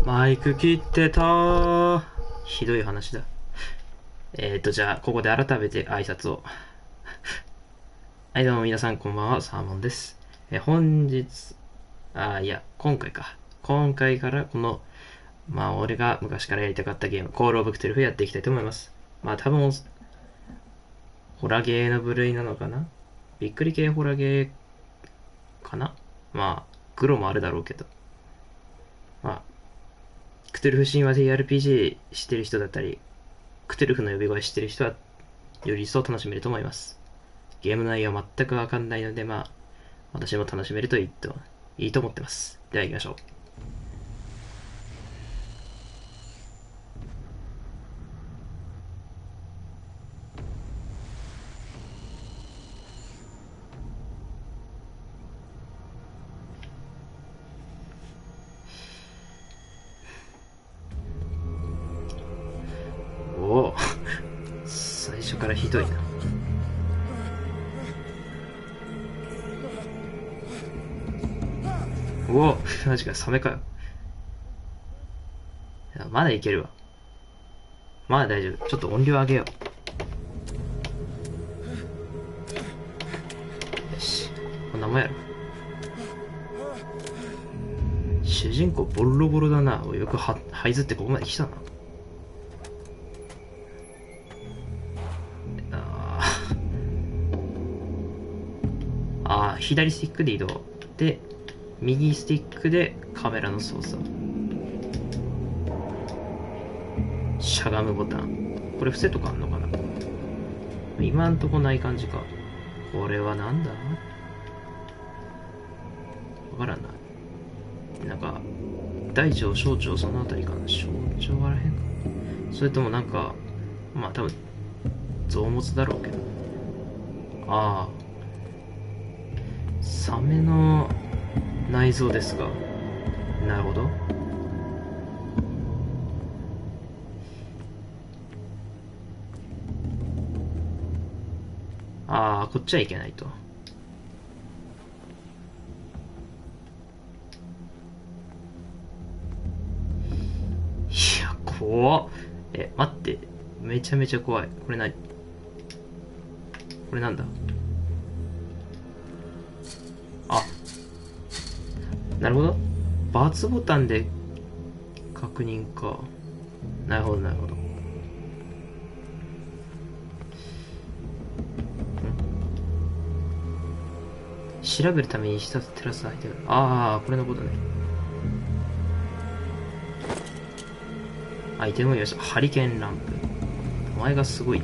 マイク切ってたー。ひどい話だ。じゃあ、ここで改めて挨拶を。はい、どうも皆さんこんばんは、サーモンです。本日、今回か。今回からこの、俺が昔からやりたかったゲーム、コールオブクトゥルフやっていきたいと思います。多分、ホラゲーの部類なのかな？びっくり系ホラゲーかな？グロもあるだろうけど。クトゥルフ神話 TRPG 知ってる人だったり、クトゥルフの呼び声知ってる人は、より一層楽しめると思います。ゲーム内容は全くわかんないので、私も楽しめるといいと思ってます。では行きましょう。おお最初からひどいな。おおマジか、サメかよ。まだいけるわ。まだ大丈夫。ちょっと音量上げよう。よし、こんなもんやろ。主人公ボロボロだな。よく這いずってここまで来たな。左スティックで移動で、右スティックでカメラの操作、しゃがむボタン。これ伏せとかあんのかな？今んとこない感じか。これはなんだ？わからんな。なんか大腸小腸そのあたりかな。小腸あらへんか。それともなんか多分臓物だろうけど。サメの内臓ですが、なるほど。こっちはいけないと。いや、怖っ。待って。めちゃめちゃ怖い。これ何？これなんだ？なるほど。×ボタンで確認か。なるほど、なるほど。調べるために一つ照らすアイテム。これのことね。アイテムを用意した。ハリケーンランプ。お前がすごい。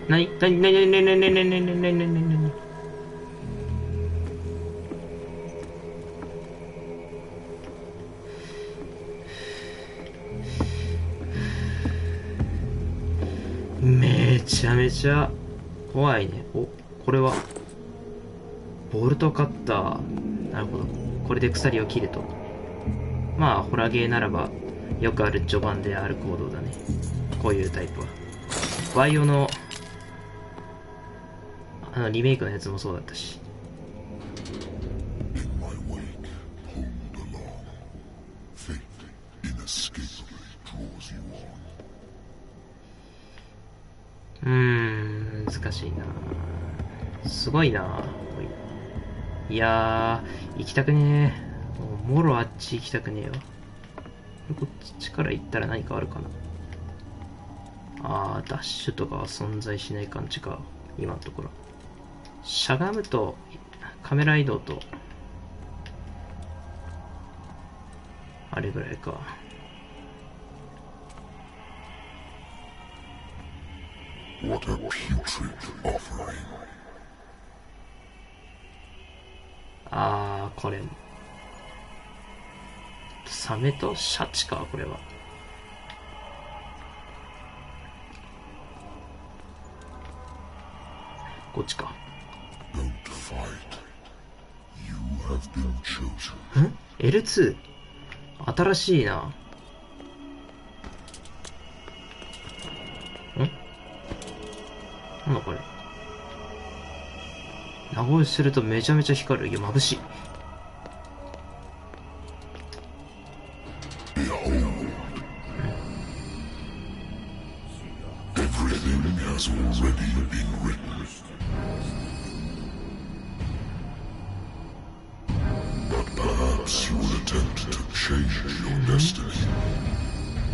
なにめちゃめちゃ怖いね。これはボルトカッター。なるほど。これで鎖を切ると。ホラゲーならばよくある序盤である行動だね。こういうタイプは。バイオのリメイクのやつもそうだったし。難しいな。すごいな。いやー、行きたくねえ。もろあっち行きたくねえよ。こっちから行ったら何かあるかな。ダッシュとかは存在しない感じか。今のところ。しゃがむとカメラ移動とあれぐらいか。これサメとシャチか。これはこっちか。L2 新しいな。なんだこれ。長押しするとめちゃめちゃ光る。いや、眩しい。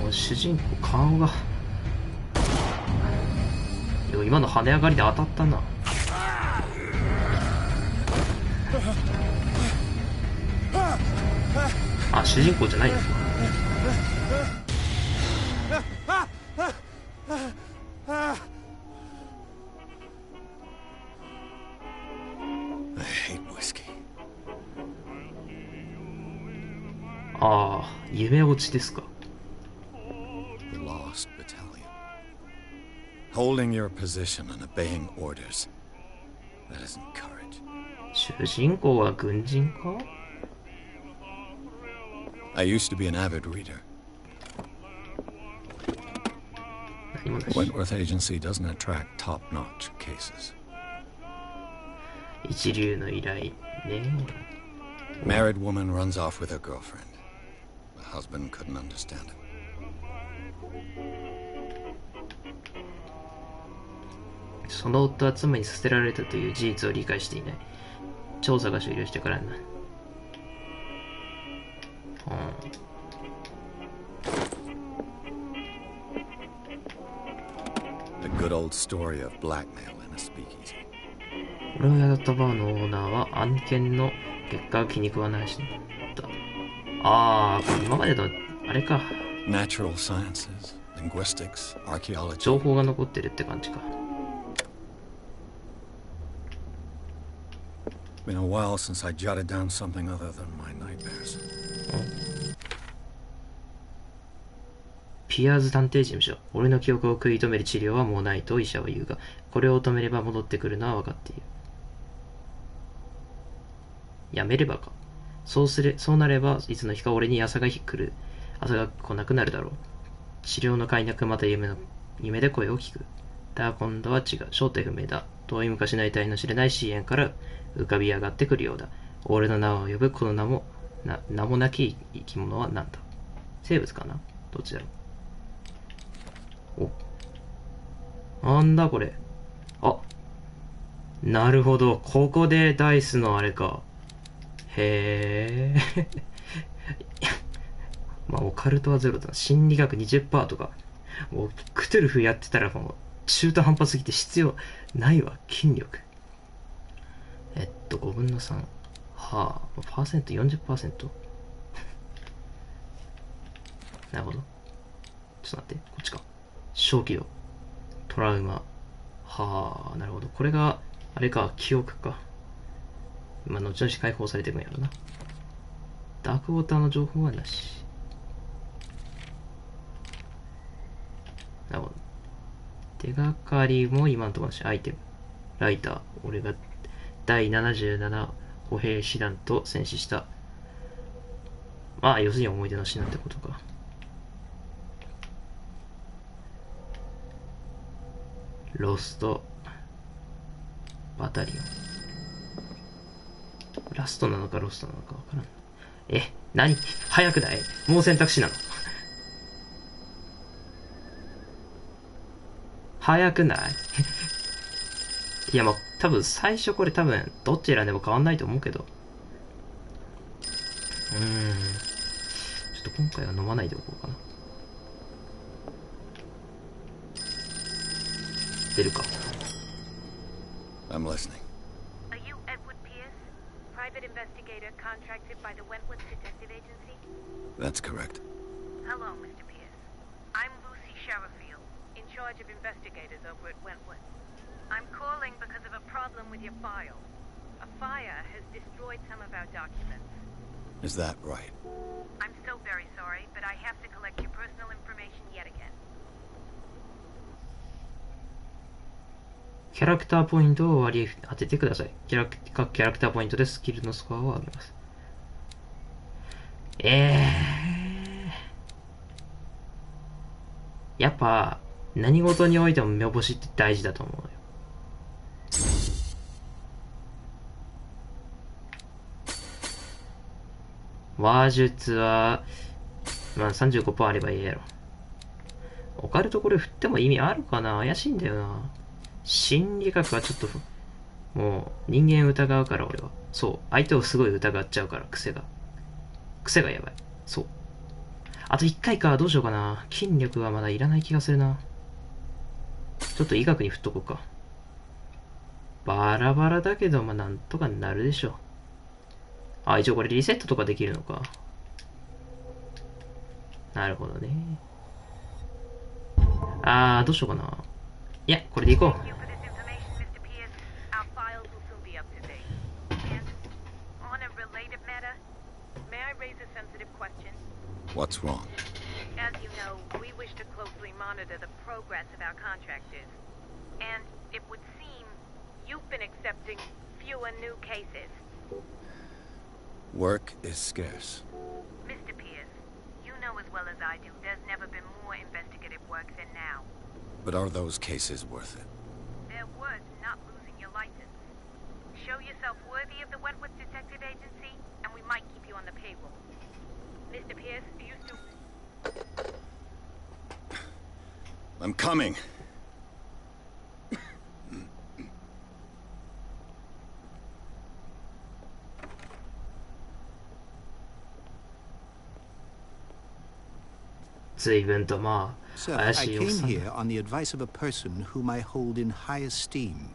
もう主人公顔が。いや、今の跳ね上がりで当たったな。あ、主人公じゃないのか。ああ、夢落ちですか。Holding your position and obeying orders. That isn't courage. 主人公は軍人か？ I used to be an avid reader. The Wentworth Agency doesn't attract top-notch cases. 一流の依頼ね。Married woman runs off with her girlfriend. The husband couldn't understand it. その夫は妻に捨てられたという事実を理解していない。調査が終了してからな。The good old story of blackmail in a speakeasy. 俺を雇ったバーのオーナーは案件の結果を気に食わないしだ。ああ、今までのあれか。Natural sciences, linguistics, archaeology. 情報が残ってるって感じか。Been a while since I jotted down something other than my nightmares. ピアーズ探偵事務所。俺の記憶を食い止める治療はもうないと医者は言うが、これを止めれば戻ってくるのは分かっている。やめればか。そうなれば、いつの日か俺に朝が来る。朝が来なくなるだろう。治療の快なくまた夢で声を聞く。だが今度は違う。正体不明だ。遠い昔の遺体の知れない深淵から浮かび上がってくるようだ。俺の名を呼ぶこの名もなき生き物は何だ？生物かな？どっちだろう？お。なんだこれ。あ。なるほど。ここでダイスのあれか。へえ。まあ、オカルトはゼロだな。心理学 20% とか。もう、クトゥルフやってたらもう、中途半端すぎて必要ないわ。筋力。5分の3。はあ、パーセント 40%。なるほど。ちょっと待って。こっちか。小気度。トラウマ。はあ、なるほど。これが、あれか、記憶か。まあ、後々解放されていくんやろな。ダークウォーターの情報はなし。なるほど。手がかりも今のところなし。アイテム。ライター。俺が第77歩兵師団と戦死した。まあ、要するに思い出の品ってことか。ロストバタリオン。ラストなのかロストなのかわからん。何？早くない？もう選択肢なの？早くない？いや、まあ、多分最初これ多分どっち選んでも変わんないと思うけど。ちょっと今回は飲まないでおこうかな。出るか。I'm listening. Are you Edward Pierce, private investigator contracted by the Wentworth Detective Agency? That's correct. Hello, Mr. Pierce. I'm Lucy Sherifield, in charge of investigators over at Wentworth. I'm calling because of a problem with your file. A fire has destroyed some of our documents. Is that right? I'm so very sorry, but I have to collect your personal information yet again. キャラクターポイントを割り当ててください。各キャラクターポイントでスキルのスコアを上げます。やっぱ、何事においても目星って大事だと思うよ。話術は、まあ 35% あればいいやろ。オカルトこれ振っても意味あるかな？怪しいんだよな。心理学はちょっと、もう人間疑うから俺は。そう。相手をすごい疑っちゃうから、癖がやばい。そう。あと1回か。どうしようかな。筋力はまだいらない気がするな。ちょっと医学に振っとこうか。バラバラだけど、まあなんとかなるでしょう。あ、一応これリセットとかできるのか。なるほどね。どうしようかな。いや、これでいこう。What's wrong? As you know, we wish to closely monitor the progress of our contractors. And it would seem you've been accepting fewer new cases. Work is scarce. Mr. Pierce, you know as well as I do there's never been more investigative work than now. But are those cases worth it? They're worth not losing your license. Show yourself worthy of the Wentworth Detective Agency, and we might keep you on the payroll. Mr. Pierce, are you still... I'm coming. 随分とまあ Sir, 怪 I しいおっ came さん here on the advice of a person whom I hold in high esteem,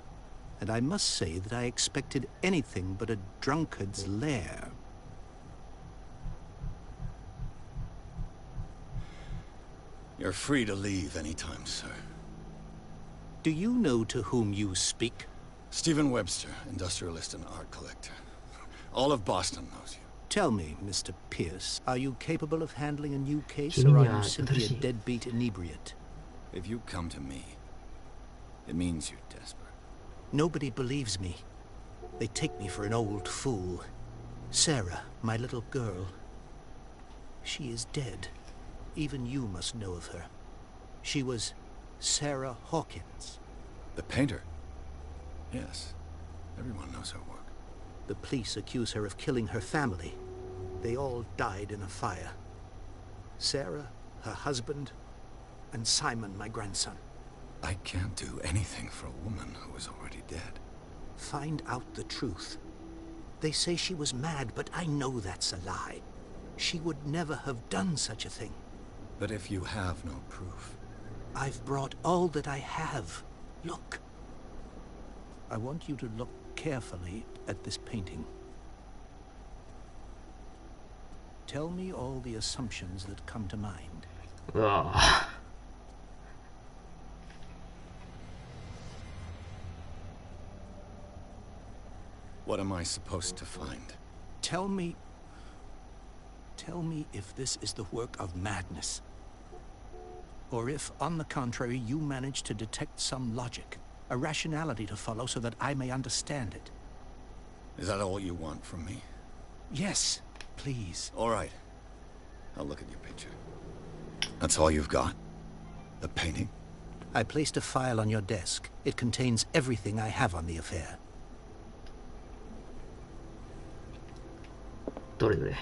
and I must say that I expected anything but a drunkard's lair. You're free to leave anytime, sir. Do you know to whom you speak? Stephen Webster, industrialist and art collector. All of Boston knows you. Tell me, Mr. Pierce, are you capable of handling a new case, or are you simply a deadbeat inebriate? If you come to me, it means you're desperate. Nobody believes me. They take me for an old fool. Sarah, my little girl, she is dead. Even you must know of her. She was Sarah Hawkins. The painter? Yes. Everyone knows her work. The police accuse her of killing her family. They all died in a fire. Sarah, her husband, and Simon, my grandson. I can't do anything for a woman who is already dead. Find out the truth. They say she was mad, but I know that's a lie. She would never have done such a thing. But if you have no proof... I've brought all that I have. Look. I want you to look carefully at this painting. Tell me all the assumptions that come to mind. What am I supposed to find? Tell me if this is the work of madness. Or if, on the contrary, you manage to detect some logic, a rationality to follow so that I may understand it. Is that all you want from me? Yes, please. All right. I'll look at your picture. That's all you've got? The painting? I placed a file on your desk. It contains everything I have on the affair. どれどれ。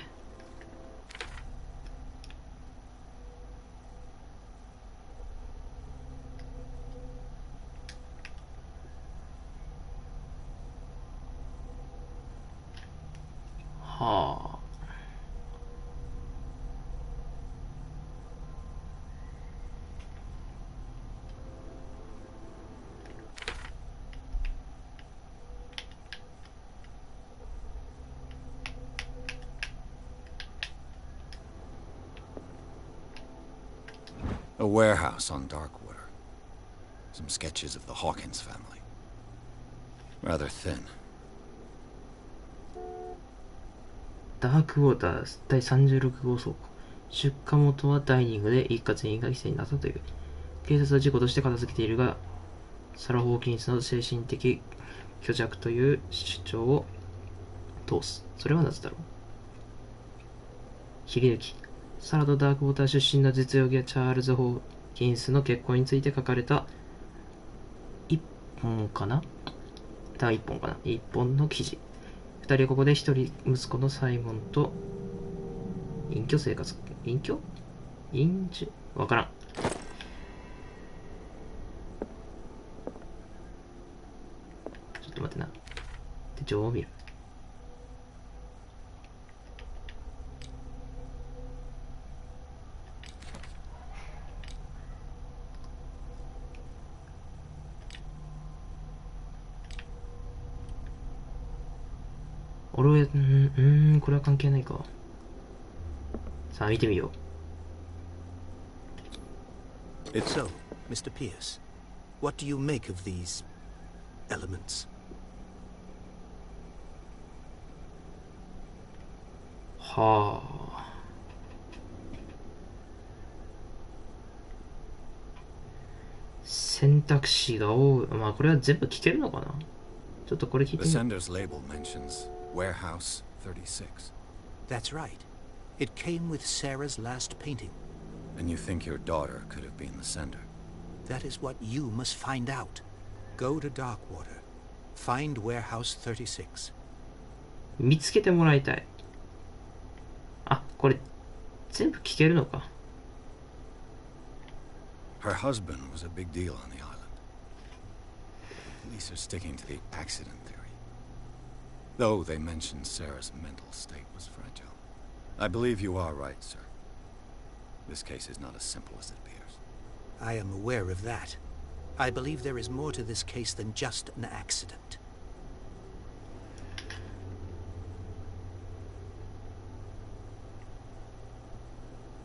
はあ。A warehouse on Darkwater. Some sketches of the Hawkins family. Rather thin. ダークウォーター第36号倉庫。出火元はダイニングで一家全員が犠牲になったという。警察は事故として片付けているが、サラ・ホーキンスの精神的虚弱という主張を通す。それはなぜだろう。切り抜き。サラとダークウォーター出身の実業家チャールズ・ホーキンスの結婚について書かれた一本の記事。二人はここで一人息子のサイモンと隠居生活、隠居隠居わからん。ちょっと待ってな。手帳を見る。俺、これは関係ないか。さあ、見てみよう。So, Mr. Pierce, what do you make of these elements? はあ。選択肢が多い。まあ、これは全部聞けるのかな。ちょっとこれ聞いて The みよう。 sender's label mentions Warehouse 36. That's right. It came with Sarah's last painting. And you think your daughter could have been the sender? That is what you must find out. Go to Darkwater. Find Warehouse 36. 見つけてもらいたい。あ、これ全部聞けるのか。Her husband was a big deal on the island. Police are sticking to the accident theory. Though they mentioned Sarah's mental state was fragile. I believe you are right, sir. This case is not as simple as it appears. I am aware of that. I believe there is more to this case than just an accident.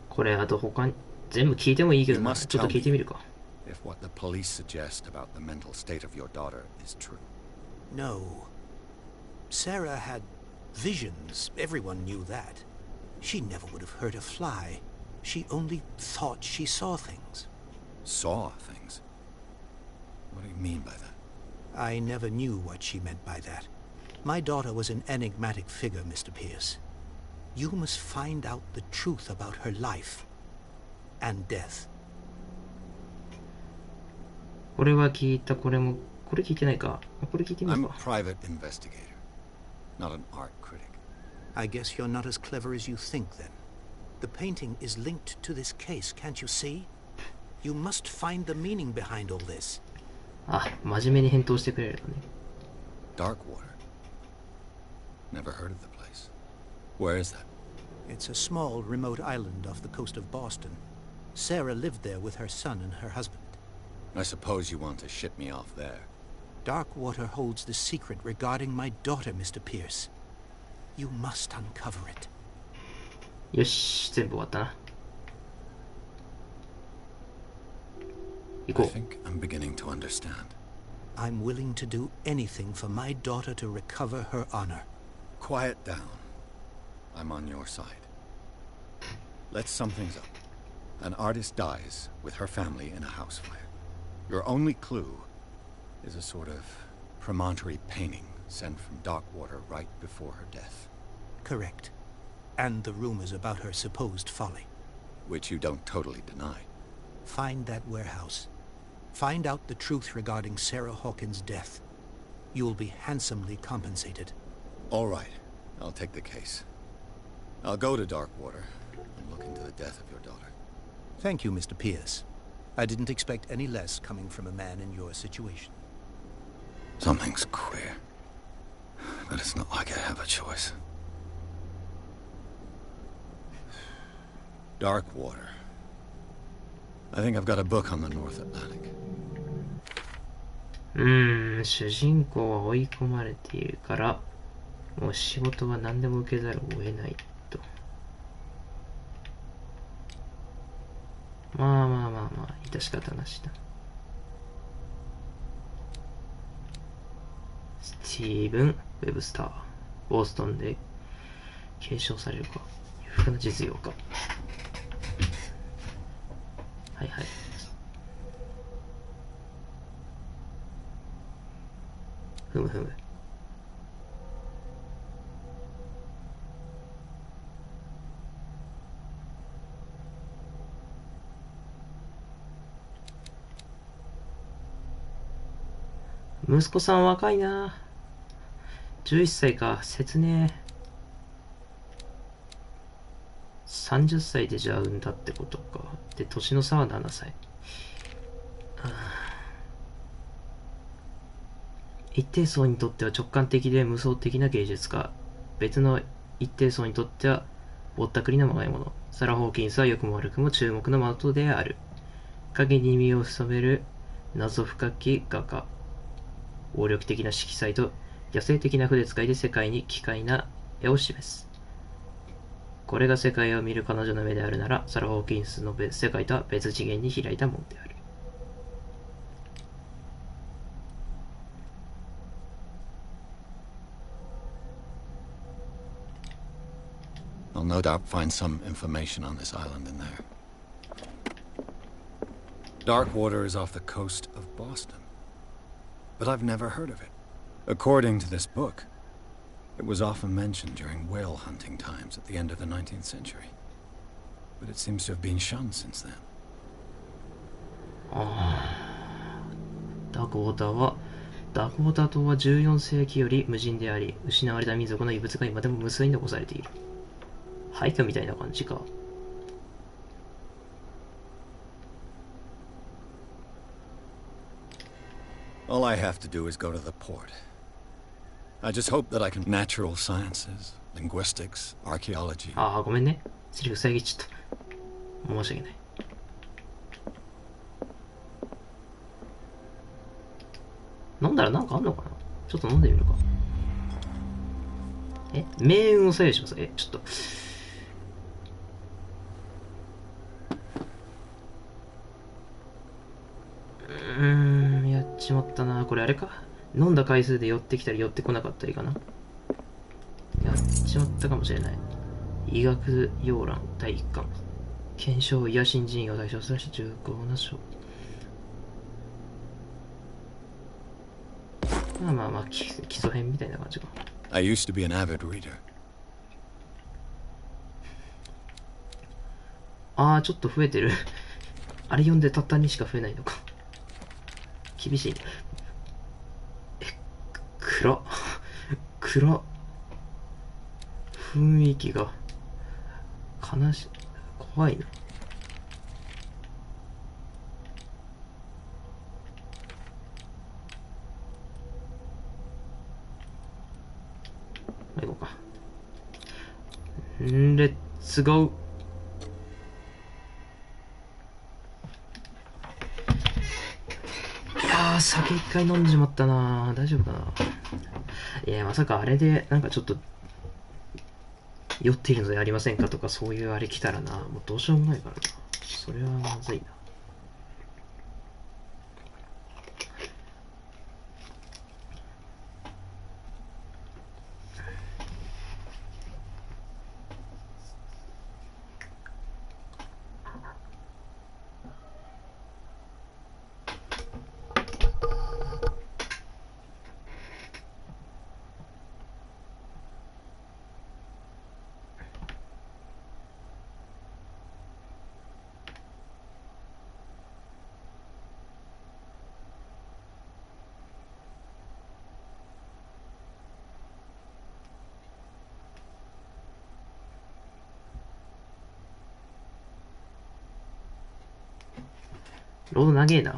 これあと他に全部聞いてもいいけどな。 You must ちょっと聞いてみるか。 if what the police suggest about the mental state of your daughter is true. No. Sarah had visions. Everyone knew that. She never would have hurt a fly. She only thought she saw things. Saw things? What do you mean by that? I never knew what she meant by that. My daughter was an enigmatic figure, Mr. Pierce. You must find out the truth about her life and death. これは聞いた。これ聞いてないか。これ聞いてみ I'm る a か。 private investigator, not an art critic. I guess you're not as clever as you think, then. The painting is linked to this case, can't you see? You must find the meaning behind all this. あ、真面目に返答してくれるのね。 Darkwater. Never heard of the place. Where is that? It's a small, remote island off the coast of Boston. Sarah lived there with her son and her husband. I suppose you want to ship me off there. Darkwater holds the secret regarding my daughter, Mr. Pierce. You must uncover it. よし、全部終わったな。行 I こう。 think I'm beginning to understand. I'm willing to do anything for my daughter to recover her honor. Quiet down. I'm on your side. Let's sum things up. An artist dies with her family in a house fire. Your only clue is a sort of promontory painting sent from Darkwater right before her death. Correct. And the rumors about her supposed folly. Which you don't totally deny. Find that warehouse. Find out the truth regarding Sarah Hawkins' death. You will be handsomely compensated. All right. I'll take the case. I'll go to Darkwater and look into the death of your daughter. Thank you, Mr. Pierce. I didn't expect any less coming from a man in your situation. Something's queer. But it's not like I have a choice. Darkwater. I think I've got a book on the North Atlantic. 主人公は追い込まれているから、もう仕事は何でも受けざるを得ないと。まあ、致し方なしだ。スティーブン・ウェブスター。ボーストンで継承されるか。裕福な実業家。はいはい。ふむ。息子さん若いな。11歳か。切ねえ。30歳でじゃあ産んだってことか。で、年の差は7歳。一定層にとっては直感的で無双的な芸術家。別の一定層にとってはぼったくりなまがいもの。サラ・ホーキンスは良くも悪くも注目の的である。影に身を潜める謎深き画家。暴力的な色彩と野生的な筆使いで世界に奇怪な絵を示す。これが世界を見る彼女の目であるなら、サラ・ホーキンスの世界とは別次元に開いたものである。I'll no doubt find some information on this island in there. Darkwater is off the coast of Boston, but I've never heard of it. According to this book, it was often mentioned during whale hunting times at the end of the 19th century, but it seems to have been shunned since then. ダークウォーター島は14世紀より無人であり、失われた民族の遺物が今でも無数に残されている。廃墟みたいな感じか。All I have to do is go to the port. I just hope that I can natural sciences, linguistics, archaeology. ごめんね。セリフ遮っちゃった。申し訳ない。飲んだらなんかあんのかな。ちょっと飲んでみるか。命運を左右します。ちょっと。やっちまったな。これあれか。飲んだ回数で寄ってきたり寄ってこなかったりかな。やっちまったかもしれない。医学要覧第1巻。検証医や新人医を対象とした重厚な書。まあ基礎編みたいな感じか。I used to be an avid reader. ちょっと増えてる。あれ読んでたった2しか増えないのか。厳しいね。暗雰囲気が悲しい。怖いな。行こうか。レッツゴー。酒一回飲んじまったな。大丈夫かな。いや、まさかあれでなんかちょっと酔っているのでありませんかとかそういうあれ来たらな、もうどうしようもないからな。それはまずいな。ロード長えな。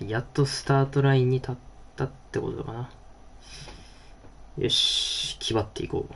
やっとスタートラインに立ったってことかな。よし、気張っていこう。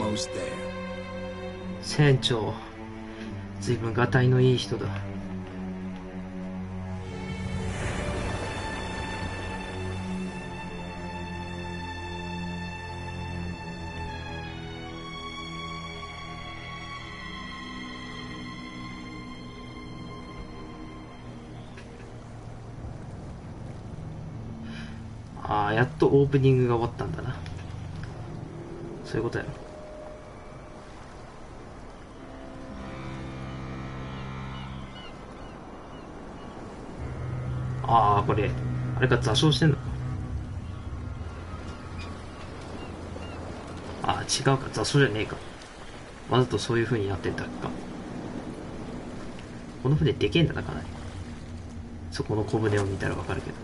almost there. 船長、随分がたいのいい人だ。ああ、やっとオープニングが終わったんだな。そういうことやろ。ああ、これあれか、座礁してんのか。ああ、違うか、座礁じゃねえか。わざとそういう風になってたか。この船でけえんだな、かなり。そこの小舟を見たらわかるけど。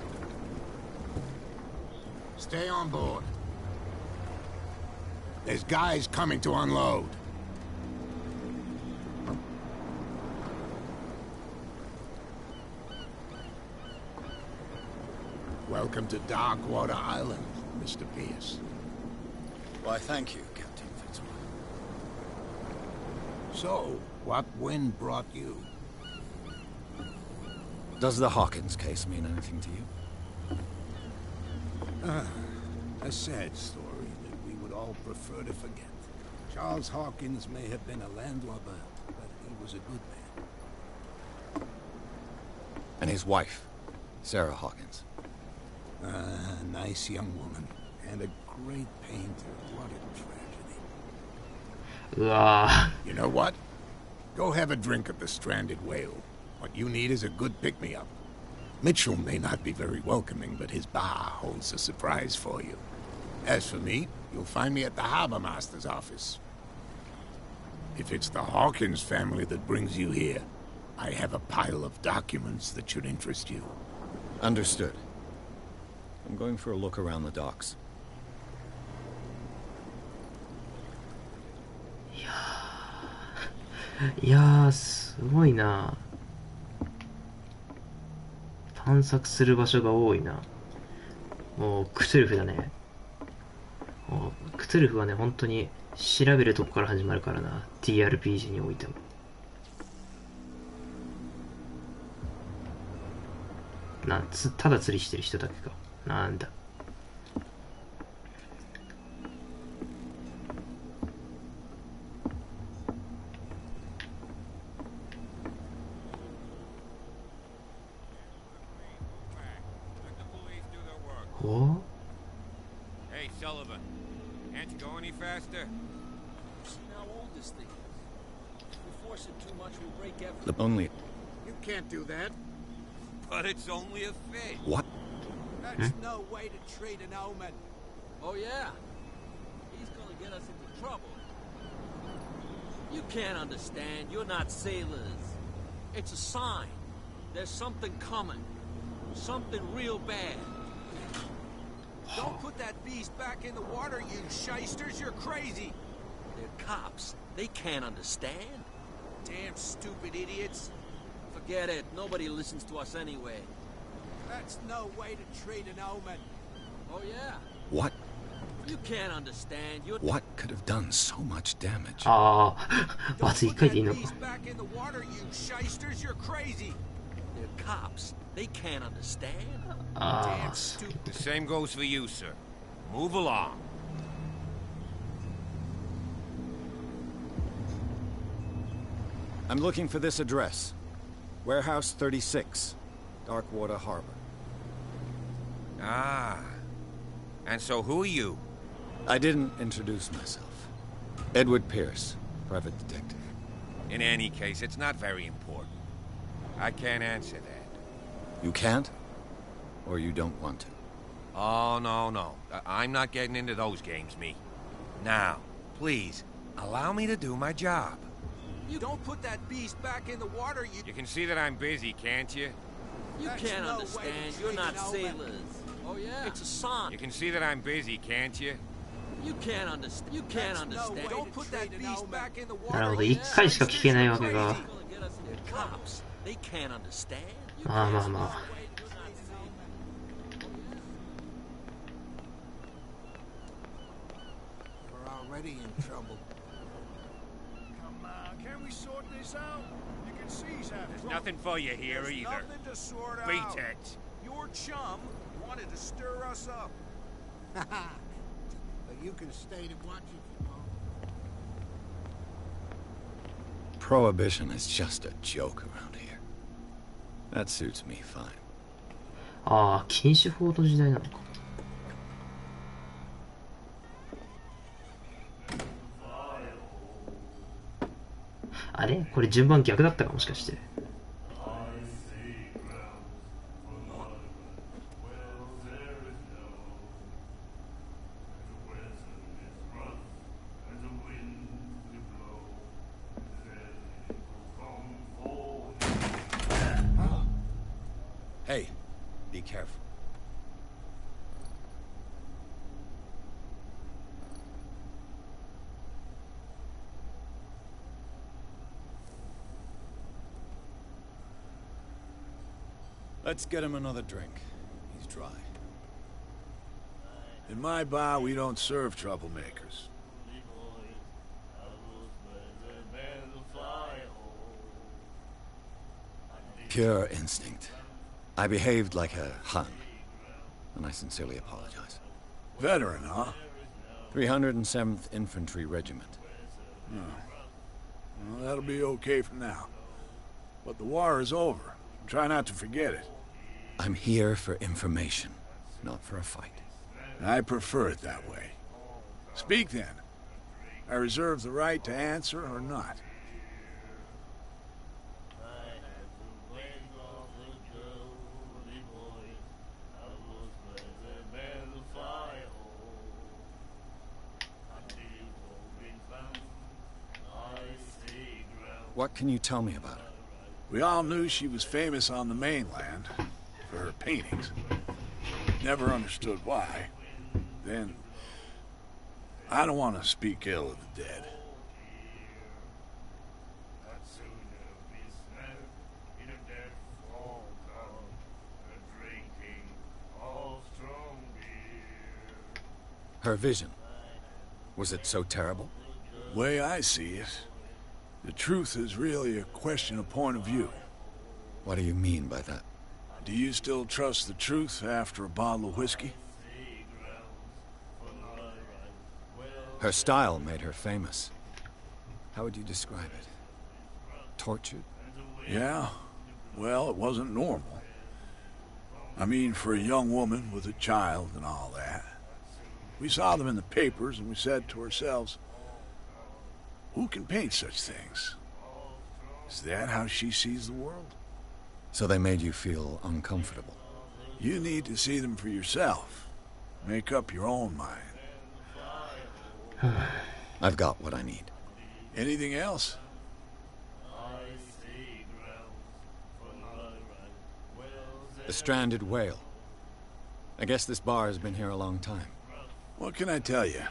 Stay on board. There's guys coming to unload. Welcome to Darkwater Island, Mr. Pierce. Why, thank you, Captain Fitzroy. So, what wind brought you? Does the Hawkins case mean anything to you? A sad story that we would all prefer to forget. Charles Hawkins may have been a landlubber, but he was a good man. And his wife, Sarah Hawkins. A nice young woman, and a great painter. What a tragedy. うわ You know what? Go have a drink at the Stranded Whale. What you need is a good pick-me-up. Mitchell may not be very welcoming, but his bar holds a surprise for you. As for me, you'll find me at the Harbor Master's office. If it's the Hawkins family that brings you here, I have a pile of documents that should interest you. Understood. I'm going for a look around the docks. いやー、すごいな。探索する場所が多いな。もうクトゥルフだね。もうクトゥルフはね、本当に調べるとこから始まるからな。TRPG においても。ただ釣りしてる人だけか。なんだ。お Hey, Sullivan. Can't you go any faster? See how old this thing is. If we force it too much, we'll break everything. The only... You can't do that. But it's only a fish. What? That's no way to treat an omen. Oh, yeah? He's gonna get us into trouble. You can't understand. You're not sailors. It's a sign. There's something coming. Something real bad. Don't put that beast back in the water, you shysters. You're crazy. They're cops. They can't understand. Damn stupid idiots. Forget it. Nobody listens to us anyway. That's no way to treat an omen. Oh, yeah? What? You can't understand. You're... What could have done so much damage? ああ、まず一回でいいのか。 Beast back in the water, you shysters. You're crazy. They're cops. They can't understand. あ Damn あ、 stupid. The same goes for you, sir. Move along. I'm looking for this address. Warehouse 36, Darkwater Harbor. Ah. And so who are you? I didn't introduce myself. Edward Pierce, private detective. In any case, it's not very important. I can't answer that. You can't? Or you don't want to? Oh, no. I'm not getting into those games, me. Now, please, allow me to do my job. You don't put that beast back in the water, you... You can see that I'm busy, can't you? You can't understand. You're not sailors. Oh, yeah? It's a sign. You can see that I'm busy, can't you? You can't understand. You can't understand. Don't put that beast back in the なる water. ほど、一回しか聞けないわけが。 They're cops. They can't understand. まあまあまあ。 For our already in trouble. Come on, can we sort this out? You can see he's had There's nothing for you here There's either. nothing to sort Beat out. it. Your chum wanted to stir us up. But you can stay to watch if you want. Prohibition is just a joke around here. That suits me fine. ああ、禁酒法の時代なのか。あれこれ順番逆だったかもしかして。Hey, be careful. Let's get him another drink. He's dry. In my bar, we don't serve troublemakers. Pure instinct. I behaved like a Hun, and I sincerely apologize. Veteran, huh? 307th Infantry Regiment. Well, that'll be okay for now. But the war is over. Try not to forget it. I'm here for information, not for a fight. I prefer it that way. Speak then. I reserve the right to answer or not. What can you tell me about her? We all knew she was famous on the mainland for her paintings. Never understood why. Then, I don't want to speak ill of the dead. Her vision. Was it so terrible? Way I see it, the truth is really a question of point of view. What do you mean by that? Do you still trust the truth after a bottle of whiskey? Her style made her famous. How would you describe it? Tortured? Yeah. Well, it wasn't normal. I mean, for a young woman with a child and all that. We saw them in the papers and we said to ourselves, who can paint such things? Is that how she sees the world? So they made you feel uncomfortable? You need to see them for yourself. Make up your own mind. I've got what I need. Anything else? The stranded whale. I guess this bar has been here a long time. What can I tell you?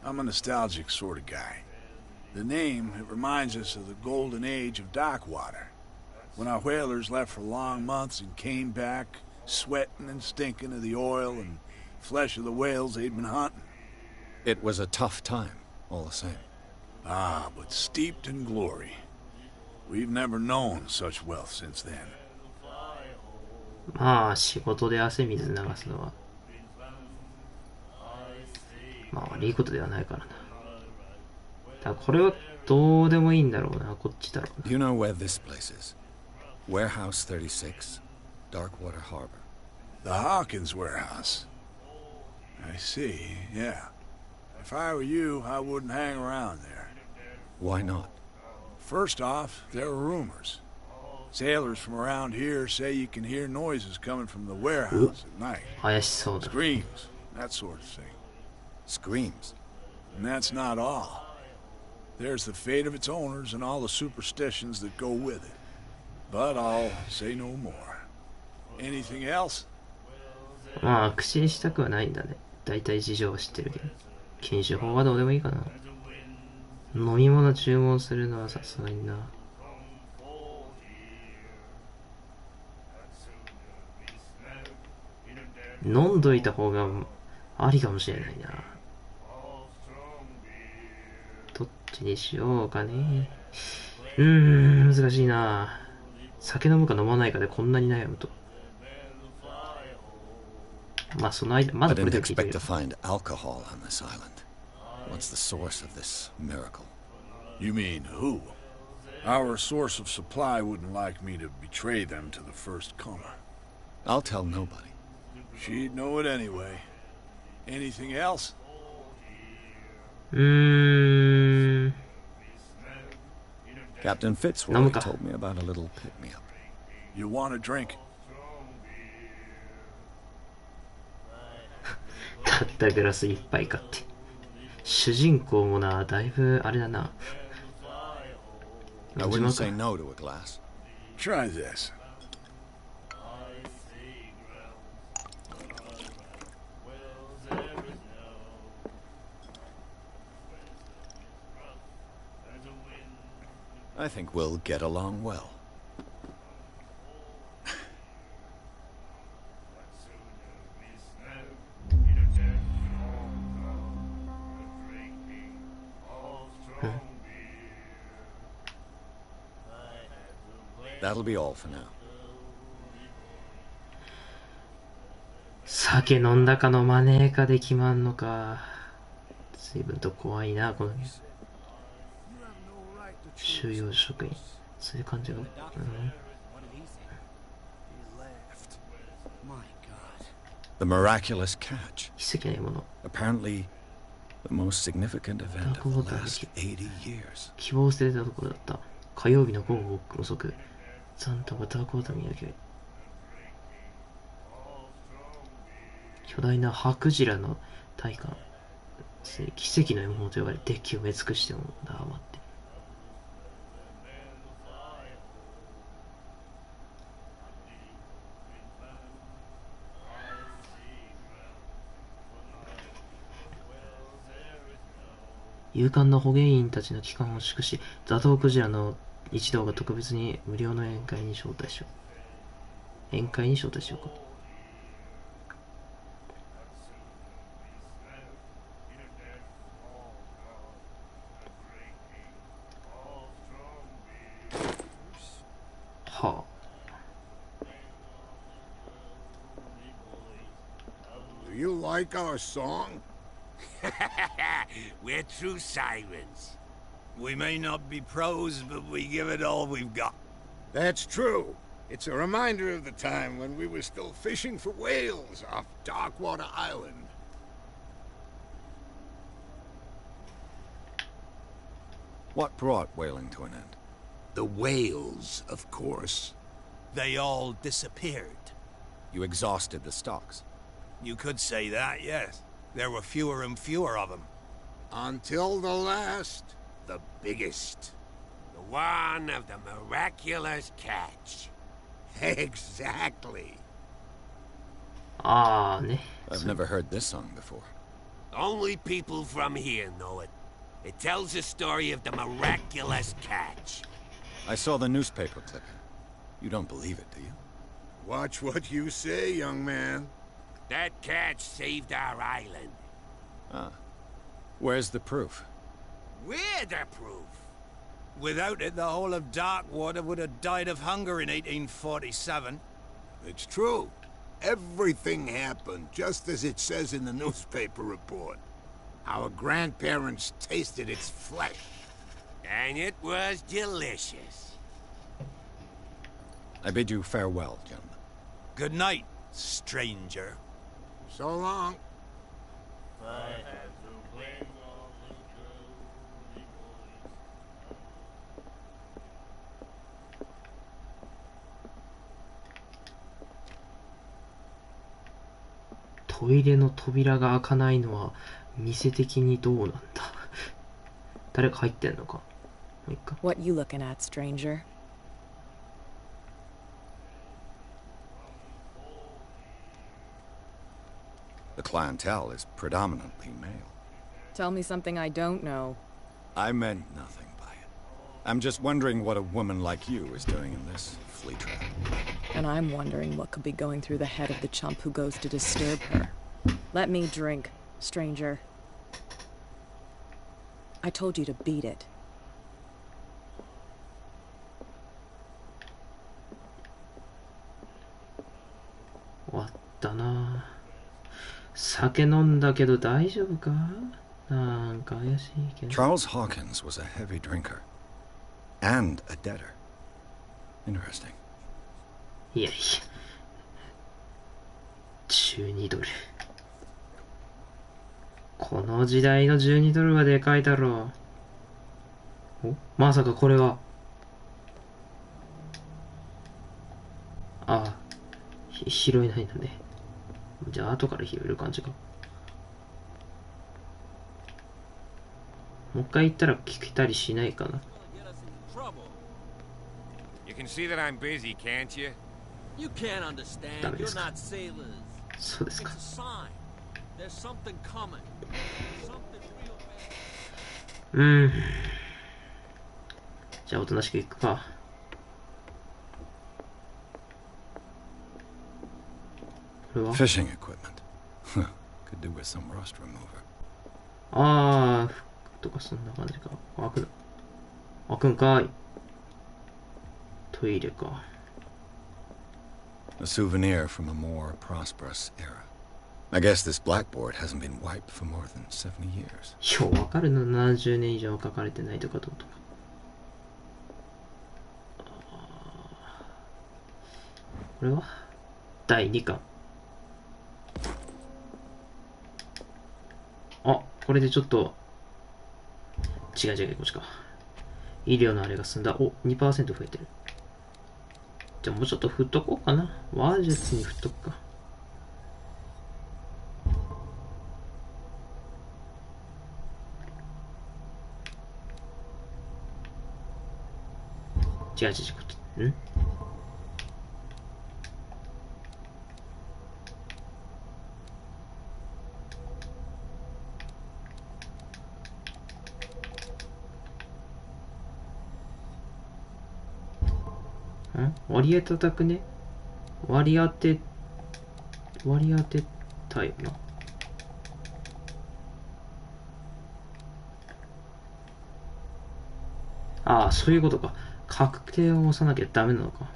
I'm a nostalgic sort of guy. The name, it reminds us of the golden age of dockwater. When our whalers left for long months and came back, sweating and stinking of the oil and flesh of the whales they'd been hunting. It was a tough time, all the same. Ah, but steeped in glory. We've never known such wealth since then. まあ仕事で汗水流すのはまあ悪いことではないからな。だからこれはどうでもいいんだろうな、こっちだろうな。Do you know where this place is? Warehouse 36, Darkwater Harbor. The Hawkins warehouse. I see, yeah. If I were you, I wouldn't hang around there. Why not? First off, there are rumors. Sailors from around here say you can hear noises coming from the warehouse at night. 怪しそうだ。 Screams, that sort of thing. Screams. And that's not all. There's the fate of its owners and all the superstitions that go with it. But I'll say no more. Anything else? まあ口にしたくはないんだね。大体事情は知ってるけど。禁酒法はどうでもいいかな。飲み物注文するのはさすがにな。飲んどいた方がありかもしれないな。どっちにしようかね。難しいな。酒飲むか飲まないかでこんなに悩むと。まあその間、まだ I これ didn't で聞いて expect る to よ。find alcohol on this island. What's the source of this miracle? You mean who? Our source of supply wouldn't like me to betray them to the first comer. I'll tell nobody. She'd know it anyway. Anything else? Captain Fitzroy told me about a little pick-me-up. You want a drink? たったグラス一杯かって。主人公もな、だいぶあれだな。 I wouldn't say no to a glass. Try this. I think we'll get along well. That'll be all for now. 酒飲んだか飲まねえかで決まんのか。随分と怖いな、この収容職員。そういう感じが。The miraculous catch. 奇跡の獲物。 Apparently, the most significant event of the last 80 years. 希望を捨てたところだった。火曜日の午後遅く。サンタがダークウォーターに焼け。巨大なハクジラの体感。奇跡の獲物と呼ばれ、デッキを埋め尽くしてもだわって。勇敢な捕鯨員たちの帰還を祝し、ザトウクジラの一同が特別に無料の宴会に招待しよう。宴会に招待しようか。はあ。Do you like our song? We're true sirens. We may not be pros, but we give it all we've got. That's true. It's a reminder of the time when we were still fishing for whales off Darkwater Island. What brought whaling to an end? The whales, of course. They all disappeared. You exhausted the stocks. You could say that, yes. There were fewer and fewer of them. Until the last, the biggest. The one of the miraculous catch. Exactly. Ah, ne. I've never heard this song before. Only people from here know it. It tells the story of the miraculous catch. I saw the newspaper clipping. You don't believe it, do you? Watch what you say, young man. That catch saved our island. Ah. Where's the proof? We're the proof. Without it, the whole of Darkwater would have died of hunger in 1847. It's true. Everything happened just as it says in the newspaper report. Our grandparents tasted its flesh. And it was delicious. I bid you farewell, gentlemen. Good night, stranger. So long.トイレの扉が開かないのは店的にどうなんだ。誰か入ってんのか。もういっか。 What you looking at, stranger? The clientele is predominantly male. Tell me something I don't know. I meant nothing by it. I'm just wondering what a woman like you is doing in this flea trap. And I'm wondering what could be going through the head of the chump who goes to disturb her. Let me drink, stranger. I told you to beat it. 終わったな。酒飲んだけど大丈夫か？なんか怪しいけど。Charles Hawkins was a heavy drinker and a debtor. Interesting. いやいや。12ドル。この時代の12ドルはでかいだろう。お、まさかこれは。ああ、拾えないんだね。じゃあ後から拾える感じか。もう一回言ったら聞けたりしないかな。You can see that I'm busy, can't you? You can't understand. ダメで You're すか。 not sailors. そうです It's か。 a sign. There's something coming. Something real bad. じゃあおとなしく行くか。これは Fishing equipment. Could do with some rust remover. ああ、服とかそんな感じか。開くの。開くんかい。トイレか。A souvenir from a more prosperous era. I guess this blackboard hasn't been wiped for more than 70 years. ようわかるの。70年以上書かれてないとかどうとか。これは第2巻。あ、これでちょっと違うこっちか。医療のあれが進んだ。お、2% 増えてる。じゃあもうちょっと振っとこうかな。話術に振っとくか。違う、ん？割り当てたくね？割り当てたよな。ああ、そういうことか。確定を押さなきゃダメなのか。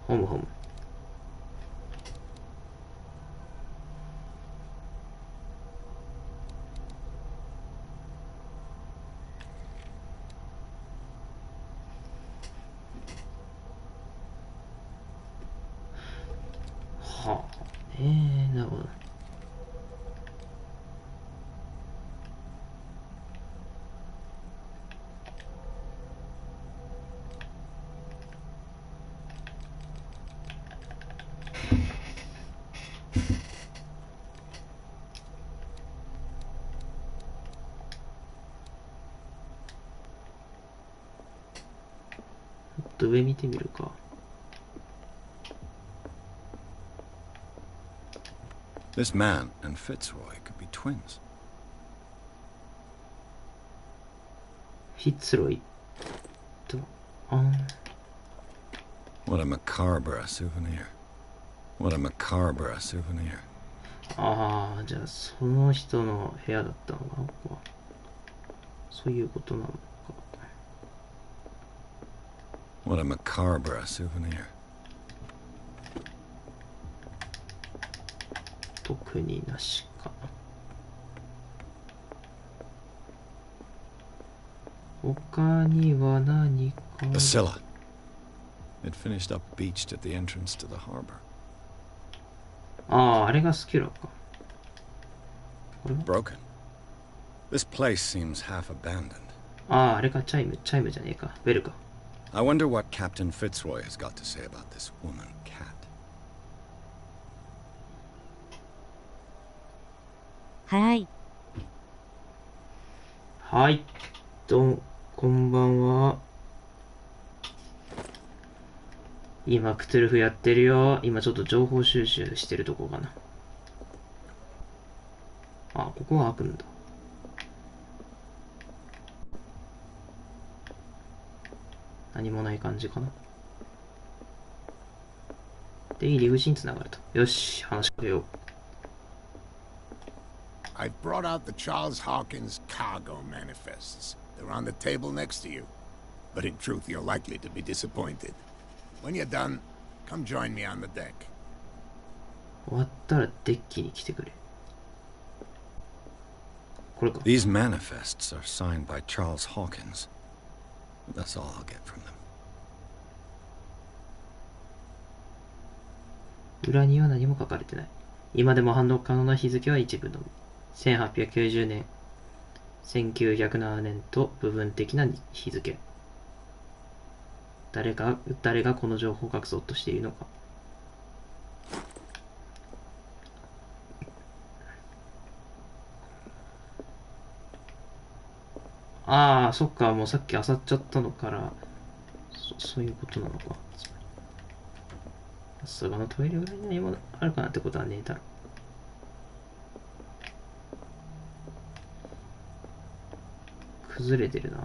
ホム。はあ、なるほど。ちょっと上見てみるか。This man and Fitzroy could be twins. フィッツロイと、What a macabre souvenir. What a macabre souvenir. ああ、じゃあその人の部屋だったのかな、ここは。そういうことなのか。What a macabre souvenir. 特になしかな。他には何か。 The Scylla. It finished up beached at the entrance to the harbor. ああ、あれがスキュラか。これは Broken. This place seems half abandoned. ああ、あれか、チャイムじゃねえか。ベルか。I wonder what Captain Fitzroy has got to say about this woman cat. はい。はい。こんばんは。今、クトゥルフやってるよ。今ちょっと情報収集してるとこかな。あ、ここは開くんだ。何もない感じかな。で、入り口に繋がると。よし、話しかけよう。I've brought out the Charles Hawkins cargo manifests. They're on the table next to you. But in truth, you're likely to be disappointed. When you're done, come join me on the deck. 終わったらデッキに来てくれ。これか。These manifests are signed by Charles Hawkins. That's all I'll get from them. 裏には何も書かれてない。今でも反応可能な日付は一部のみ。1890年、1907年と部分的な日付。誰がこの情報を隠そうとしているのか。ああ、そっか、もうさっき漁っちゃったのから、そういうことなのか。さすがのトイレぐらいに何もあるかなってことはねえだろ。崩れてるな。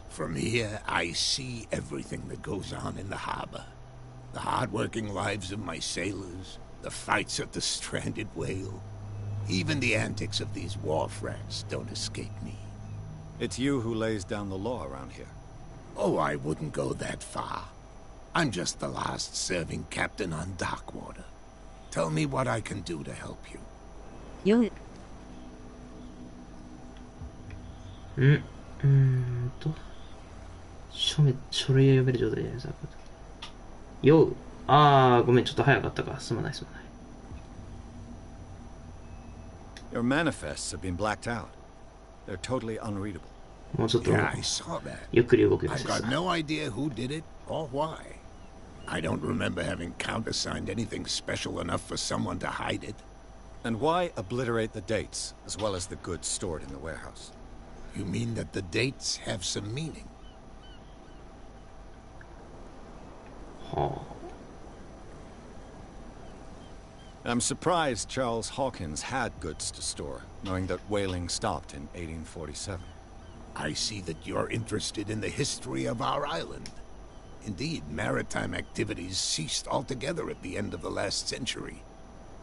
From here, I see everything that goes on in the harbor. The hard-working lives of my sailors, the fights at the stranded whale. Even the antics of these wharf rats don't escape me. It's you who lays down the law around here. Oh, I wouldn't go that far. I'm just the last serving captain on Darkwater. Tell me what I can do to help you. 書類を読める状態じゃないですか。よう。ああ、ごめん、ちょっと早かったか。すまない、すまない。Your manifests have been blacked out. They're totally unreadable. もうちょっと Yeah, I saw that. ゆっくり動くように I've してさ。 got no idea who did it or why. I don't remember having countersigned anything special enough for someone to hide it. And why obliterate the dates, as well as the goods stored in the warehouse? You mean that the dates have some meaning? は I'm surprised Charles Hawkins had goods to store, knowing that whaling stopped in 1847. I see that you're interested in the history of our island. Indeed, maritime activities ceased altogether at the end of the last century.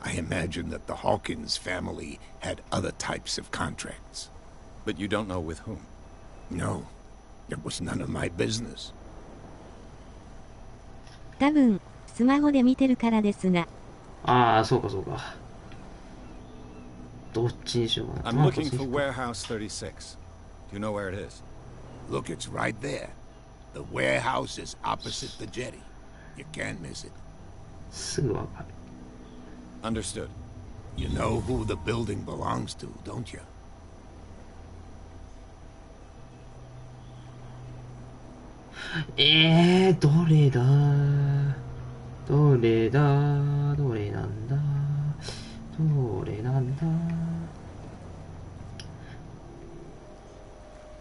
I imagine that the Hawkins family had other types of contracts. But you don't know with whom? No, it was none of my business. 多分、スマホで見てるからですが。ああ、そうかそうか。どっちにしようかな。 I'm looking for warehouse 36. Do you know where it is? Look, it's right there. The warehouse is opposite the jetty. You can't miss it. すぐわかる。Understood. You know who the building belongs to, don't you? どれだどれだどれなんだどれなんだ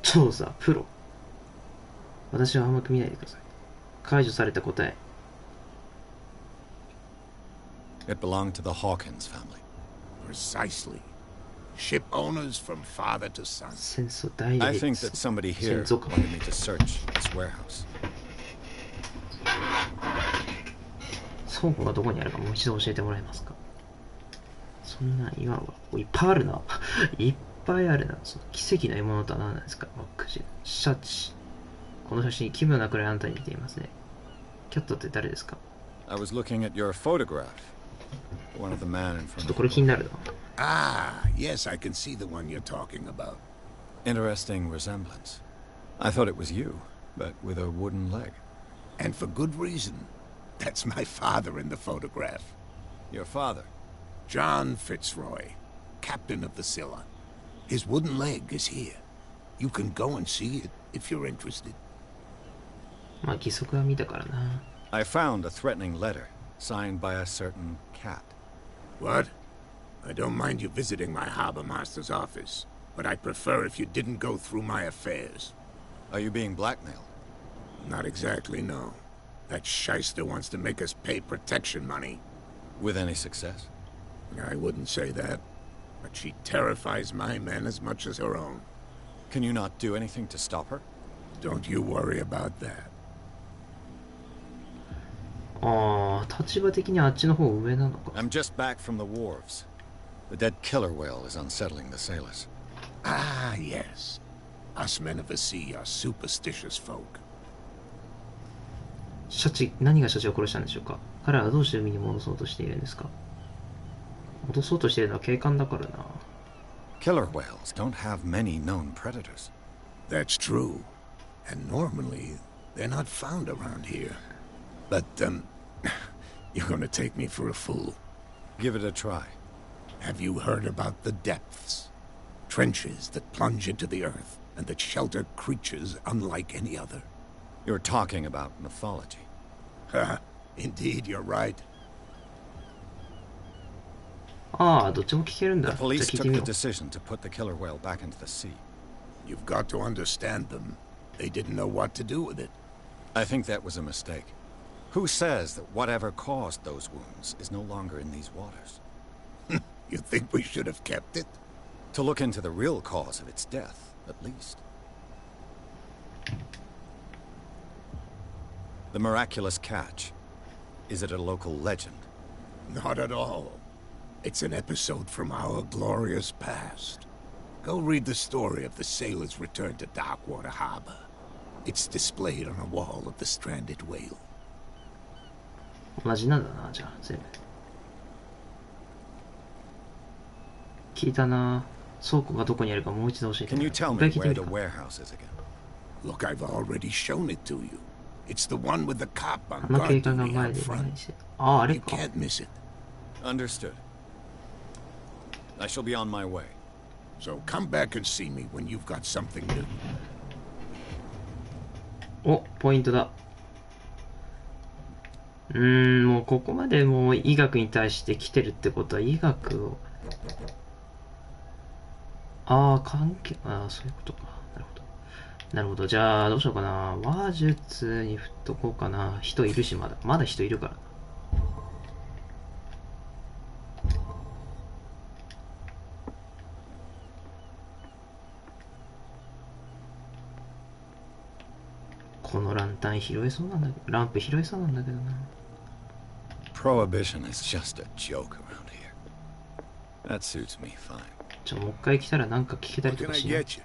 調査プロ。私は甘く見ないでください。解除された答え。It belonged to the Hawkins family. Precisely. Ship owners from father to son. 戦争大 I 歴 think that somebody here 戦争か wanted me to search this warehouse. 倉庫がどこにあるかもう一度教えてもらえますか。そんなん今はいっぱいあるな。いっぱいあるな。その奇跡の獲物とは何なんですか。シャチ。この写真、奇妙なくらいあなたに似ていますね。キャットって誰ですか。 I was looking at your photograph. One of the man in ちょっ front と of これ気になるな。 Ah, yes, I can see the one you're talking about. Interesting resemblance. I thought it was you, but with a wooden leg. And for good reason. That's my father in the photograph. Your father? John Fitzroy, captain of the Scylla. His wooden leg is here. You can go and see it if you're interested. まあ義足は見たからな。 I found a threatening letter, signed by a certain cat. What? I don't mind you visiting my harbor master's office, but I'd prefer if you didn't go through my affairs. Are you being blackmailed? Not exactly, no. That shyster wants to make us pay protection money. With any success? I wouldn't say that, but she terrifies my men as much as her own. Can you not do anything to stop her? Don't you worry about that. ああ、立場的にあっちの方上なのか。I'm just back from the wharves. The dead killer whale is unsettling the sailors. Ah, yes. Us men of the sea are superstitious folk. 何がシャチを殺したんでしょうか。彼らはどうして海に戻そうとしているんですか。戻そうとしているのは警官だからな。Killer whales don't have many known predators. That's true. And normally, they're not found around here. But, you're gonna take me for a fool. Give it a try. Have you heard about the depths? Trenches that plunge into the earth and that shelter creatures unlike any other. You're talking about mythology. Indeed, you're right. ああ、どっちも聞けるんだ。 The じゃあ police 聞いて took み the よう。 decision to put the killer whale back into the sea. You've got to understand them. They didn't know what to do with it. I think that was a mistake. Who says that whatever caused those wounds is no longer in these waters? You think we should have kept it? To look into the real cause of its death, at least. The miraculous catch. Is it a local legend? Not at all. It's an episode from our glorious past. Go read the story of the sailor's return to Darkwater Harbor. It's displayed on a wall of the stranded whale. 同じなんだな、じゃあ、全部。聞いたな。倉庫がどこにあるかもう一度教えて。 Can you tell 一 me 回聞いて where み the るか。 warehouse is again? Look, I've already shown it to you. It's the one with the cop あ on の警 guard 官が duty 前 out で front. 何して。ああ、あれ You か。 can't miss it. Understood. I shall be on my way. So come back and see me when you've got something new. お、ポイントだ。もうここまでもう医学に対して来てるってことは医学を。ああ、関係、ああ、そういうことか。なるほど。なるほど。じゃあ、どうしようかな。話術に振っとこうかな。人いるし、まだ。まだ人いるから。このランタン拾えそうなんだけど、ランプ拾えそうなんだけどな。Prohibition is just a joke around here. That suits me fine. じゃあもう一回来たらなんか聞けたり What と can か I しない。 get you?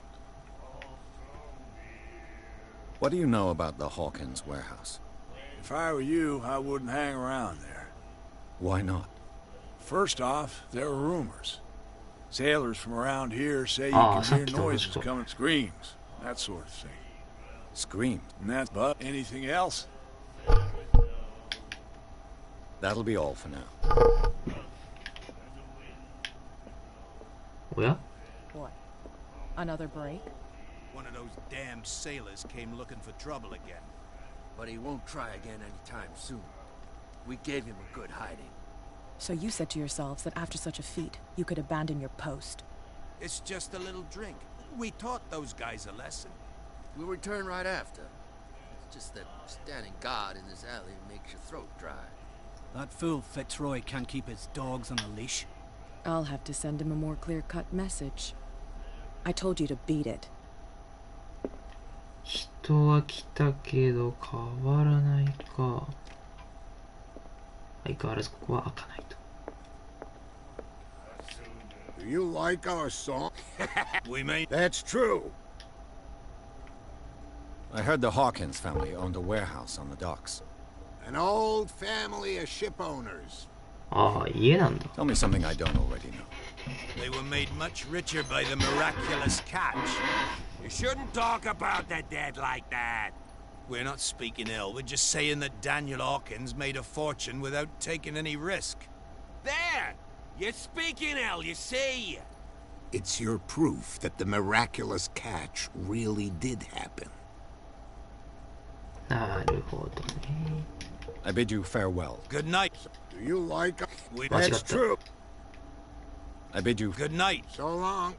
What do you know about the Hawkins warehouse? If I were you, I wouldn't hang around there. Why not? First off, there are rumors. Sailors from around here say you Ah, can hear さっきと同じ noises こと。 coming, screams, that sort of thing. Screamed. And that's but anything else? That'll be all for now. おや What? Another break? One of those damned sailors came looking for trouble again. But he won't try again anytime soon. We gave him a good hiding. So you said to yourselves that after such a feat, you could abandon your post. It's just a little drink. We taught those guys a lesson. We'll return right after. It's just that standing guard in this alley makes your throat dry. That fool Fitzroy can't keep his dogs on a leash. I'll have to send him a more clear-cut message. I told you to beat it. 人は来たけど変わらないか。相変わらずここは開かないと。Do you like our song? We may. That's true. I heard the Hawkins family owned a warehouse on the docks. An old family of ship owners. ああ、家なんだ。 Tell me something I don't already know. They were made much richer by the miraculous catch. You shouldn't talk about the dead like that. We're not speaking ill. We're just saying that Daniel Hawkins made a fortune without taking any risk. There! You're speaking ill, you see? It's your proof that the miraculous catch really did happen. なるほどね。 I bid you farewell. Good night. Do you like? That's true. I bid you Good night. So long.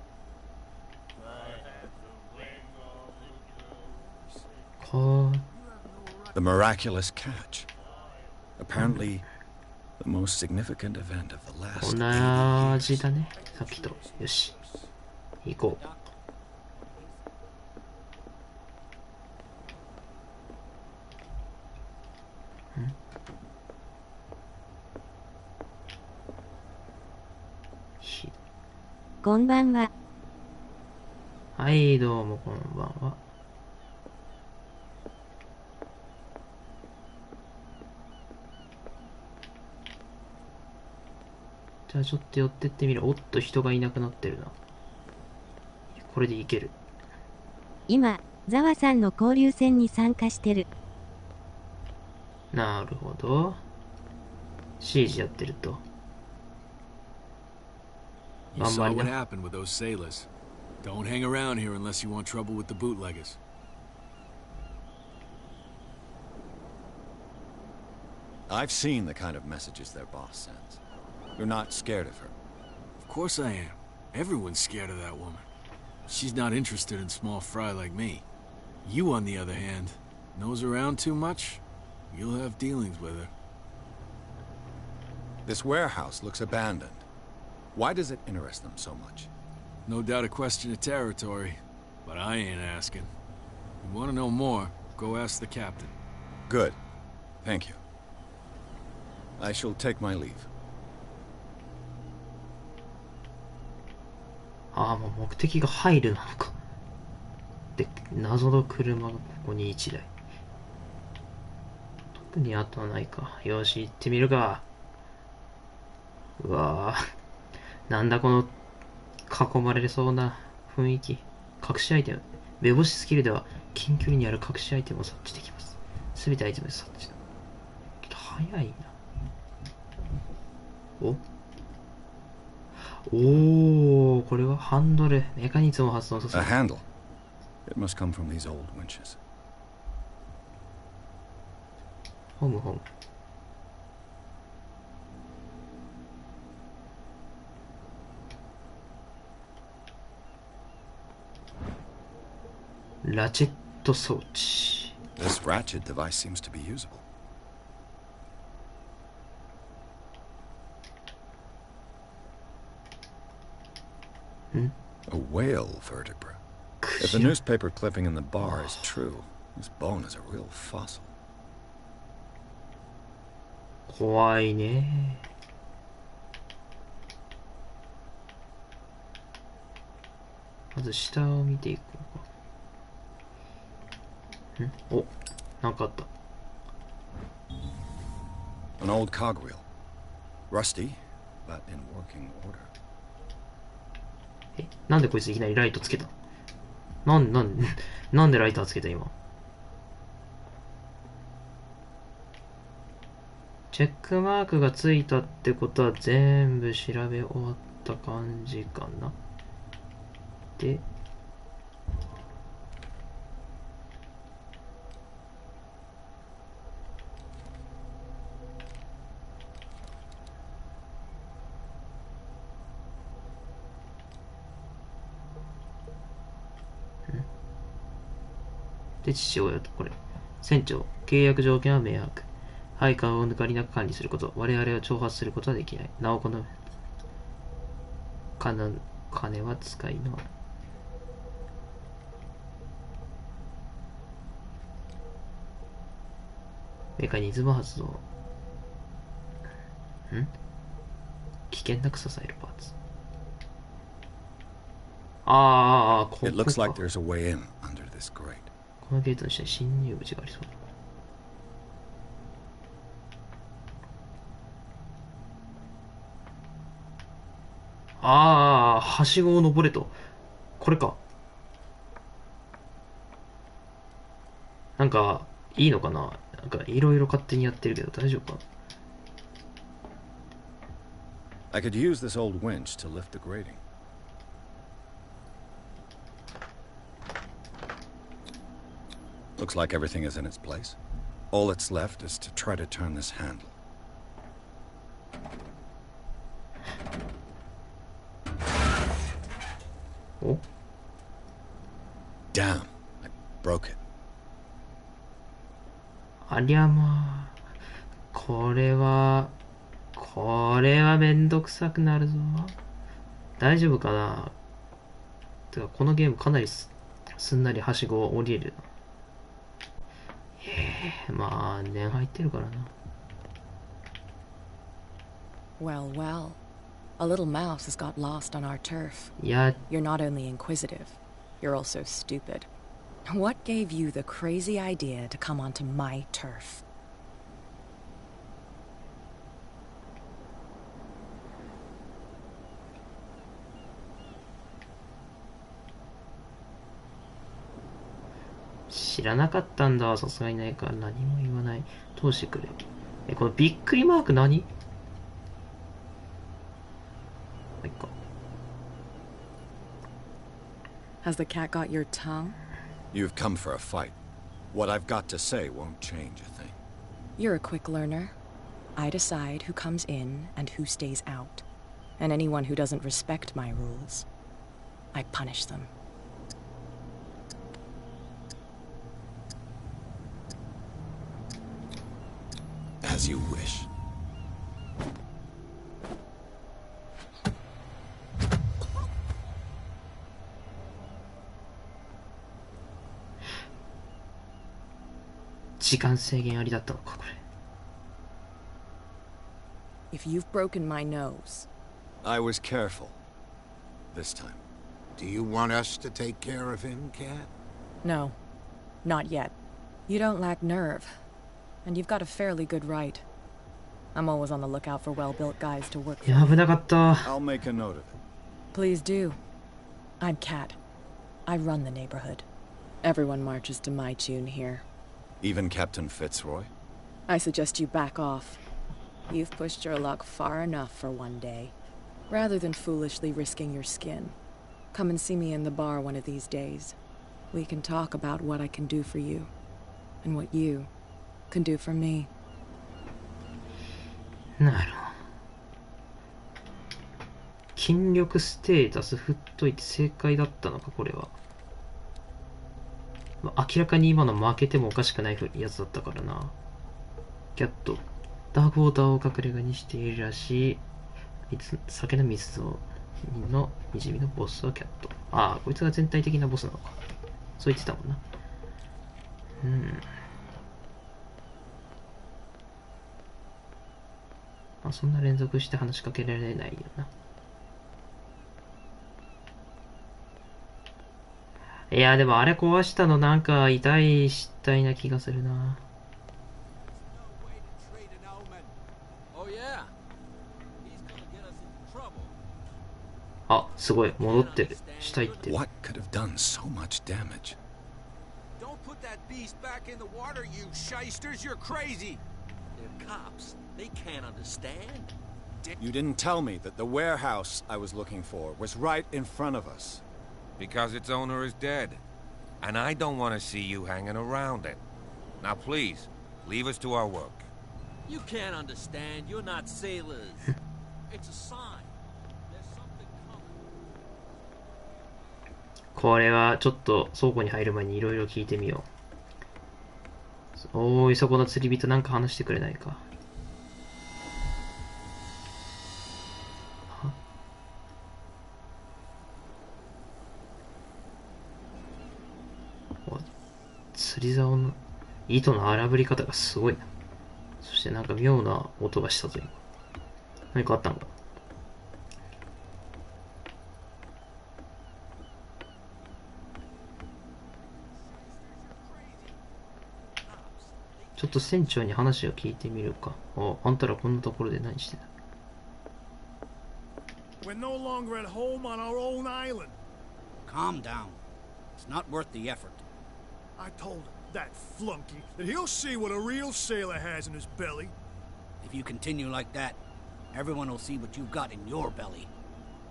か the miraculous catch. Apparently, The most significant event of the last 同じだね。さっきと。よし。行こう。こんばんは。はい、どうもこんばんは。じゃあちょっと寄ってってみる。おっと、人がいなくなってるな。これでいける。今、ザワさんの交流戦に参加してる。なるほど。シージやってると。You saw what happened with those sailors. Don't hang around here unless you want trouble with the bootleggers. I've seen the kind of messages their boss sends. You're not scared of her. Of course I am. Everyone's scared of that woman. She's not interested in small fry like me. You, on the other hand, nose around too much, you'll have dealings with her. This warehouse looks abandoned. Why does it interest them so much? No doubt a question of territory, but I ain't asking. You want to know more, go ask the captain. Good. Thank you. I shall take my leave. ああ、もう目的が入るなのか。で、謎の車がここに1台。特に後はないか。よし、行ってみるか。うわぁ。なんだこの囲まれそうな雰囲気。隠しアイテム。目星スキルでは近距離にある隠しアイテムを察知できます。すべてアイテムで察知だ。早いな。おー、これはハンドル。メカニズムを発動させる。A handle. It must come from these old winches. ホムホム。ラチェット装置。This ratchet device seems to be usable. A whale vertebra. If the newspaper clipping in the bar is true, this bone is a real fossil. 怖いね。まず下を見ていこうか。お、なんかあった。An old cogwheel. Rusty, but in working order. なんでこいついきなりライトつけた？なんでライターつけた今？チェックマークがついたってことは全部調べ終わった感じかな。で、で、父親とこれ。船長、契約条件は明白。配下を抜かりなく管理すること。我々を挑発することはできない。なおこの金は使いの。メカニズム発動。危険なく支えるパーツ。ここか。It looks like there's a way in under this grate. このゲートの下に侵入口がありそうだ。はしごを登れと。これか。なんか、いいのかな？なんか、いろいろ勝手にやってるけど、大丈夫か？ I could use this old winch to lift the grating. Looks like everything is in its place. All that's left is to try to turn this handle. Oh. Damn, I broke it. ありゃまあ、これはこれはめんどくさくなるぞ。大丈夫かな。てかこのゲームかなりすんなりはしごを降りれるな。まあ念入ってるからな。Well, well. A little mouse has got lost on our turf. Yeah. You're not only inquisitive, you're also stupid. What gave you the crazy idea to come onto my turf?知らなかったんだ。さすがにないから何も言わない。通してくれ。このびっくりマーク何？Has the cat got your tongue? You've come for a fight. What I've got to say won't change a thing. You're a quick learner. I decide who comes in and who stays out. And anyone who doesn't respect my rules, I punish them. As you wish. If you've broken my nose. I was careful. This time. Do you want us to take care of him, Cat? No. Not yet. You don't lack nerve. And you've got a fairly good right. I'm always on the lookout for well-built guys to work for. I'll make a note of it. Please do. I'm Cat. I run the neighborhood. Everyone marches to my tune here. Even Captain Fitzroy? I suggest you back off. You've pushed your luck far enough for one day. Rather than foolishly risking your skin, come and see me in the bar one of these days. We can talk about what I can do for you, and what you can do for me. なるほど。筋力ステータス振っといて正解だったのか、これは。明らかに今の負けてもおかしくないやつだったからな。キャット。ダークウォーターを隠れ家にしているらしい。酒の密造のにじみのボスはキャット。ああ、こいつが全体的なボスなのか。そう言ってたもんな。まあ、そんな連続して話しかけられないよな。いや、でもあれ壊したのなんか痛い失態な気がするな。あ、すごい、戻ってる。下行ってる。What could have done so much damage? Don't put that beast back in the water, you shysters. You're crazy. They're cops. They can't understand. You didn't tell me that the warehouse I was looking for was right in front of us. Because its owner is dead. And I don't want to see you hanging around it. Now please, leave us to our work. You can't understand. You're not sailors. It's a sign. There's something coming. これはちょっと倉庫に入る前にいろいろ聞いてみよう。おーい、そこの釣り人なんか話してくれないか。釣り竿の糸の荒ぶり方がすごいな。そしてなんか妙な音がしたぞ今。何かあったのか。ちょっと船長に話を聞いてみるか。あんたらこんなところで何してんだ。We're no longer at home on our own island. Calm down. It's not worth the effort. I told him, that flunky, that he'll see what a real sailor has in his belly. If you continue like that, everyone will see what you've got in your belly.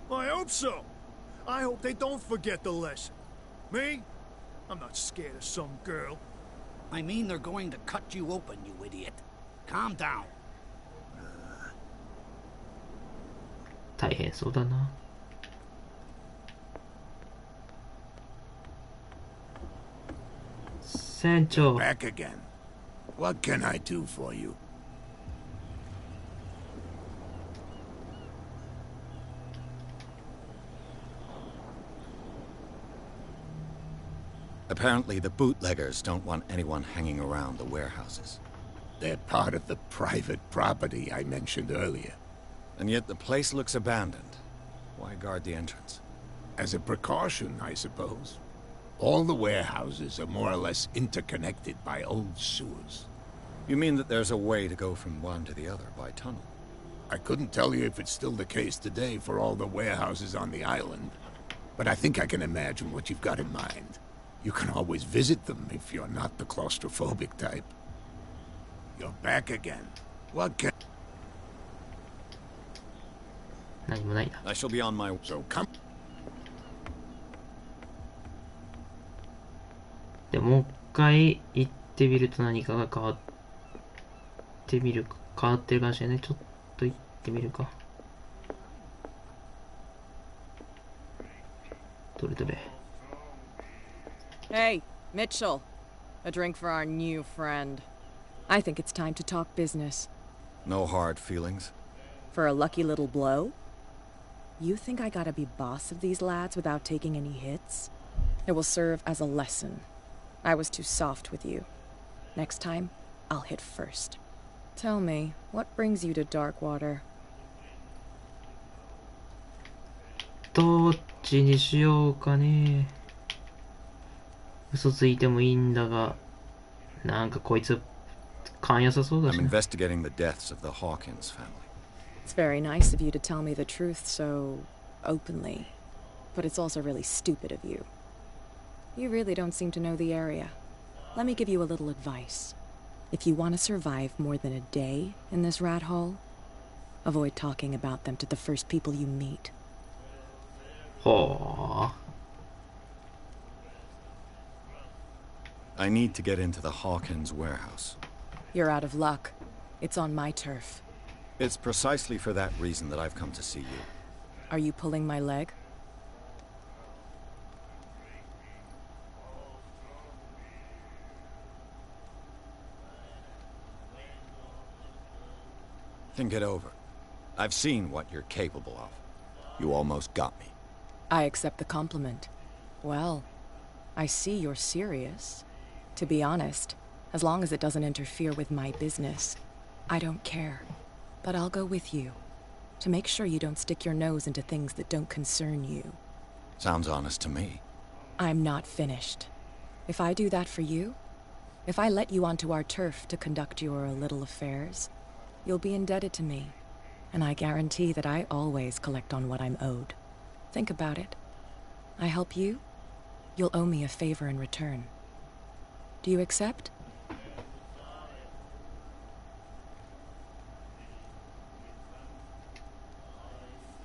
I hope so. I hope they don't forget the lesson. Me? I'm not scared of some girl. I mean they're going to cut you open, you idiot. Calm down. 大変そうだな。船長。Back again. What can I do for you? Apparently, the bootleggers don't want anyone hanging around the warehouses. They're part of the private property I mentioned earlier. And yet the place looks abandoned. Why guard the entrance? As a precaution, I suppose. All the warehouses are more or less interconnected by old sewers. You mean that there's a way to go from one to the other by tunnel? I couldn't tell you if it's still the case today for all the warehouses on the island, but I think I can imagine what you've got in mind. You can always visit them if you're not the claustrophobic type. You're back again. What can... 何もないな。 I shall be on my... So come... でもう一回行ってみると何かが変わってみるか、変わってるかもしれない。ちょっと行ってみるか。どれどれ。 Hey, Mitchell. A drink for our new friend. I think it's time to talk business. No hard feelings? For a lucky little blow? You think I gotta be boss of these lads without taking any hits? It will serve as a lesson. I was too soft with you. Next time, I'll hit first. Tell me, what brings you to Darkwater? どっちにしようかね。嘘ついてもいいんだが、なんかこいつ勘良さそうだし I'm な。 investigating the deaths of the Hawkins family. It's very nice of you to tell me the truth so openly, but it's also really stupid of you. You really don't seem to know the area. Let me give you a little advice. If you want to survive more than a day in this rat hole, avoid talking about them to the first people you meet. はあ。 I need to get into the Hawkins warehouse. You're out of luck. It's on my turf. It's precisely for that reason that I've come to see you. Are you pulling my leg? Think it over. I've seen what you're capable of. You almost got me. I accept the compliment. Well, I see you're serious. To be honest, as long as it doesn't interfere with my business, I don't care. But I'll go with you, to make sure you don't stick your nose into things that don't concern you. Sounds honest to me. I'm not finished. If I do that for you, if I let you onto our turf to conduct your little affairs, you'll be indebted to me, and I guarantee that I always collect on what I'm owed. Think about it. I help you, you'll owe me a favor in return. Do you accept?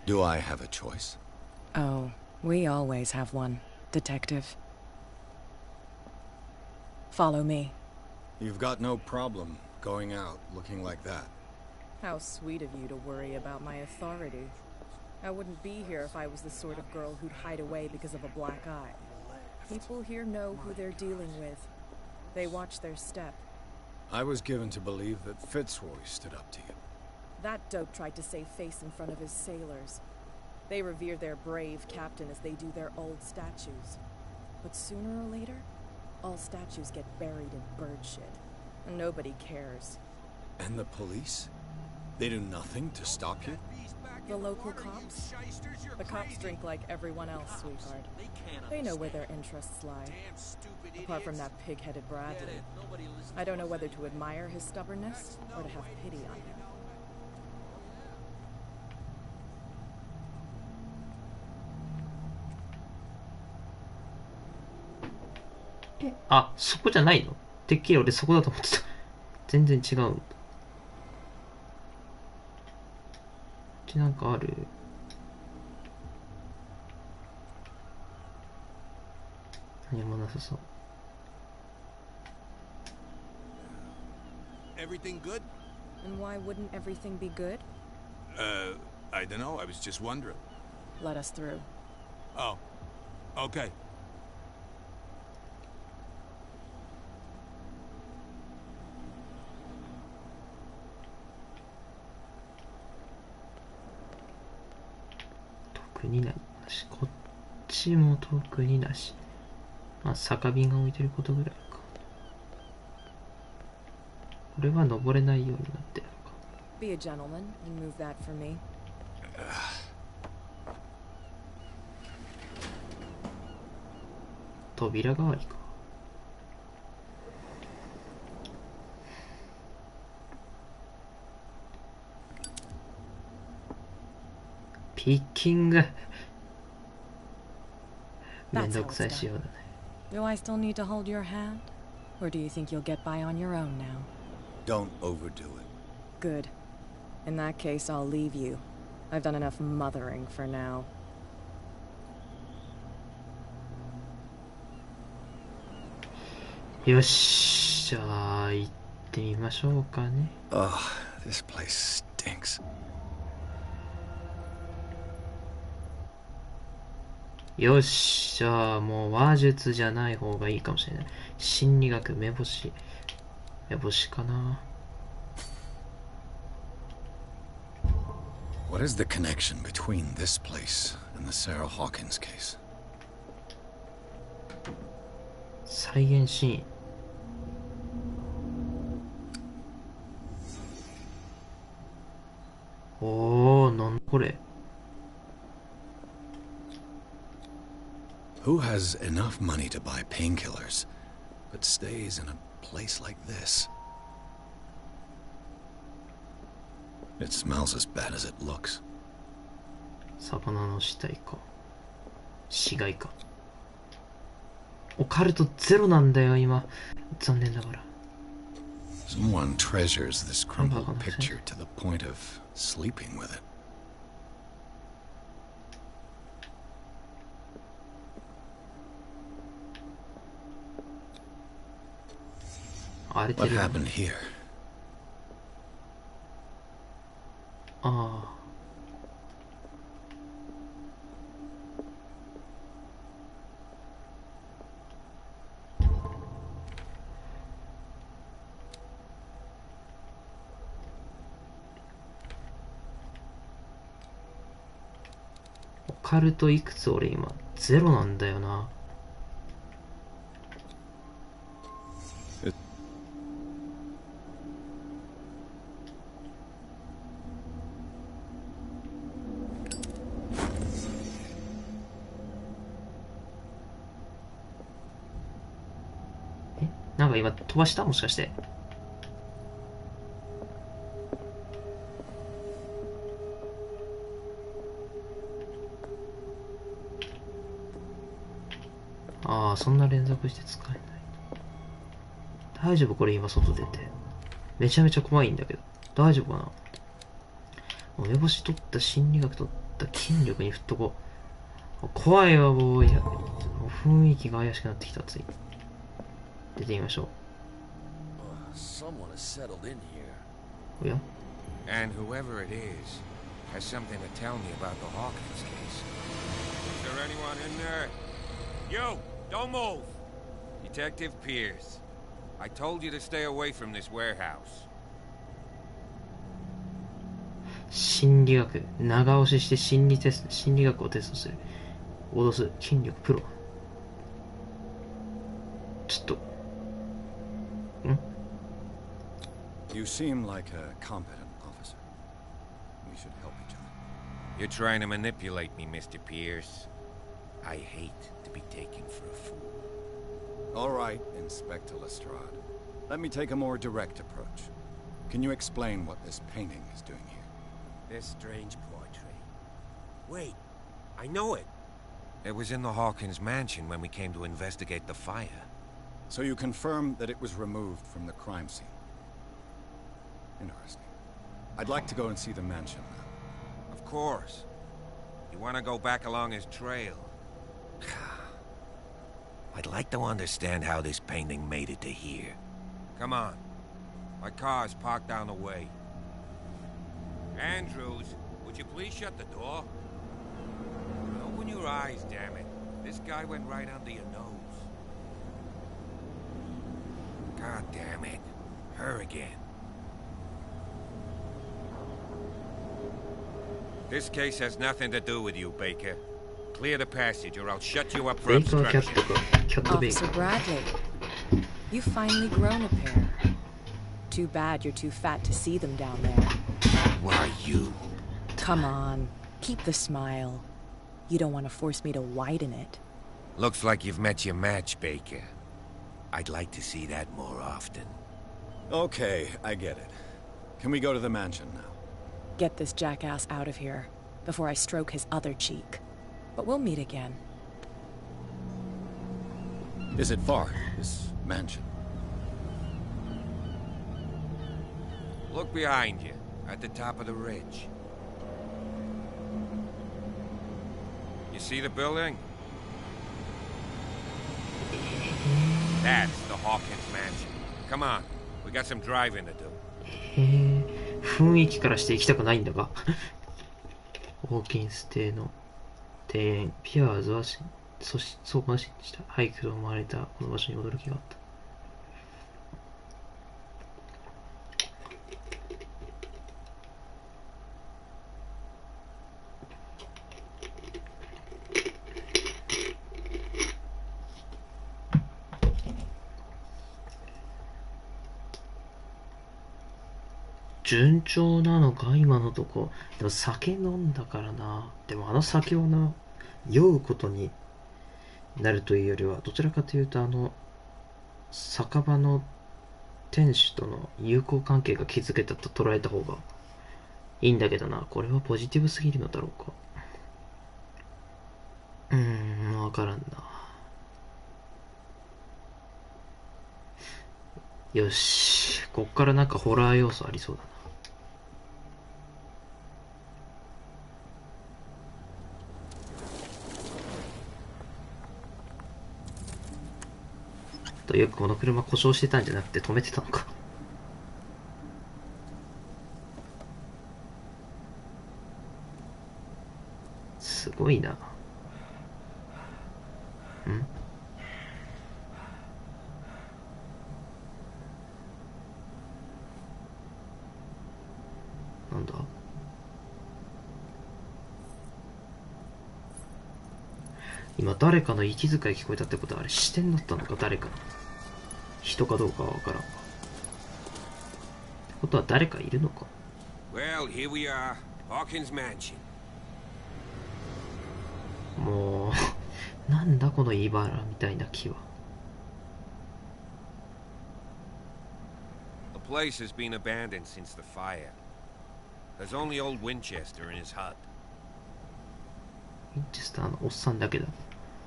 Do I have a choice? Oh, we always have one, Detective. Follow me. You've got no problem going out looking like that. How sweet of you to worry about my authority. I wouldn't be here if I was the sort of girl who'd hide away because of a black eye. People here know who they're dealing with. They watch their step. I was given to believe that Fitzroy stood up to you. That dope tried to save face in front of his sailors. They revere their brave captain as they do their old statues. But sooner or later, all statues get buried in bird shit. And nobody cares. And the police? They do nothing to stop you? The local cops? The cops drink like everyone else, sweetheart. They know where their interests lie. Apart from that pig-headed Bradley. I don't know whether to admire his stubbornness or to have pity on him. あ、そこじゃないの？てっきり俺そこだと思ってた。全然違うんだ。なんかある？何もなさそう。Everything good? And why wouldn't everything be good? I don't know. I was just wondering. Let us through. Oh, okay. Tokuniなし。こっちも特になし。まあ、酒瓶が置いてることぐらいか。これは登れないようになってるのか。Be a gentleman and move that for me. 扉代わりか。ピッキング。めんどくさい仕様だね。Do I still need to hold your hand? Or do you think you'll get by on your own now? Don't overdo it. Good. In that case, I'll leave you. I've done enough mothering for now. よし、じゃあ行ってみましょうかね。Oh, this place stinks. よし、じゃあもう話術じゃない方がいいかもしれない。心理学、目星かな。What is the connection between this place and the Sarah Hawkins case? 再現シーン。おー、なんこれ。Who has enough money to buy painkillers, but stays in a place like this? It smells as bad as it looks. 魚の死体か。死骸か。オカルトゼロなんだよ、今。残念ながら。Someone treasures this crumpled picture to the point of sleeping with it. What happened here? ああ。オカルトいくつ俺今ゼロなんだよな。なんか今飛ばしたもしかして。ああ、そんな連続して使えない。大丈夫？これ今外出て。めちゃめちゃ怖いんだけど。大丈夫かな？目星取った心理学取った筋力に振っとこう。怖いわ、もう。いや、雰囲気が怪しくなってきた、つい。出てみましょう。おや？ And whoever it is has something to tell me about the Hawkins case. Is there anyone in there? You! Don't move! Detective Pierce. I told you to stay away from this warehouse. 心理学。長押しして心理学をテストする。脅す。筋力プロ。ちょっと。You seem like a competent officer. We should help each other. You're trying to manipulate me, Mr. Pierce. I hate to be taken for a fool. All right, Inspector Lestrade. Let me take a more direct approach. Can you explain what this painting is doing here? This strange portrait. Wait, I know it. It was in the Hawkins mansion when we came to investigate the fire. So you confirm that it was removed from the crime scene? Interesting. I'd like to go and see the mansion now. Of course. You want to go back along his trail? I'd like to understand how this painting made it to here. Come on. My car's parked down the way. Andrews, would you please shut the door? Open your eyes, damn it. This guy went right under your nose. God damn it. Her again. This case has nothing to do with you, Baker. Clear the passage, or I'll shut you up for ベイカーキャッ obstruction. トか。キャットベイカ Officer ー。 Bradley, you've finally grown a pair. Too bad you're too fat to see them down there. Who are you? Come on, keep the smile. You don't want to force me to widen it. Looks like you've met your match, Baker. I'd like to see that more often. Okay, I get it. Can we go to the mansion now? Get this jackass out of here before I stroke his other cheek. But we'll meet again. Is it far, this mansion? Look behind you, at the top of the ridge. You see the building? That's the Hawkins mansion. Come on, we got some driving to do. へえ、雰囲気からして行きたくないんだが。ホーキンス邸の庭園、ピアーズはそうかしした。廃墟と思われたこの場所に驚きがあった。順調なのか今のとこ。でも酒飲んだからな。でもあの酒をな、酔うことになるというよりは、どちらかというと酒場の店主との友好関係が築けたと捉えた方がいいんだけどな。これはポジティブすぎるのだろうか。わからんな。よし。こっからなんかホラー要素ありそうだな。よくこの車故障してたんじゃなくて止めてたのか。すごいな。なんだ？今誰かの息遣い聞こえたってことはあれ視点だったのか？誰かの人かどうかはわからん。ってことは誰かいるのか？ Well, here we are, Hawkins Mansion. もうなんだこの茨みたいな木は。The place has been abandoned since the fire. There's only old Winchester in his hut. ウィンチェスターのおっさんだけだ。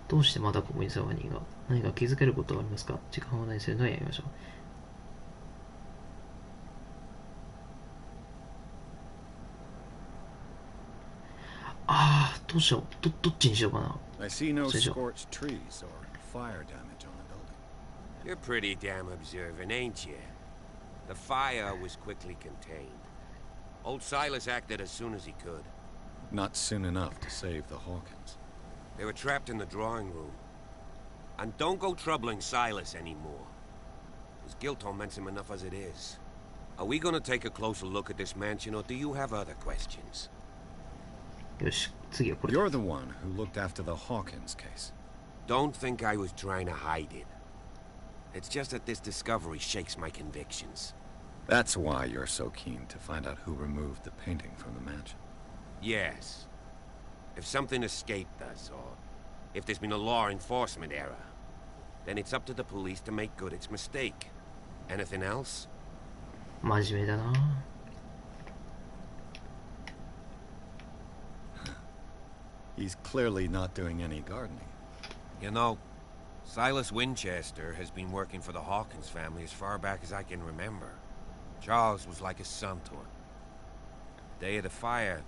どうしてまだここに騒ぎが？何か気づけることはありますか？時間を無駄にするのはやめましょう。ああ、どうしよう。どっちにしようかな。I see no scorched trees or fire damage on the building. You're pretty damn observant, ain't you? The fire was quickly contained. Old Silas acted as soon as he could. Not soon enough to save the Hawkins. They were trapped in the drawing room. And don't go troubling Silas anymore. His guilt torments him enough as it is. Are we gonna take a closer look at this mansion, or do you have other questions? よし、次はこれ。 You're the one who looked after the Hawkins case. Don't think I was trying to hide it. It's just that this discovery shakes my convictions. That's why you're so keen to find out who removed the painting from the mansion. Yes. If something escaped us, or if there's been a law enforcement error, then it's up to the police to make good its mistake. Anything else? 真面目だな。He's clearly not doing any gardening. You know, Silas Winchester has been working for the Hawkins family as far back as I can remember. Charles was like a son to him. The day of the fire,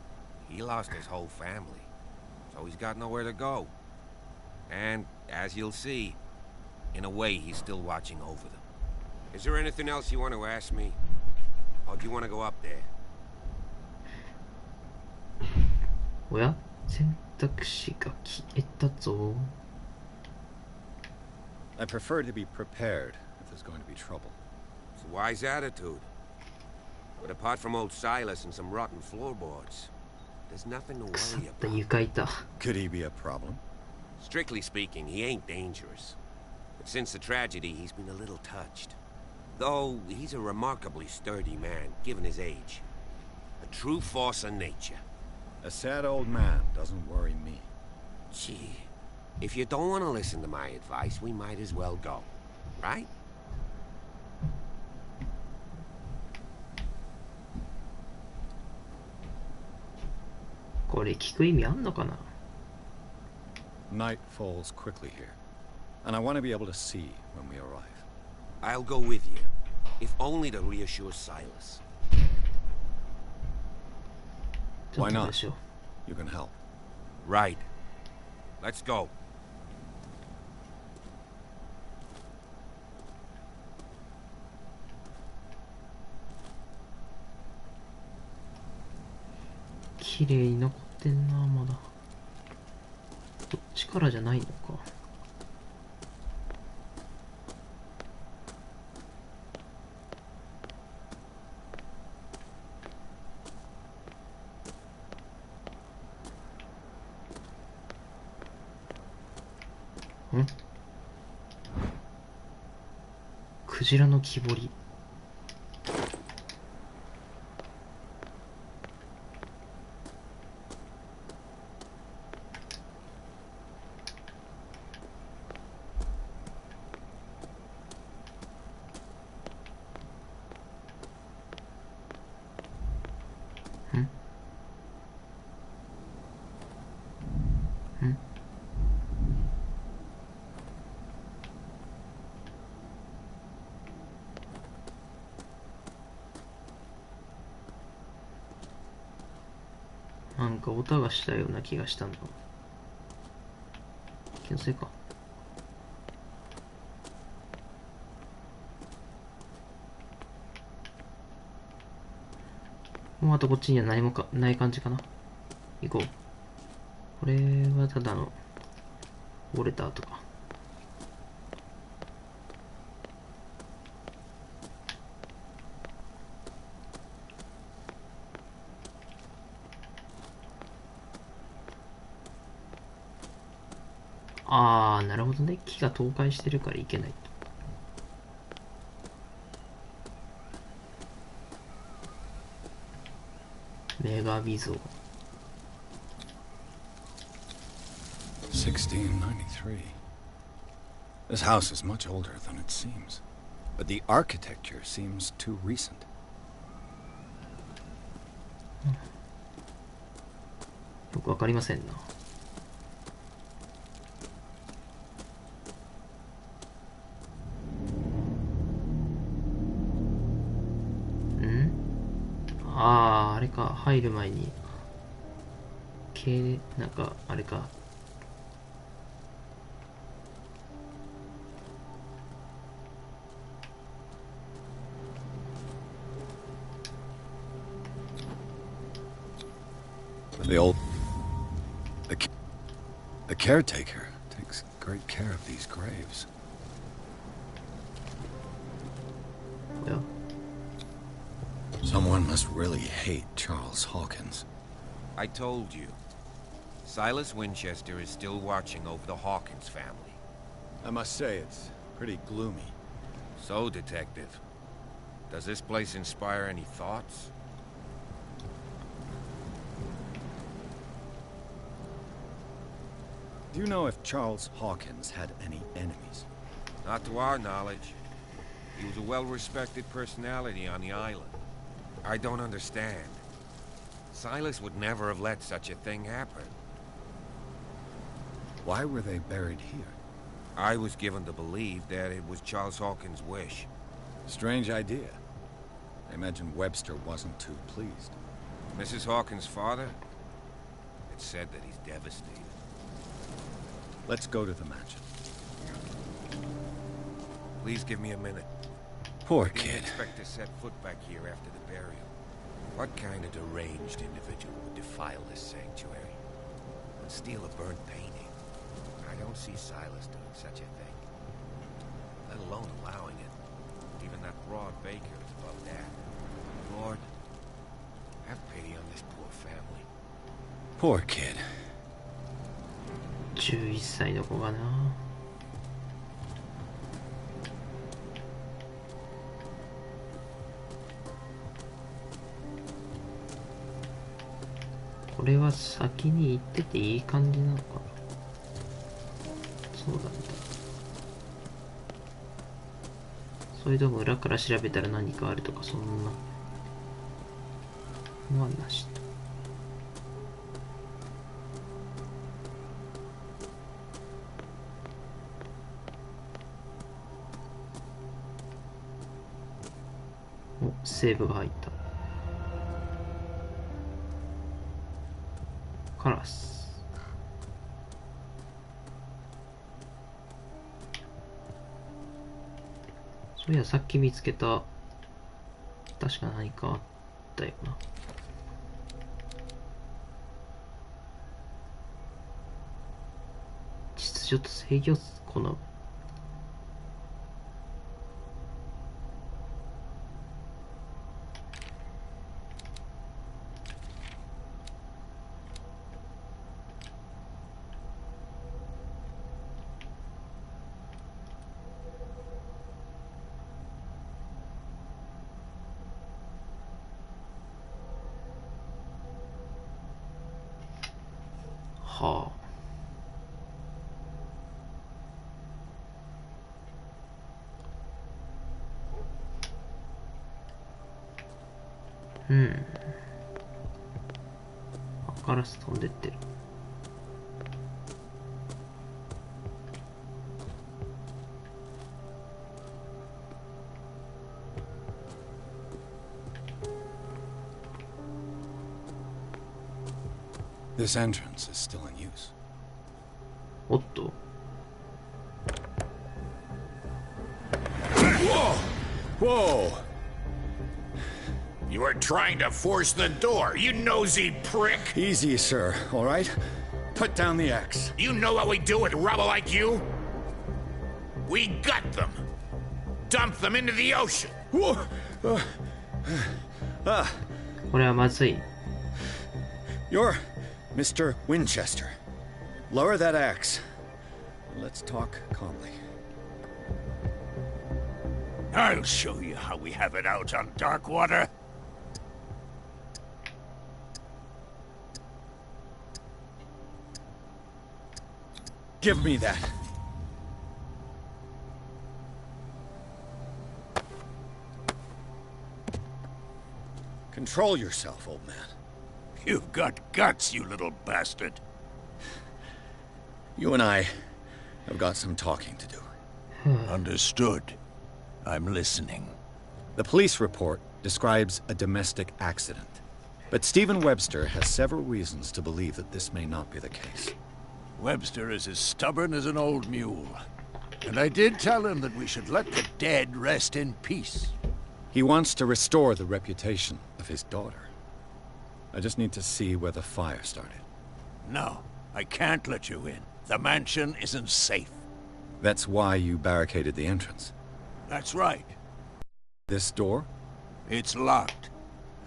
he lost his whole family, so he's got nowhere to go. And, as you'll see, in a way he's still watching over them. Is there anything else you want to ask me? Or do you want to go up there? おや？選択肢が消えたぞ。I prefer to be prepared if there's going to be trouble. It's a wise attitude. But apart from old Silas and some rotten floorboards, There's nothing to 腐っ worry た about. 床板。 Could he be a problem? Strictly speaking, he ain't dangerous. But since the tragedy, he's been a little touched. Though he's a remarkably sturdy man, given his age. A true force of nature. A sad old man doesn't worry me. Gee, if you don't want to listen to my advice, we might as well go. Right? これ聞く意味あんのかな。 Night falls quickly here, and I want to be able to see when we arrive. I'll go with you, if only to reassure Silas. Why ちょっと not? でしょ。 You can help. Right. Let's go. 綺麗に残ってんな、まだ。こっちからじゃないのか。ん？クジラの木彫り。なんか音がしたような気がしたんだ。気のせいか。もうあとこっちには何もかない感じかな。行こう。これはただの折れた跡か。あー、なるほどね。木が倒壊してるからいけないと。メガビ像。1693. This house is much older than it seems. But the architecture seems too recent. よくわかりませんな。あれか、入る前に、なんか、あれか。The caretaker takes great care of these graves. Well. Someone must really hate Charles Hawkins. I told you. Silas Winchester is still watching over the Hawkins family. I must say, it's pretty gloomy. So, Detective, does this place inspire any thoughts? Do you know if Charles Hawkins had any enemies? Not to our knowledge. He was a well-respected personality on the island. I don't understand. Silas would never have let such a thing happen. Why were they buried here? I was given to believe that it was Charles Hawkins' wish. Strange idea. I imagine Webster wasn't too pleased. Mrs. Hawkins' father? It's said that he's devastated. Let's go to the mansion. Please give me a minute. Poor I didn't kid. expect to set foot back here after the burial. What kind of deranged individual would defile this sanctuary and steal a burnt painting? I don't see Silas doing such a thing, let alone allowing it. Even that broad baker is above that. Lord, have pity on this poor family. Poor kid. 11歳の子がな。これは先に行ってていい感じなのかな。そうなんだ。それとも裏から調べたら何かあるとかそんなのはなし。お、セーブが入った。カラス。そういや、さっき見つけた、確か何かあったよな。秩序と制御このはあ。うん。カラス飛んでってる。This entrance is still in use. おっと。Whoa! Whoa! You were trying to force the door, you nosy prick! Easy, sir, all right? Put down the axe. You know what we do with rubble like you? We gut them. Dump them into the ocean. Whoa! これはまずい。You're Mr. Winchester. Lower that axe. Let's talk calmly. I'll show you how we have it out on Darkwater. Give me that. Control yourself, old man. You've got guts, you little bastard. You and I have got some talking to do. Understood. I'm listening. The police report describes a domestic accident. But Stephen Webster has several reasons to believe that this may not be the case. Webster is as stubborn as an old mule. And I did tell him that we should let the dead rest in peace. He wants to restore the reputation of his daughter. I just need to see where the fire started. No, I can't let you in. The mansion isn't safe. That's why you barricaded the entrance. That's right. This door? It's locked,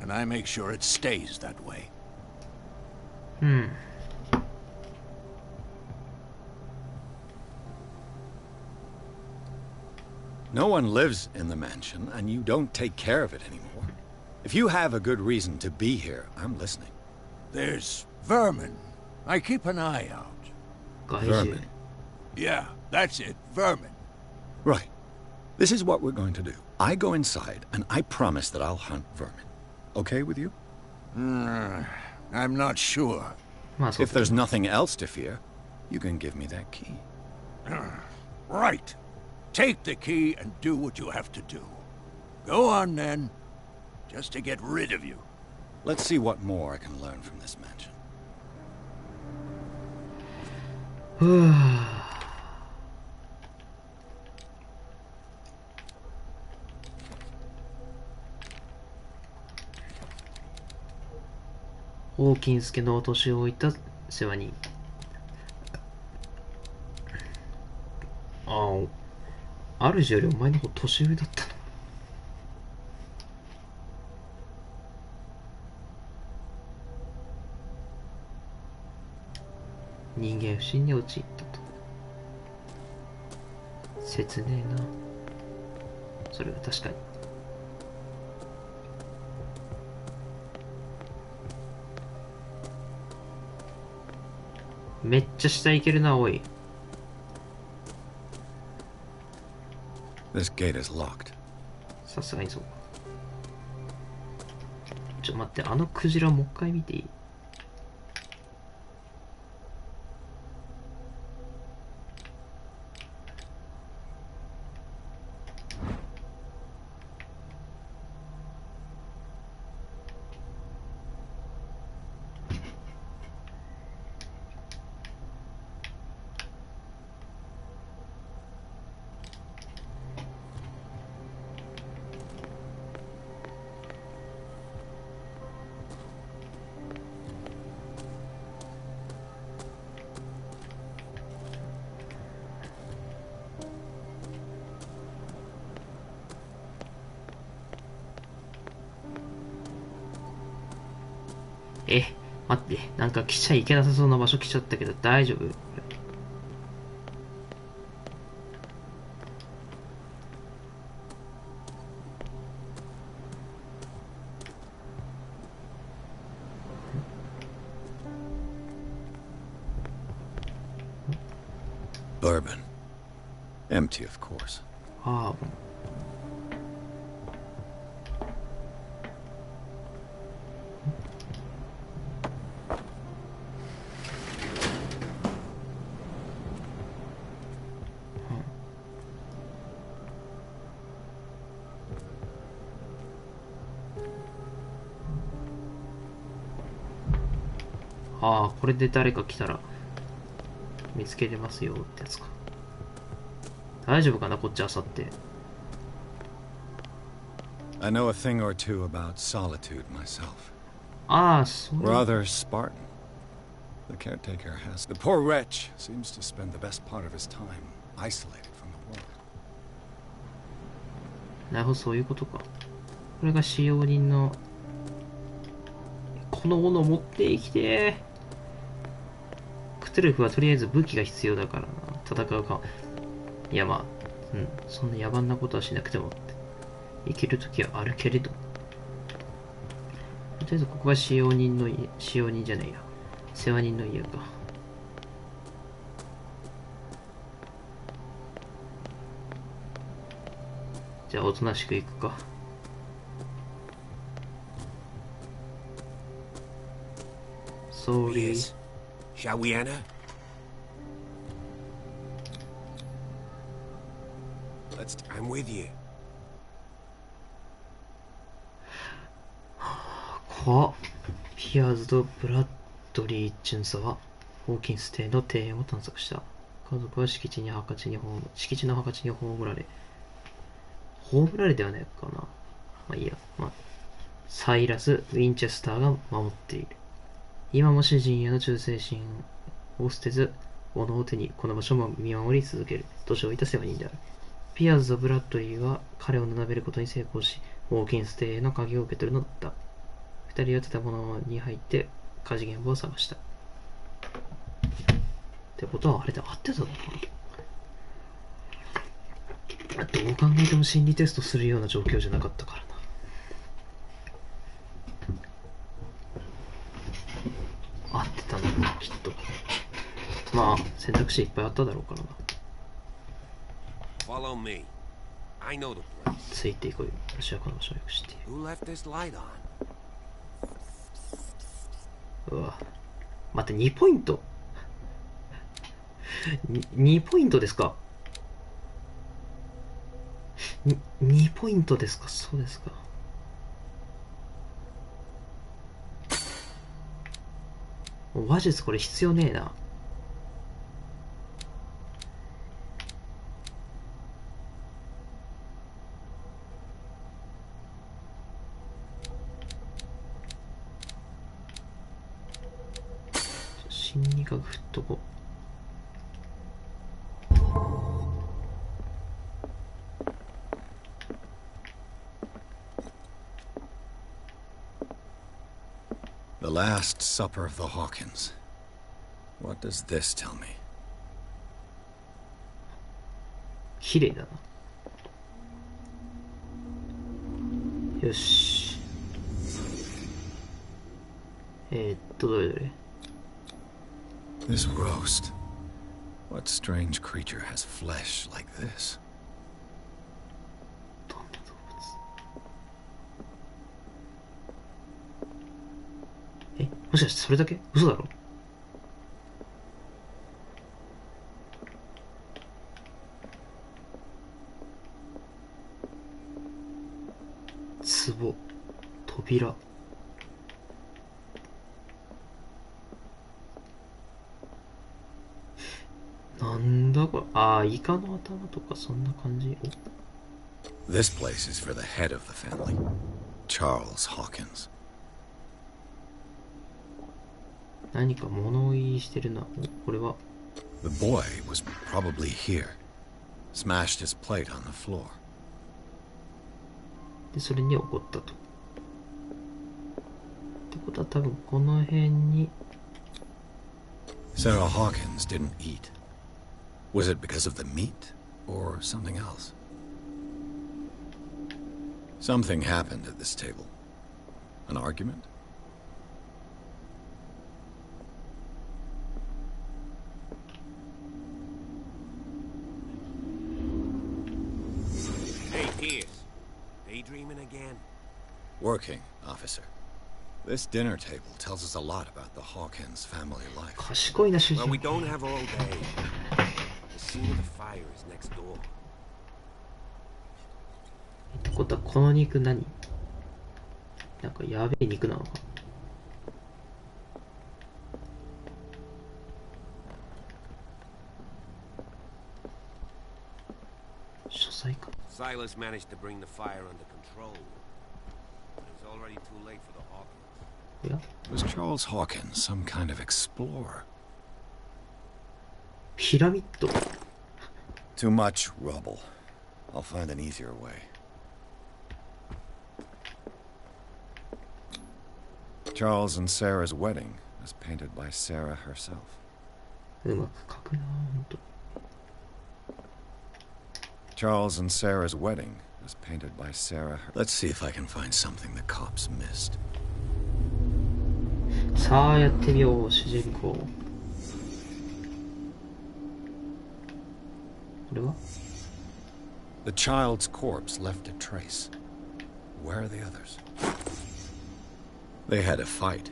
and I make sure it stays that way. No one lives in the mansion, and you don't take care of it anymore. If you have a good reason to be here, I'm listening. There's vermin. I keep an eye out. Vermin? Yeah, that's it, vermin. Right. This is what we're going to do. I go inside, and I promise that I'll hunt vermin. Okay with you? I'm not sure. If there's nothing else to fear, you can give me that key. Right. Take the key and do what you have to do. Go on, then. Just to get rid of you. Let's see what more I can learn from this mansion. ホーキンス家の年老いた世話人。主よりお前の方年上だったの。人間不信に陥ったと。切ねえな。それは確かに。めっちゃ下行けるな、おい。This gate is locked. さすがにそうか。ちょ、待って、あのクジラもう一回見ていい？待って、なんか来ちゃいけなさそうな場所来ちゃったけど大丈夫？Bourbon. Empty, of course. ああ。ああ、これで誰か来たら見つけれますよってやつか。大丈夫かな、こっちあさって。I know a thing or two about solitude myself. ああ、そう。Rather Spartan. The caretaker has. The poor wretch seems to spend the best part of his time isolated from the world. なるほど、そういうことか。これが使用人の。この斧持ってきて。クトゥルフはとりあえず武器が必要だからな。戦うか。いやまあ、そんな野蛮なことはしなくてもって。生きるときはあるけれど。とりあえずここが使用人の家。使用人じゃないや。世話人の家か。じゃあおとなしく行くか。Sorry. Shall we enter? I'm with you. 怖っ。ピアーズとブラッドリー巡査はホーキンス邸の庭園を探索した。家族は敷地の墓地に葬られではないかな。まあいいや。まあ、サイラス・ウィンチェスターが守っている。今も主人への忠誠心を捨てず、斧を手にこの場所も見守り続ける。年老いた世話人である。ピアーズとブラッドリーは彼を並べることに成功し、ウォーキンス邸への鍵を受け取るのだった。二人は建物に入って火事現場を探した。ってことはあれで合ってたのかな。どう考えても心理テストするような状況じゃなかったからな。合ってたのか、きっと。まあ、選択肢いっぱいあっただろうからな。Follow me. I know the place. ついていこい。私はこの場所をよく知っている。Who left this light on? うわ。待って、2ポイント2ポイントですか。2ポイントですか。そうですか。話術これ必要ねえな。心理学振っとこう。The Last Supper of the Hawkins. What does this tell me? 綺麗だな。よし。どれどれ。 This roast. What strange creature has flesh like this? どんな動物？もしかしてそれだけ？嘘だろ？壺、扉。なんだこれ。ああ、イカの頭とかそんな感じ。 This place is for the head of the family, Charles Hawkins. 何か物言いしてるな。これは。 The boy was probably here. Smashed his plate on the floor. で、それに怒ったと。ってことは多分この辺に。 Sarah Hawkins didn't eat. Was it because of the meat or something else? Something happened at this table. An argument? Hey, Pierce. Daydreaming again? Working, officer. This dinner table tells us a lot about the Hawkins family life. 賢いな、主人。 Well, we don't have all day. The scene of the fire is next door. ってことはこの肉何？なんかやべえ肉なのか。書斎か。 Silas managed to bring the fire under control. But it was already too late for the Hawkins. おや？ Was Charles Hawkins some kind of explorer? ピラミッド。 Too much rubble. I'll find an easier way. Charles and Sarah's wedding was painted by Sarah herself. うまく描くな、ほんと。 Charles and Sarah's wedding was painted by Sarah. Let's see if I can find something the cops missed. さあやってみよう、主人公。これは？ The child's corpse left a trace. Where are the others? They had a fight.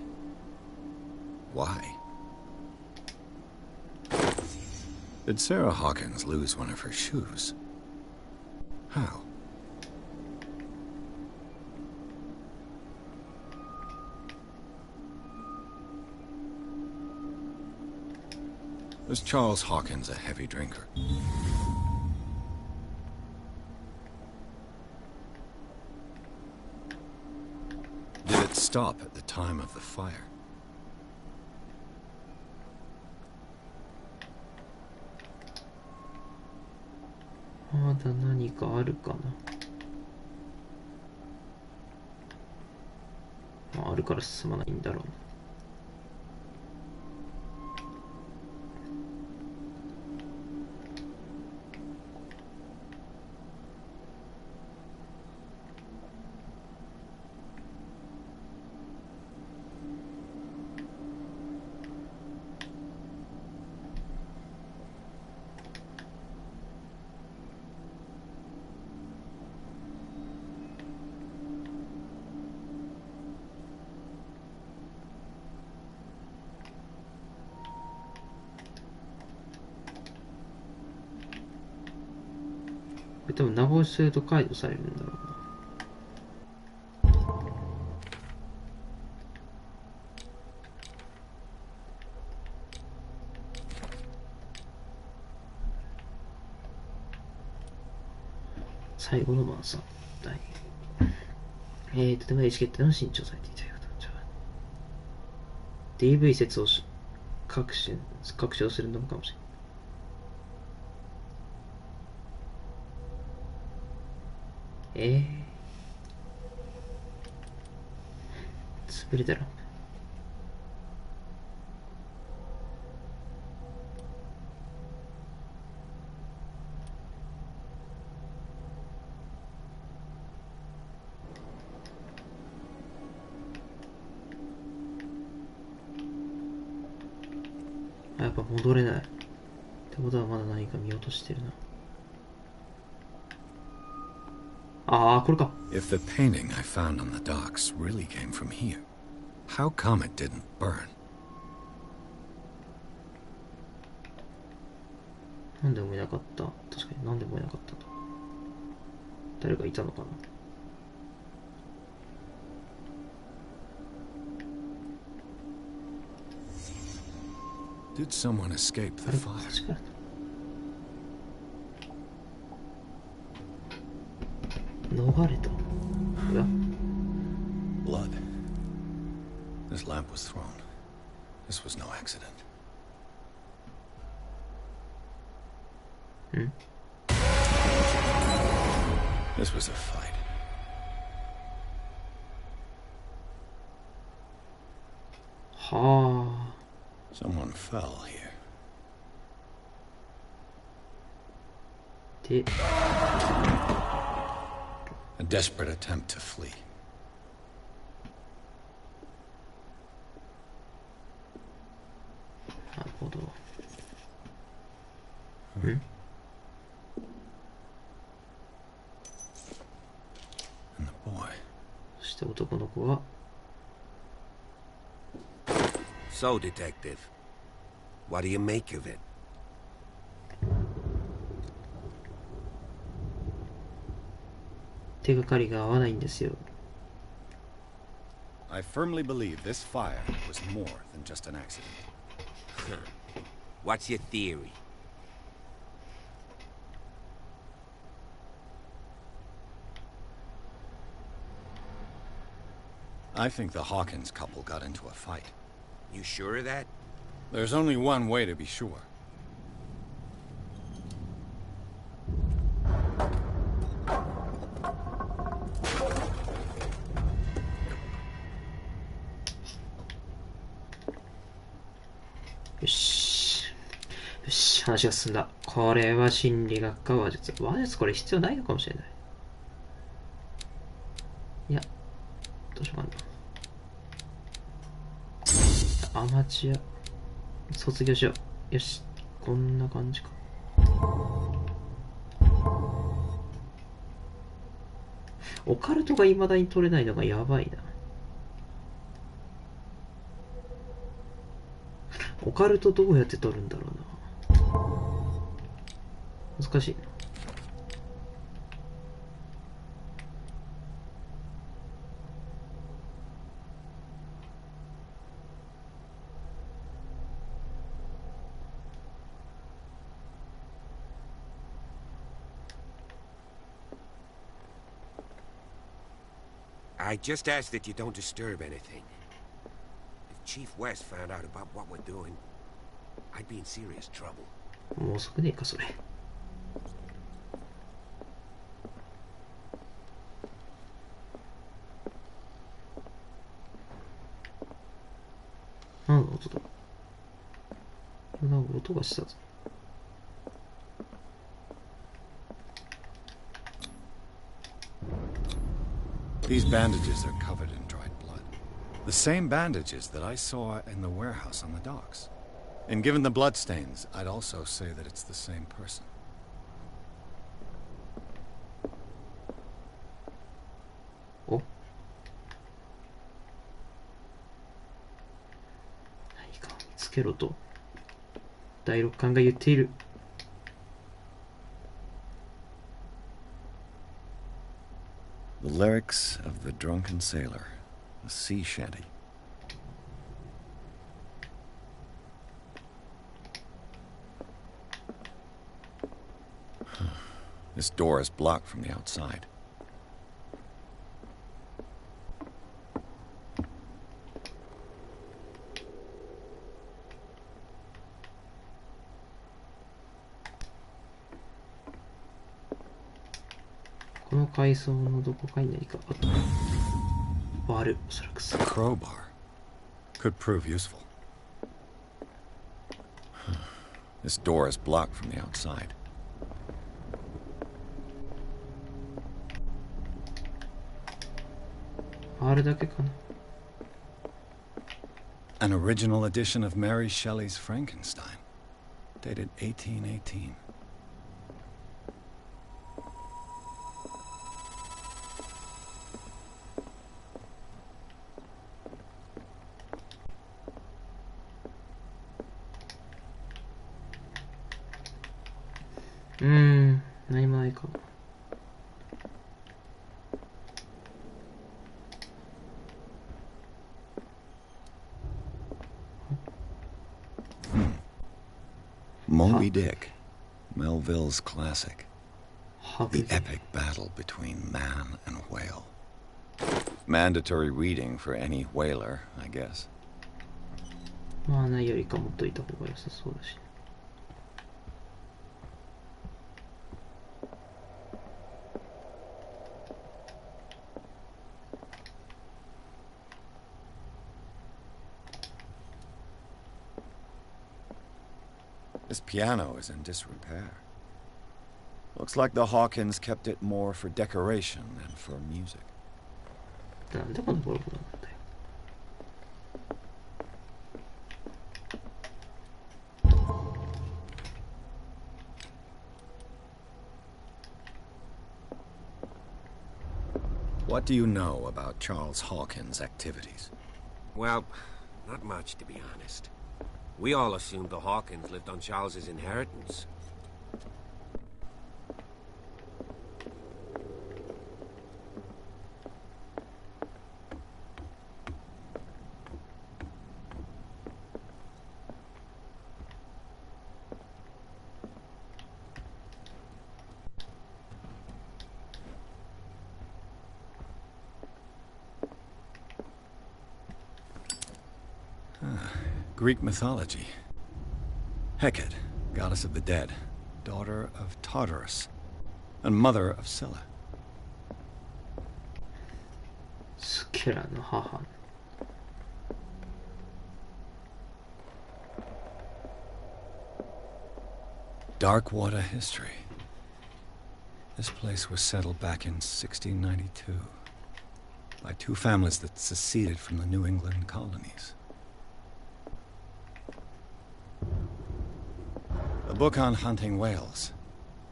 Why? Did Sarah Hawkins lose one of her shoes? How? Was Charles Hawkins a heavy drinker? Did it stop at the time of the fire?まだ何かあるかな。まあ、あるから進まないんだろうな。これ多分長押しすると解除されるんだろうな。最後の晩餐。とても意思決定の慎重されていたようだ。DV 説を確証するのかもしれない。潰れたらやっぱ戻れない。ってことはまだ何か見落としてるな。ああ、これか。If the painting I found on the docks really came from here, how come it didn't burn? なんで燃えなかった？確かになんで燃えなかったと。誰かいたのかな。Did someone escape the fire? 逃れた。うわ。Blood. This lamp was thrown. This was no accident. This was a fight. Someone fell here. で、 A desperate attempt to flee. なるほど。And the boy. そして男の子は So, Detective, what do you make of it? 手がかりが合わないんですよ。I firmly believe this fire was more than just an accident. What's your theory? I think the Hawkins couple got into a fight. You sure of that? There's only one way to be sure. Yoし。よし、話が進んだ。これは心理学か話術。話術これ必要ないのかもしれない。いや、どうしようかな。アマチュア。卒業しよう。よし、こんな感じか。オカルトが未だに取れないのがやばいな。オカルトどうやって取るんだろうな。難しいな。I just ask that you don't disturb anything. If Chief West found out about what we're doing, I'd be in serious trouble. もう遅くねえか、それ。何の音だ？なんか音がしたぞ。These bandages are covered in dried blood. The same bandages that I saw in the warehouse on the docks. And given the bloodstains, I'd also say that it's the same person. Oh. 何か見つけろと第六感が言っている。The lyrics of the drunken sailor, a sea shanty. This door is blocked from the outside. A この階層のどこかに何かあった。割る、おそらく A crowbar could prove useful. This door is blocked from the outside. あれだけかな。An original edition of Mary Shelley's Frankenstein, dated 1818. Nameないか。Moby Dick, Melville's classic. The epic battle between man and whale. Mandatory reading for any whaler, I guess. まあないよりか持っといた方が良さそうだし。This piano is in disrepair. Looks like the Hawkins kept it more for decoration than for music. なんでこんなボロボロなんだよ。What do you know about Charles Hawkins' activities? Well, not much, to be honest. We all assumed the Hawkins lived on Charles's inheritance. Greek mythology. Hecate, goddess of the dead, daughter of Tartarus, and mother of Scylla. スケラの母。Darkwater history. This place was settled back in 1692 by two families that seceded from the New England colonies. A book on hunting whales,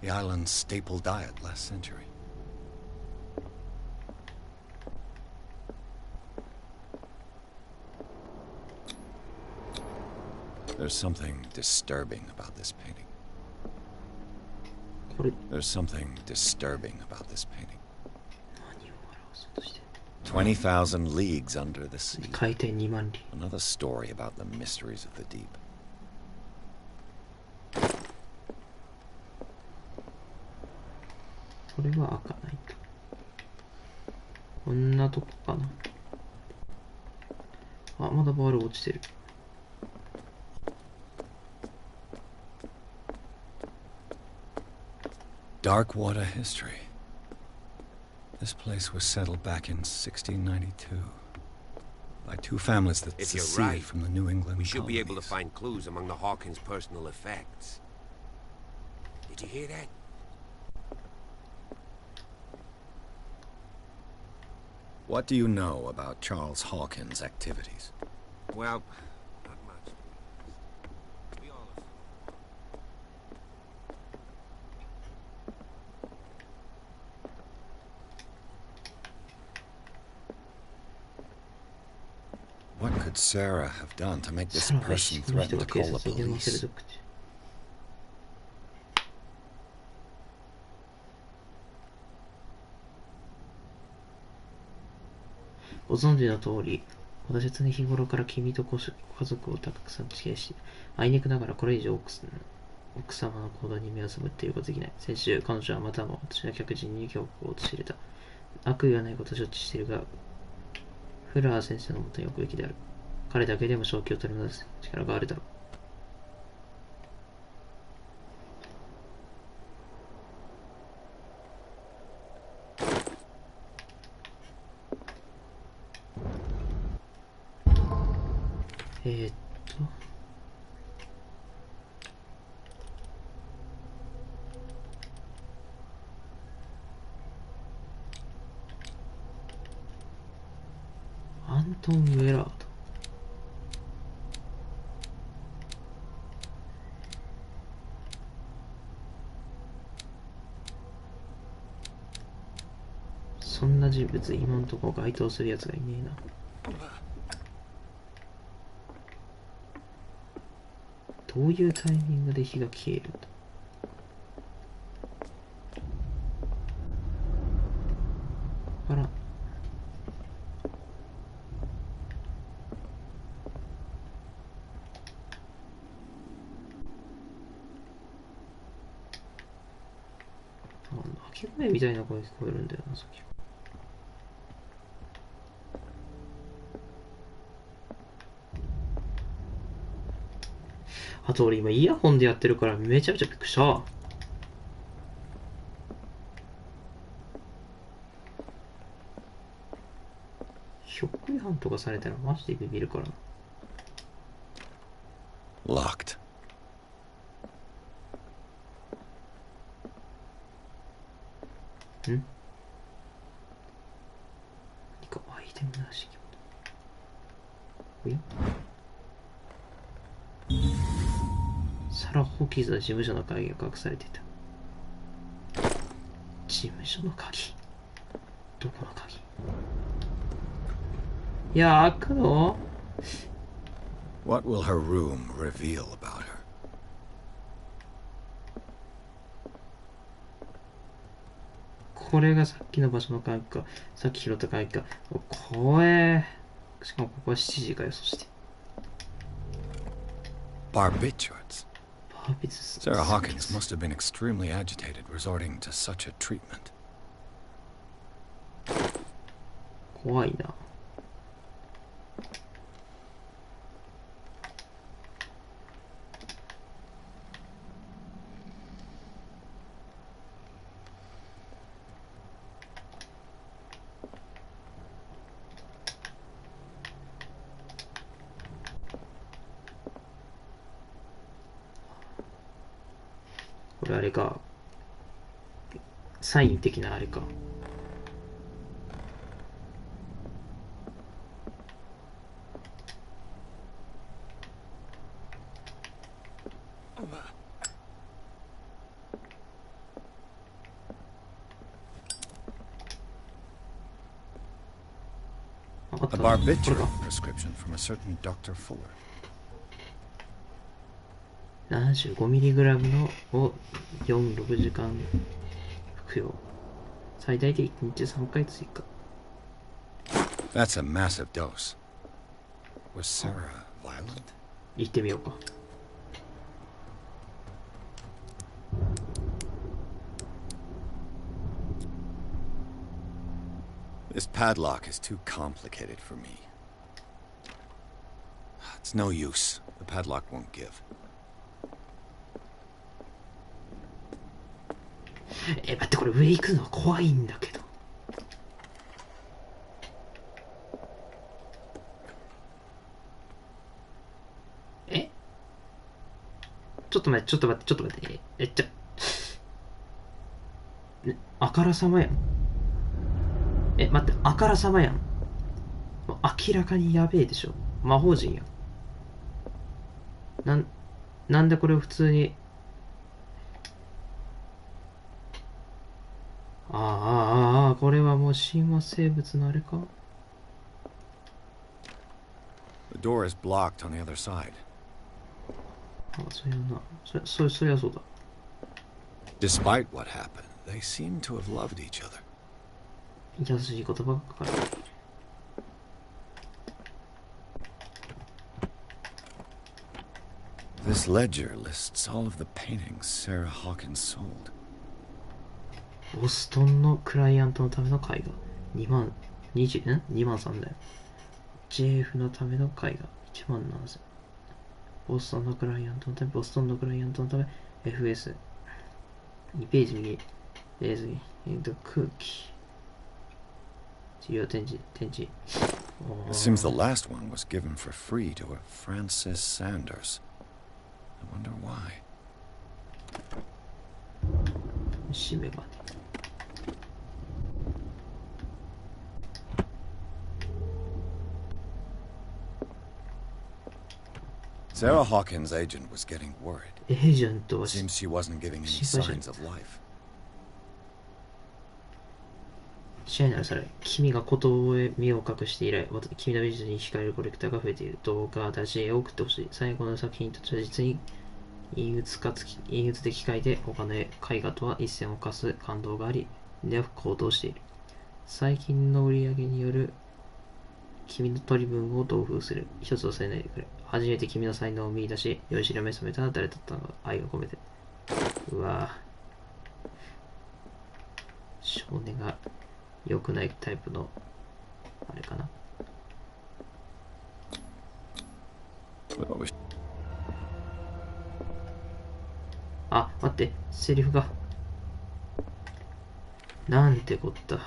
the island's staple diet last century. There's something disturbing about this painting. There's something disturbing about this painting. 20,000 leagues under the sea. 海底2万里。 Another story about the mysteries of the deep. これは開かないと。こんなとこかな。あ、まだボール落ちてる。Darkwater history. This place was settled back in 1692 by two families that If you're seceded right, from the New England we should colonies. be able to find clues among the Hawkins' personal effects. Did you hear that? What do you know about Charles Hawkins' activities? Well, not much. We all assume. What could Sarah have done to make this person threaten to call the police? ご存知の通り、私は常日頃から君とご家族をたくさん支援し、あいにくながらこれ以上奥様の行動に目をつぶっていることができない。先週、彼女はまたも私の客人に恐怖を陥れた。悪意はないことを承知しているが、フラー先生のもとに置くべきである。彼だけでも正気を取り戻す力があるだろう。アントン・ウェラード。そんな人物今のところ該当するやつがいねえな。どういうタイミングで火が消えるんだ。あら。鳴き声みたいな声聞こえるんだよな、さっき。あと俺今イヤホンでやってるからめちゃめちゃびっくりした。職違反とかされたらマジでビビるからな。Locked. 何かアイテムなし。おや、サラ・ホキーズは事務所の鍵が隠されていた。事務所の鍵。どこの鍵。いや、開くの？ What will her room reveal about her? これがさっきの場所の鍵か。さっき拾った鍵か。怖え。しかもここは7時かよ、そして。Barbiturates. Sarah Hawkins Barbiturates. must have been extremely agitated resorting to such a treatment. 怖いな。これあれか。サイン的なあれか。A barbiturate prescription from a certain Dr. Fuller. 75mg のを4、6時間服用。最大で1日3回追加。That's a massive dose. Was Sarah violent? 行ってみようか。This padlock is too complicated for me. It's no use. The padlock won't give. 待って、これ上行くのは怖いんだけど。ちょっと待って。あからさまやん。待って、あからさまやん。明らかにやべえでしょ。魔法陣やん。なんでこれを普通に。これはもう神話生物のあれか。The door is blocked on the other side. そうやな。そりゃそうだ。Despite what happened, they seem to have loved each other. 優しい言葉が書かれている。This ledger lists all of the paintings Sarah Hawkins sold. ボストンのクライアントのための絵画。2万3だよ。JF のための絵画。1万7000。ボストンのクライアントのため、FS。2ページ右。ページ右。空気。授業展示。It seems the last one was given for free to a Francis Sanders. I wonder why. 締めがね。Sarah Hawkins' agent was getting worried. エージェントは Seems she wasn't giving any signs of life. 試合ならさらに、君がことへ身を隠して以来、君の美術に惹かれるコレクターが増えている。動画、新しい絵を送ってほしい。最後の作品たちは実に陰鬱で機械で、他の絵画とは一線を画す感動があり、では行動している。最近の売り上げによる君の取り分を同封する。一つ忘れないでくれ。初めて君の才能を見出し、よしら目覚めたら誰だったのか、愛を込めて。うわぁ。少年が良くないタイプの、あれかな。あ、待って、セリフが。なんてこった。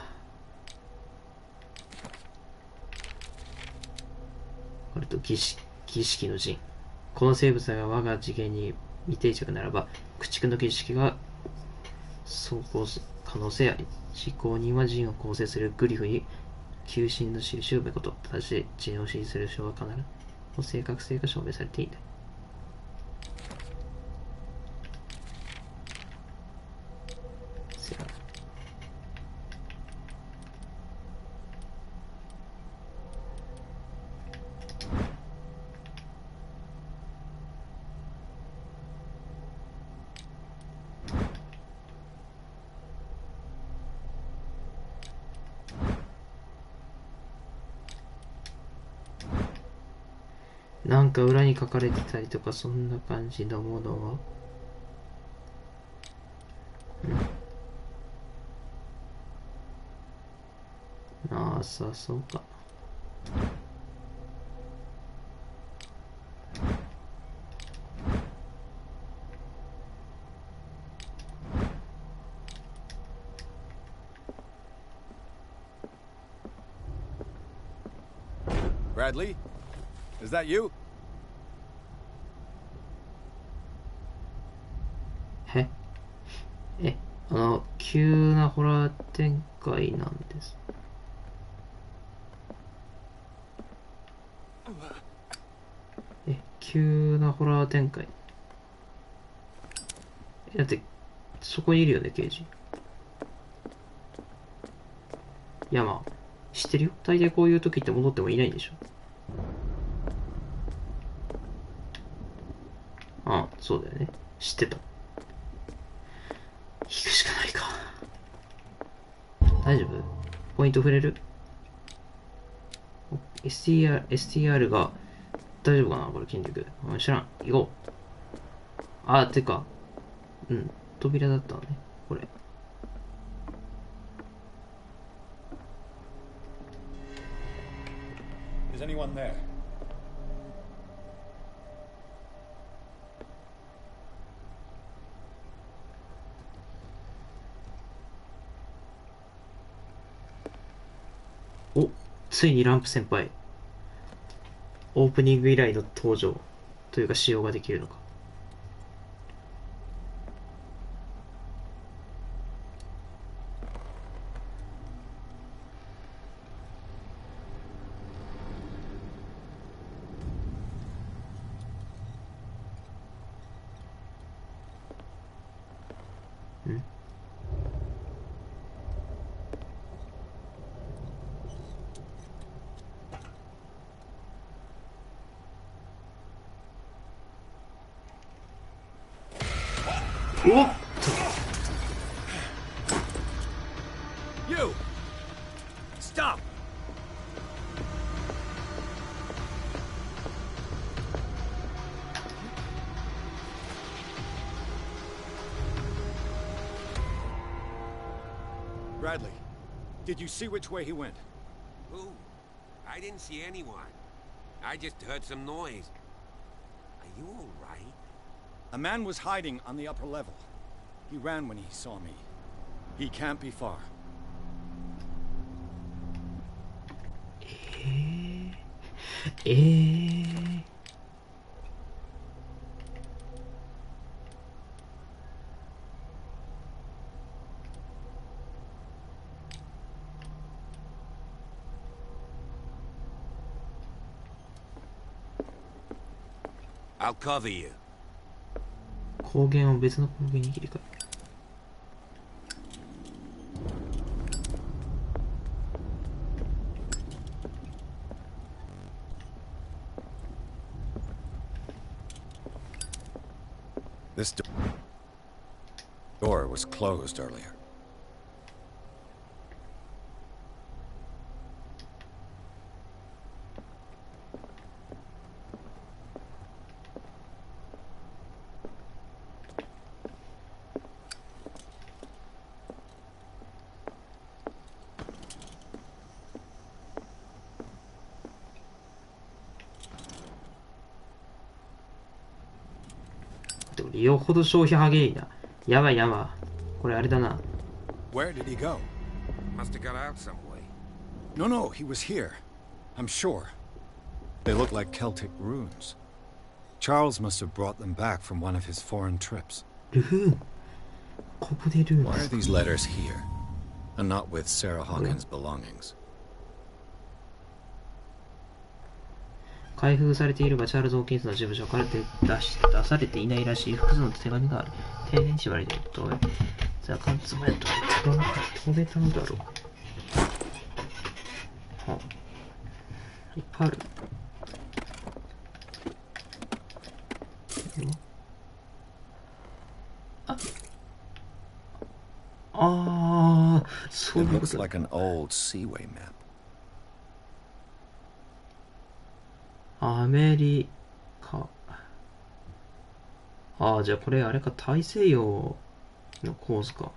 これと儀式の陣。この生物が我が次元に未定着ならば、駆逐の儀式が走行する可能性あり。執行人は陣を構成するグリフに求心の印を埋めこと。ただし、陣を指示する章は必ず正確性が証明されていない。なんか裏に書かれてたりとか、そんな感じのものは、なさそうか。Bradley? Is that you? 急なホラー展開なんです。急なホラー展開。だって、そこにいるよね、刑事。いや、まあ、知ってるよ。大体こういう時って戻ってもいないんでしょ。ああ、そうだよね。知ってた。引くしかないか。大丈夫？ポイント触れる？ STR が大丈夫かなこれ筋力。知らん。行こう。あ、てか。扉だったのね。これ。Is anyone there?お、ついにランプ先輩。オープニング以来の登場というか使用ができるのか。おっと。You! Stop! Bradley, did you see which way he went? Who? I didn't see anyone. I just heard some noise. Are you all right? A man was hiding on the upper level. He ran when he saw me. He can't be far. I'll cover you. 光源を別の光源に切り替える。This door was closed earlier.でもよほど消費激いな。やばいやばい。これあれだな。Where did he go? Must have got out some way. No, he was here. I'm sure. They look like Celtic runes. Charles must have brought them back from one of his foreign trips. ルフーン。ここでルーン。 Why are these letters here, and not with Sarah Hawkins' belongings? 開封されているがチャールズ・ホーキンスの事務所から出されていないらしい複数の手紙がある。丁寧に縛られていると。じゃあ、缶詰と飛べたのだろう。はあ、いっぱいある。そういう It こ looks とだ。 like an old seaway map. アメリカ。じゃあこれあれか、大西洋のコースか。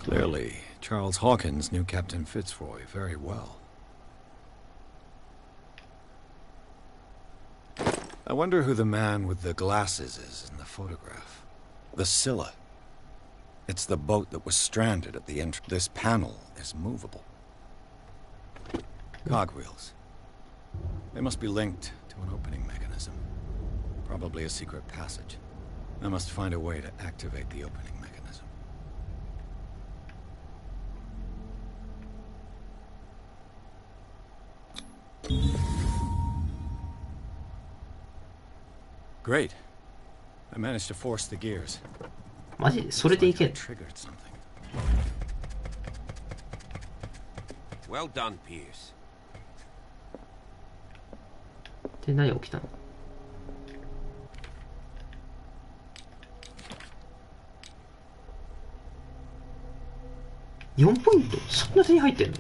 Clearly, Charles Hawkins knew Captain Fitzroy very well. I wonder who the man with the glasses is in the photograph. The Scylla. It's the boat that was stranded at the entrance. This panel is movable. Cogwheels. They must be linked to an opening mechanism. Probably a secret passage. I must find a way to activate the opening mechanism. Great. I managed to force the gears. マジでそれでいけん。 Triggered something. Well done, Pierce. で、何起きたの？4ポイント？そんな手に入ってんの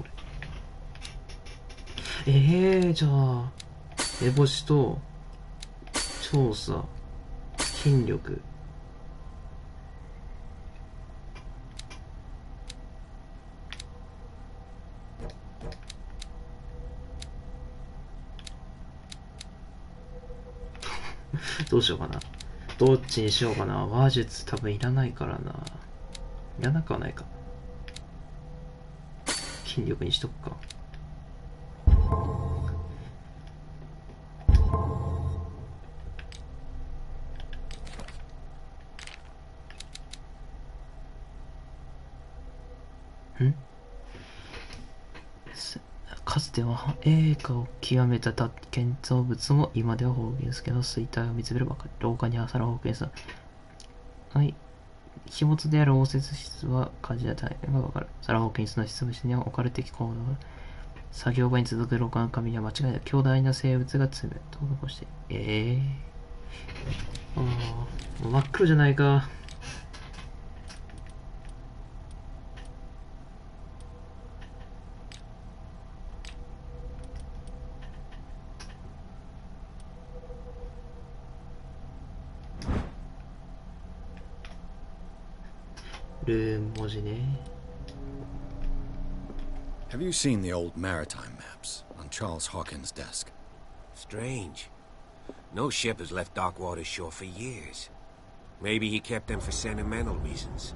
俺。じゃあ、目星と、調査、筋力。どうしようかな。どっちにしようかな。話術多分いらないからな。いらなくはないか。筋力にしとくか。かつては栄華を極めた建造物も今ではホーキンス家の衰退を見つめるばかり。廊下にはサラ・ホーキンス。はい。秘物である応接室は火事や大変がわかる。サラ・ホーキンスの執務室には置かれてき行動が作業場に続く廊下の紙には間違いない。強大な生物が詰めと残している。真っ黒じゃないか。ルーン文字ね。 Have you seen the old maritime maps on Charles Hawkins' desk? Strange. No ship has left Darkwater's shore for years. Maybe he kept them for sentimental reasons.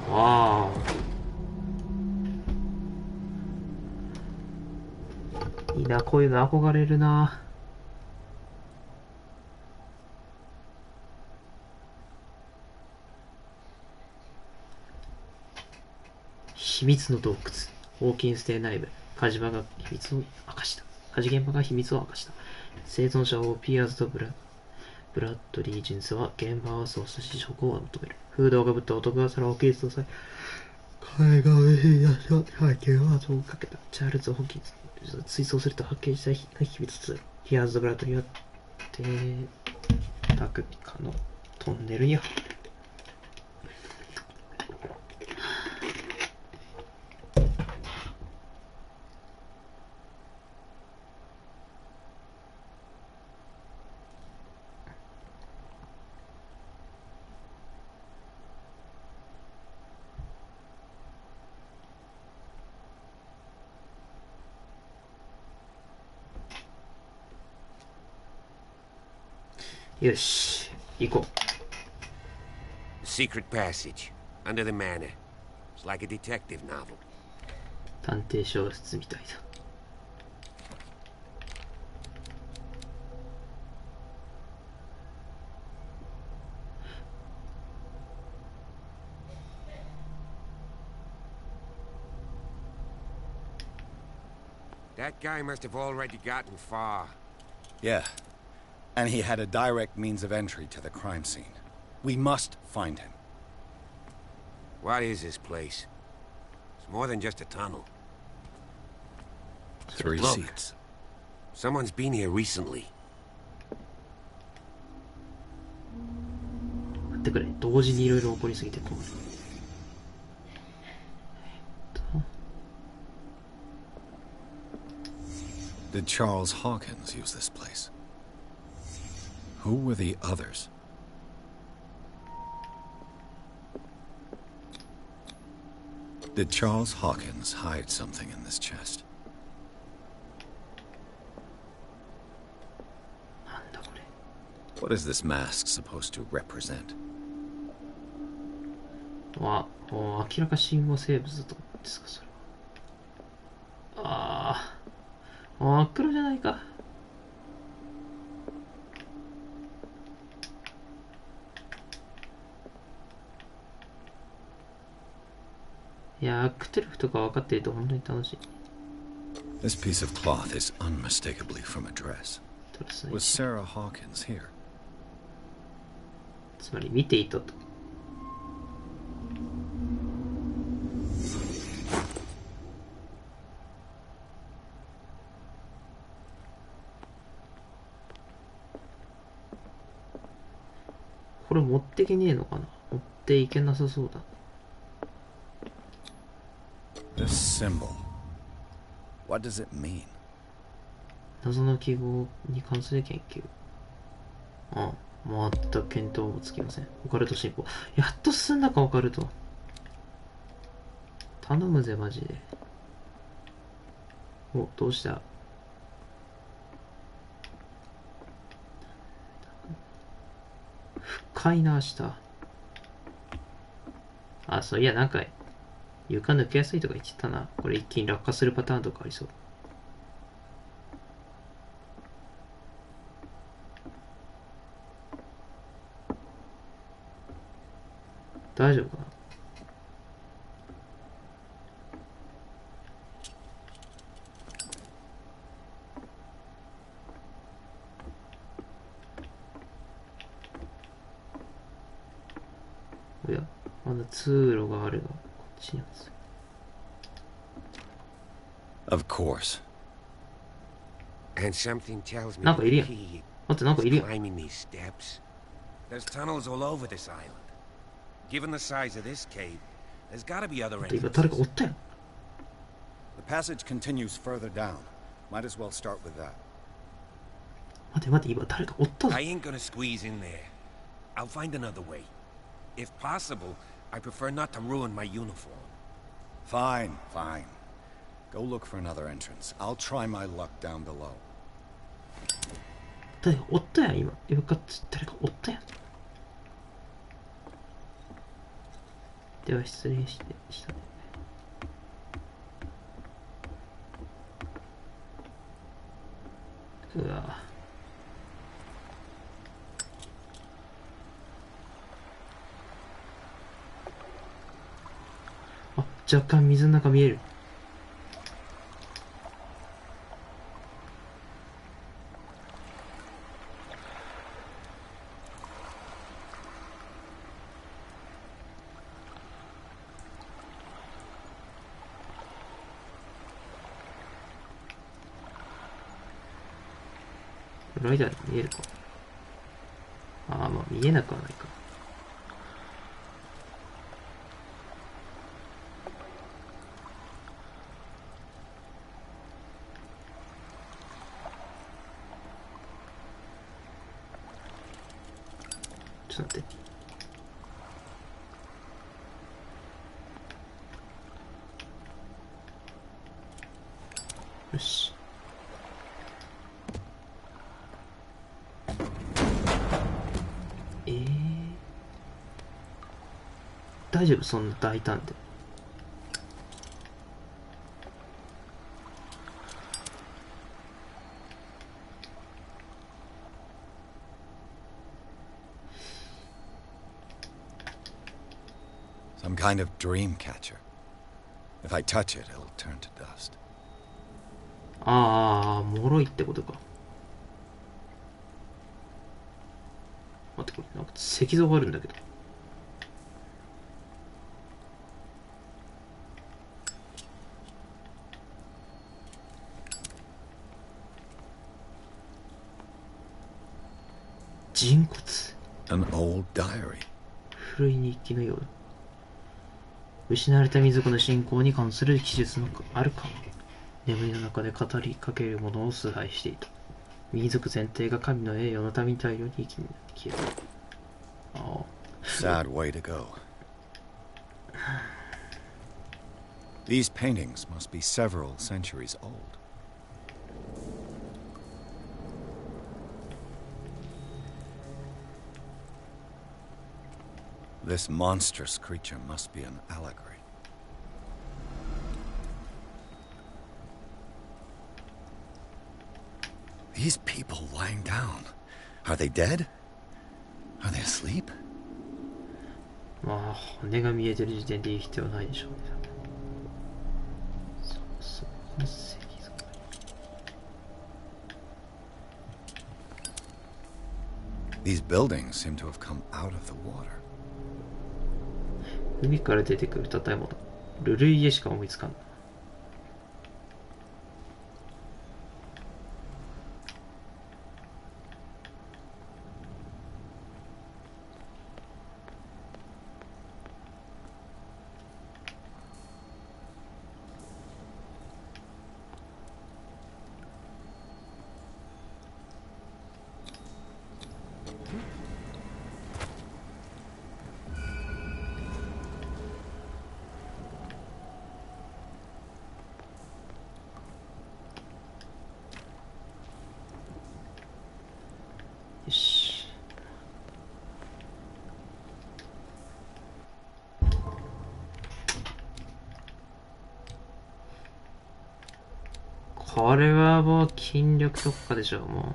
Wow. いいな、こういうの憧れるな。秘密の洞窟。ホーキンス邸内部。火事場が秘密を明かした。火事現場が秘密を明かした。生存者をピアーズとブラッドリー・ジンスは現場を捜査し証拠を求める。フードをかぶった男が皿をケースとさえ、彼が上に出した背景はそうかけた。チャールズ・ホーキンズ。追走すると発見した日々つつ、ヒアーズ・ブラッドによって、タクピカのトンネルに入る。よし、行こう。 Secret passage under the manor. It's like a detective novel. 探偵小説みたいだ。That guy must have already gotten far. Yeah. And he had a direct means of entry to the crime scene. We must find him. What is this place? It's more than just a tunnel. 3 Look. seats. Someone's been here recently. 待ってくれ、同時にいろいろ起こりすぎて困る。Did Charles Hawkins use this place? Who were the others? Did Charles Hawkins hide something in this chest? なんだこれ。 What is this mask supposed to represent? 明らか神話生物とですか、それは。真っ黒じゃないか。いや、クトゥルフとか分かっていると本当に楽しい。 This piece of cloth is unmistakably from a dress. Was Sarah Hawkins here? つまり見ていたと。これ持ってけねえのかな。持っていけなさそうだ。This symbol. What does it mean? 謎の記号に関する研究。全く見当もつきません。オカルト進歩。やっと進んだか、オカルト。頼むぜ、マジで。お、どうした？深いな、明日。そういや、なんか、床抜けやすいとか言ってたな。これ一気に落下するパターンとかありそう。大丈夫かな。おや、まだ通路があるが、こっちなんですよ。Of course. And something tells me なんかいるやん。 the 待って、なんかいるやん。 climbing these steps. There's tunnels all over this island. Given the size of this cave, there's gotta be other 今誰かお entrances. ったやん。 The passage continues further down. Might as well start with that. 待て、今誰かおったぞ。 I ain't gonna squeeze in there. I'll find another way. If possible, I prefer not to ruin my uniform. Fine, fine. Go look for another entrance. I'll try my luck down below. 誰かおったやん、今。誰かおったやん。では失礼したね。うわ。若干水の中見える。ライダーに見えるか。ああ、まあ見えなくはないか。ちょっと待って。よし。大丈夫？そんな大胆で。Some kind of dream catcher. If I touch it, it'll turn to dust. ああ、脆いってことか。待って、これなんか石像があるんだけど。人骨。An old diary. 古い日記のようだ。失われた民族の信仰に関する記述のあるかも。眠りの中で語りかけるものを崇拝していた。民族全体が神の栄誉の民大量に生き消える。ああ。Sad way to go. These paintings must be several centuries old. This monstrous creature must be an allegory. These people lying down. Are they dead? Are they asleep? まあ、骨が見えてる時点でいい必要ないでしょうね。そこの石像。These buildings seem to have come out of the water. 海から出てくる建物。ルルイエしか思いつかん。よし。これはもう筋力特化でしょう、もう。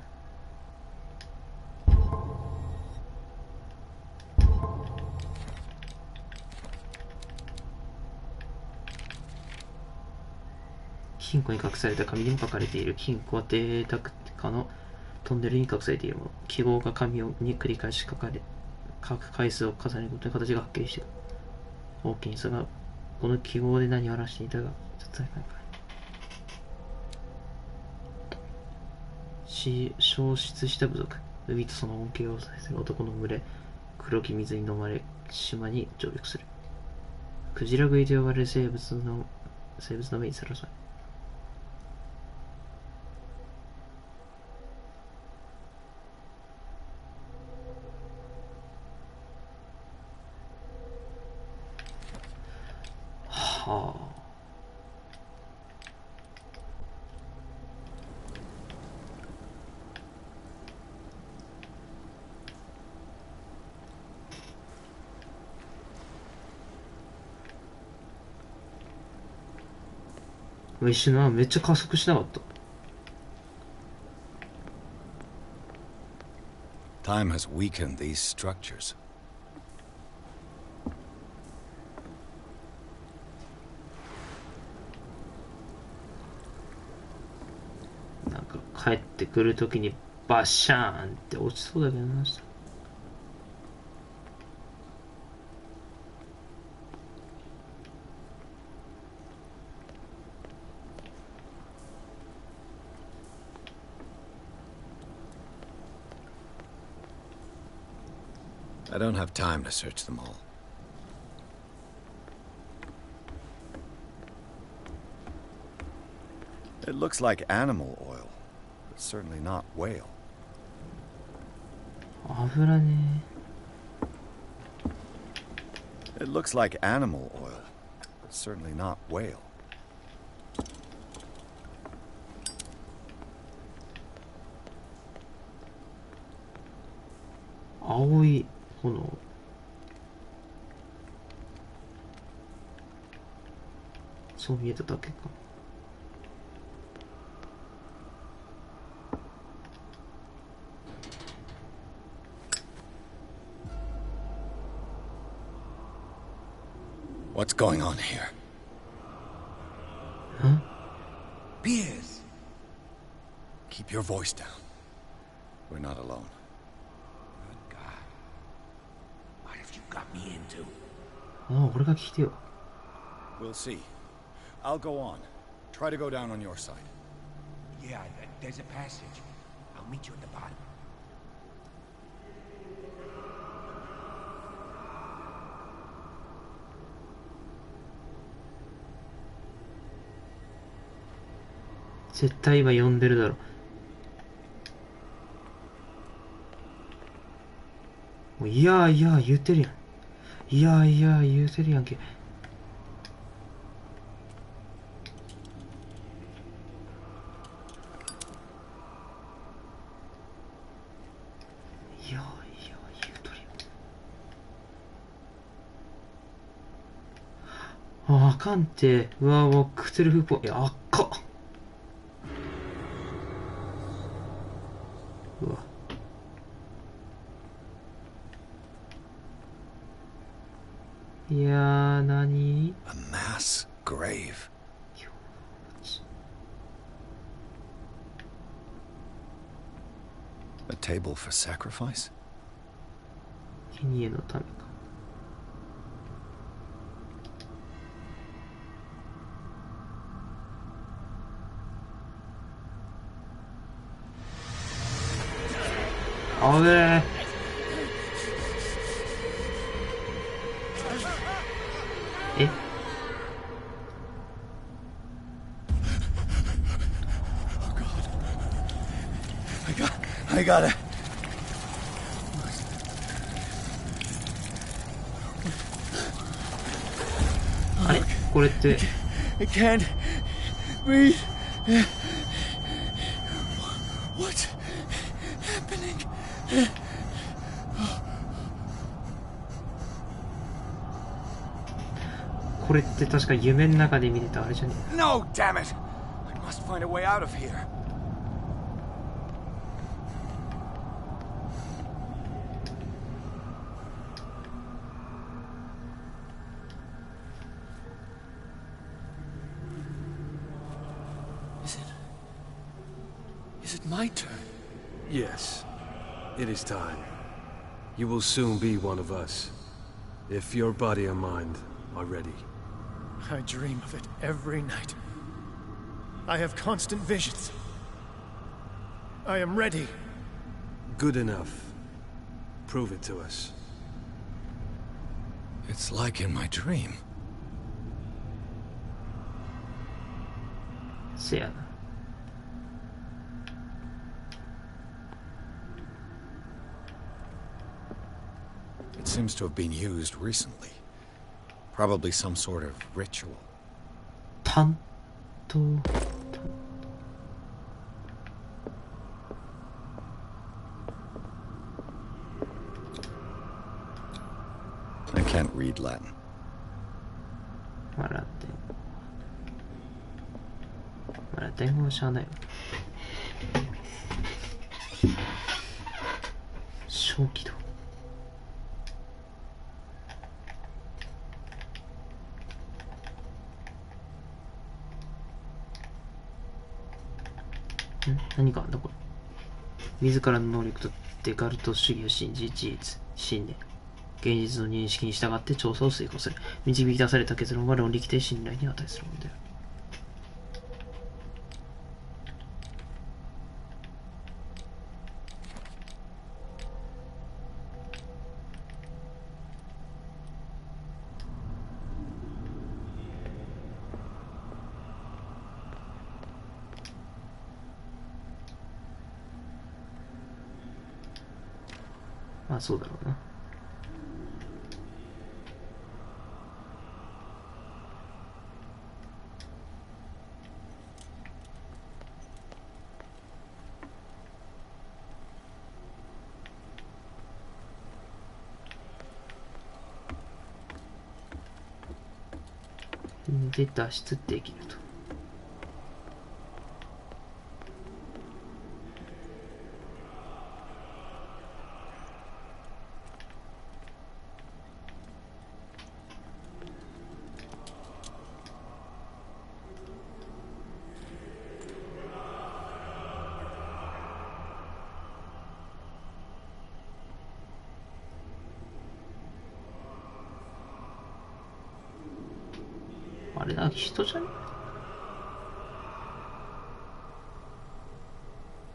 金庫に隠された紙にも書かれている。金庫はデータ化のトンネルに隠されているもの。記号が紙に繰り返し書く回数を重ねることで形がはっきりしている。ホーキンスがこの記号で何を話していたが、消失した部族。海とその恩恵をさせる男の群れ。黒き水に飲まれ、島に上陸する。クジラ食いと呼ばれる生物の目にさらされ。はあ。一瞬な、めっちゃ加速しなかった。Time has weakened these structures. なんか帰ってくるときにバッシャーンって落ちそうだけどな。I don't have time to search them all. It looks like animal oil, but certainly not whale. 油ね。It looks like animal oil, but certainly not whale. 青い炎。そう見えただけか。What's going on here? Huh? Piers! Keep your voice down. We're not alone. Good God. What have you got me into? ああ、俺が聞いてよ。We'll see. I'll go on. Try to go down on your side. Yeah, there's a passage. I'll meet you at the bottom. 絶対今呼んでるだろ。もういやいや言うてるやん。いやいや言うてるやんけ。いやいや言うとるやん。あかんて。うわもうクトゥルフっぽい。あっか。うわ。いやー、何？ A mass grave. A table for sacrifice? 生贄のためか。あべえ。え？ I got it. あれ？これって。I can't breathe. What's happening? これって確か夢の中で見てたあれじゃねえ。 No, damn it! I must find a way out of here. Is it my turn? Yes, it is time. You will soon be one of us, if your body and mind are ready. I dream of it every night. I have constant visions. I am ready. Good enough. Prove it to us. It's like in my dream. せやな。It seems to have been used recently. Probably some sort of ritual. 担当。I can't read Latin. まあラテン。まあラテン語はしゃあないわ。小気道。何かあんだこれ。自らの能力とデカルト主義を信じ、事実、信念、現実の認識に従って調査を遂行する。導き出された結論は論理的で信頼に値するものである。そうだろうな。で、脱出できると。あれな、人じゃね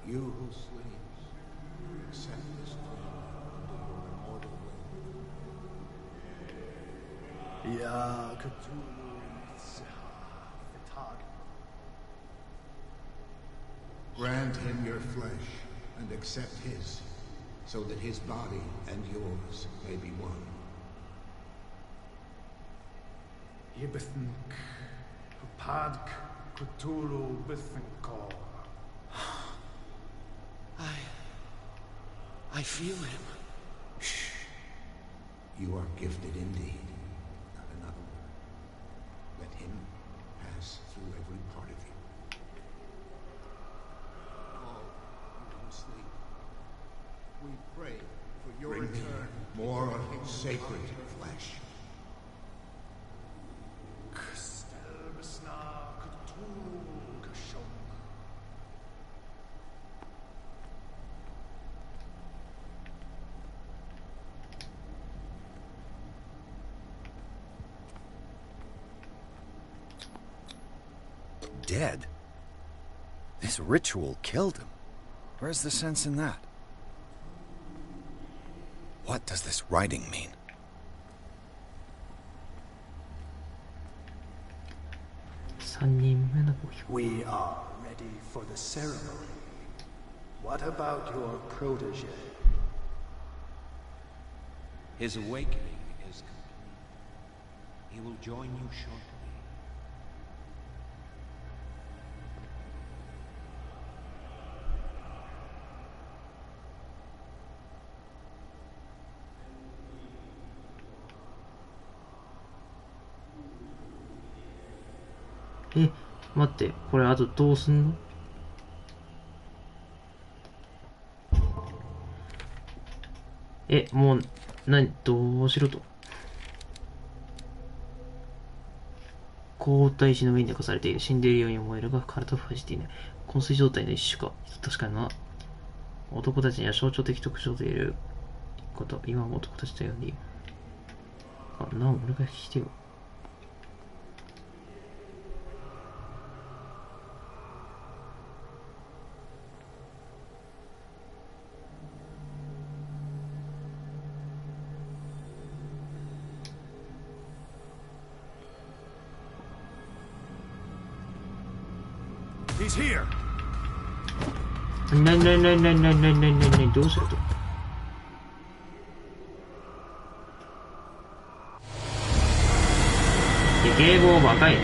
You who sleeps, accept this dream under your immortal will. Ya CALLofCTHULHU. Grant him your flesh and accept his, so that his body and yours may be one. Ibithink, Padk, Cthulhu, Bithinkor. I feel him. Shh. You are gifted indeed. Not another word. Let him pass through every part of you. All you who sleep, we pray for your return. More sacred flesh. Dead? This ritual killed him. Where's the sense in that? What does this writing mean? We are ready for the ceremony. What about your protege? His awakening is complete. He will join you shortly. Eh, 待って、これあとどうすんの？もう、どうしろと？交代石の上に寝かされている。死んでいるように思えるが、体を封じていない。昏睡状態の一種か。確かにな。男たちには象徴的特徴と言えること。今も男たちと呼んでいる。俺が聞いてよ。He's here. どうしろと？ゲームオーバーかい。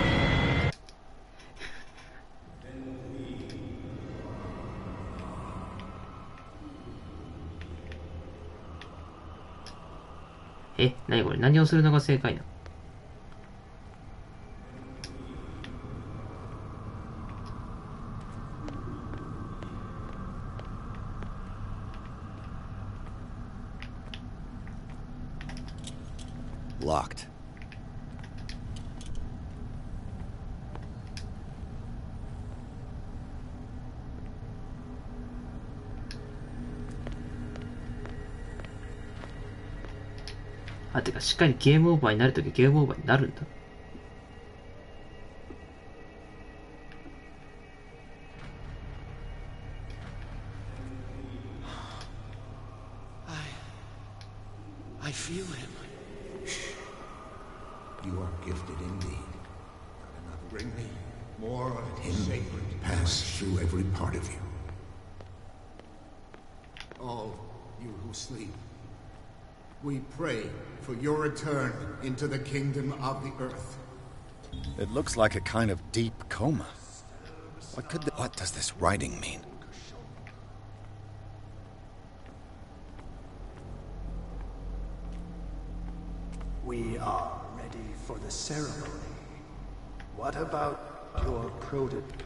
何これ？何をするのが正解なの？Locked.てか、しっかりゲームオーバーになるときゲームオーバーになるんだ。I feel him. You are gifted indeed. Not another. Bring me more of him. Sacred pass through every part of you. All you who sleep, We pray for your return into the kingdom of the earth. It looks like a kind of deep coma. What does this writing mean? We are ready for the ceremony. What about your prototype?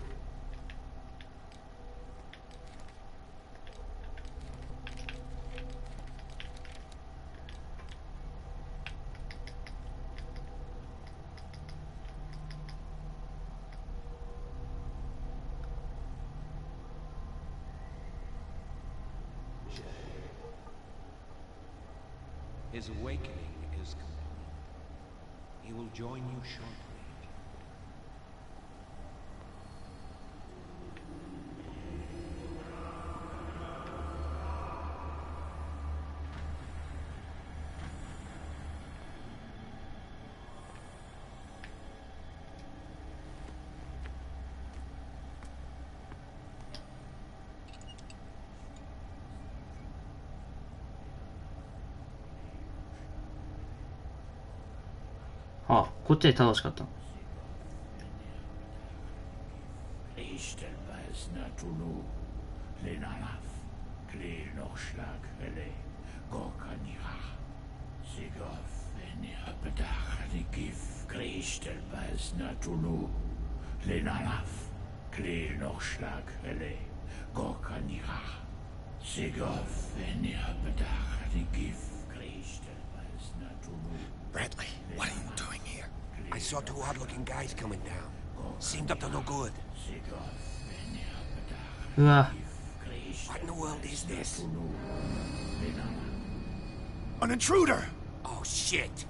His awakening is complete. He will join you shortly.あ、こっちで楽しかった。Bradley, what are you doing here? I saw two odd-looking guys coming down. Seemed up to no good. うわ。 What in the world is this? An intruder! Oh, shit!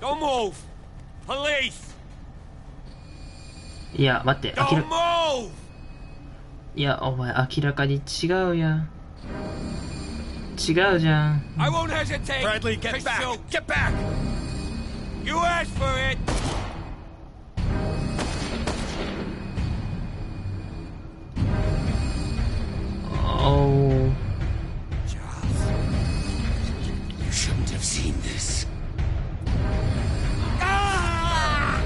Don't move! Police! いや、待って、Don't move! いや、お前明らかに違うやん。違うじゃん。I won't hesitate. Bradley, get back! Shoot. Get back! You asked for it. Oh. Charles, you shouldn't have seen this. Ah!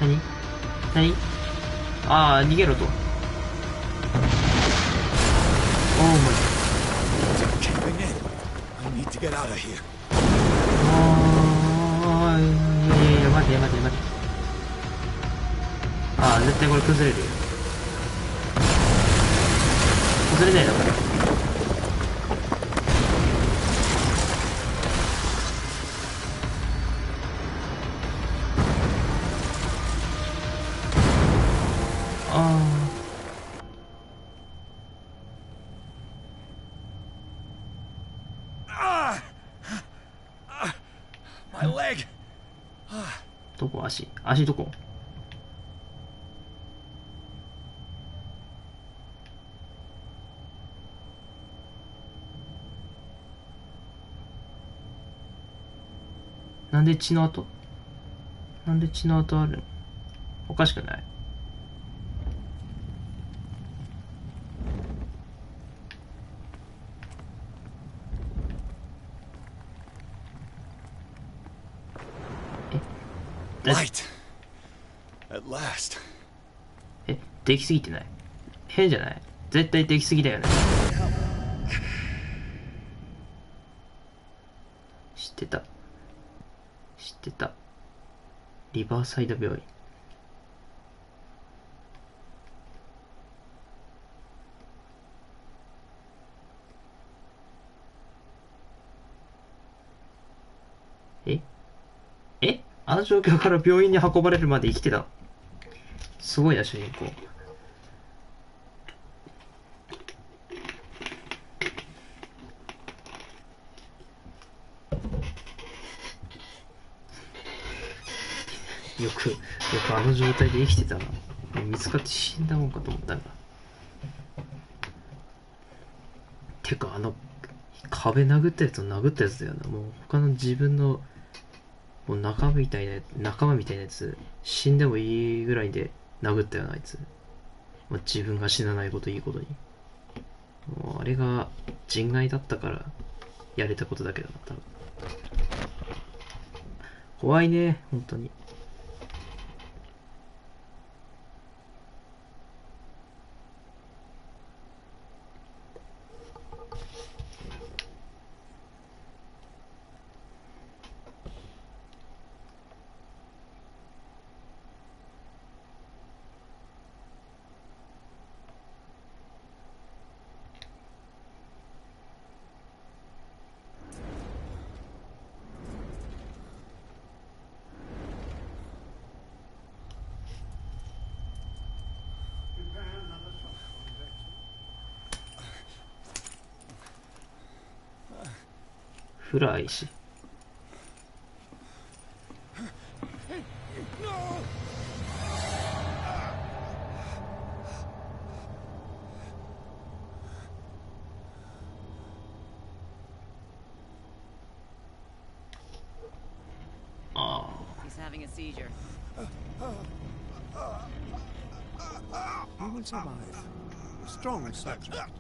何？何？ああ、逃げろと。おお、もう。ああ、いや、待て。ああ、絶対これ崩れるよ。崩れないのかな。どこ？足どこ？なんで血の跡あるの？おかしくない？Light. At last. え、できすぎてない？変じゃない？絶対できすぎだよね。知ってた。リバーサイド病院。あの状況から病院に運ばれるまで生きてた。すごいな、主人公。よくあの状態で生きてたな。見つかって死んだもんかと思ったんだ。てか、壁殴ったやつを殴ったやつだよな。もう他の自分のもう仲間みたいなやつ、死んでもいいぐらいで殴ったよな、あいつ。もう自分が死なないこといいことに。もうあれが人外だったからやれたことだけどな、多分。怖いね、本当に。フライし。He's having a seizure. You will survive. Strong subject.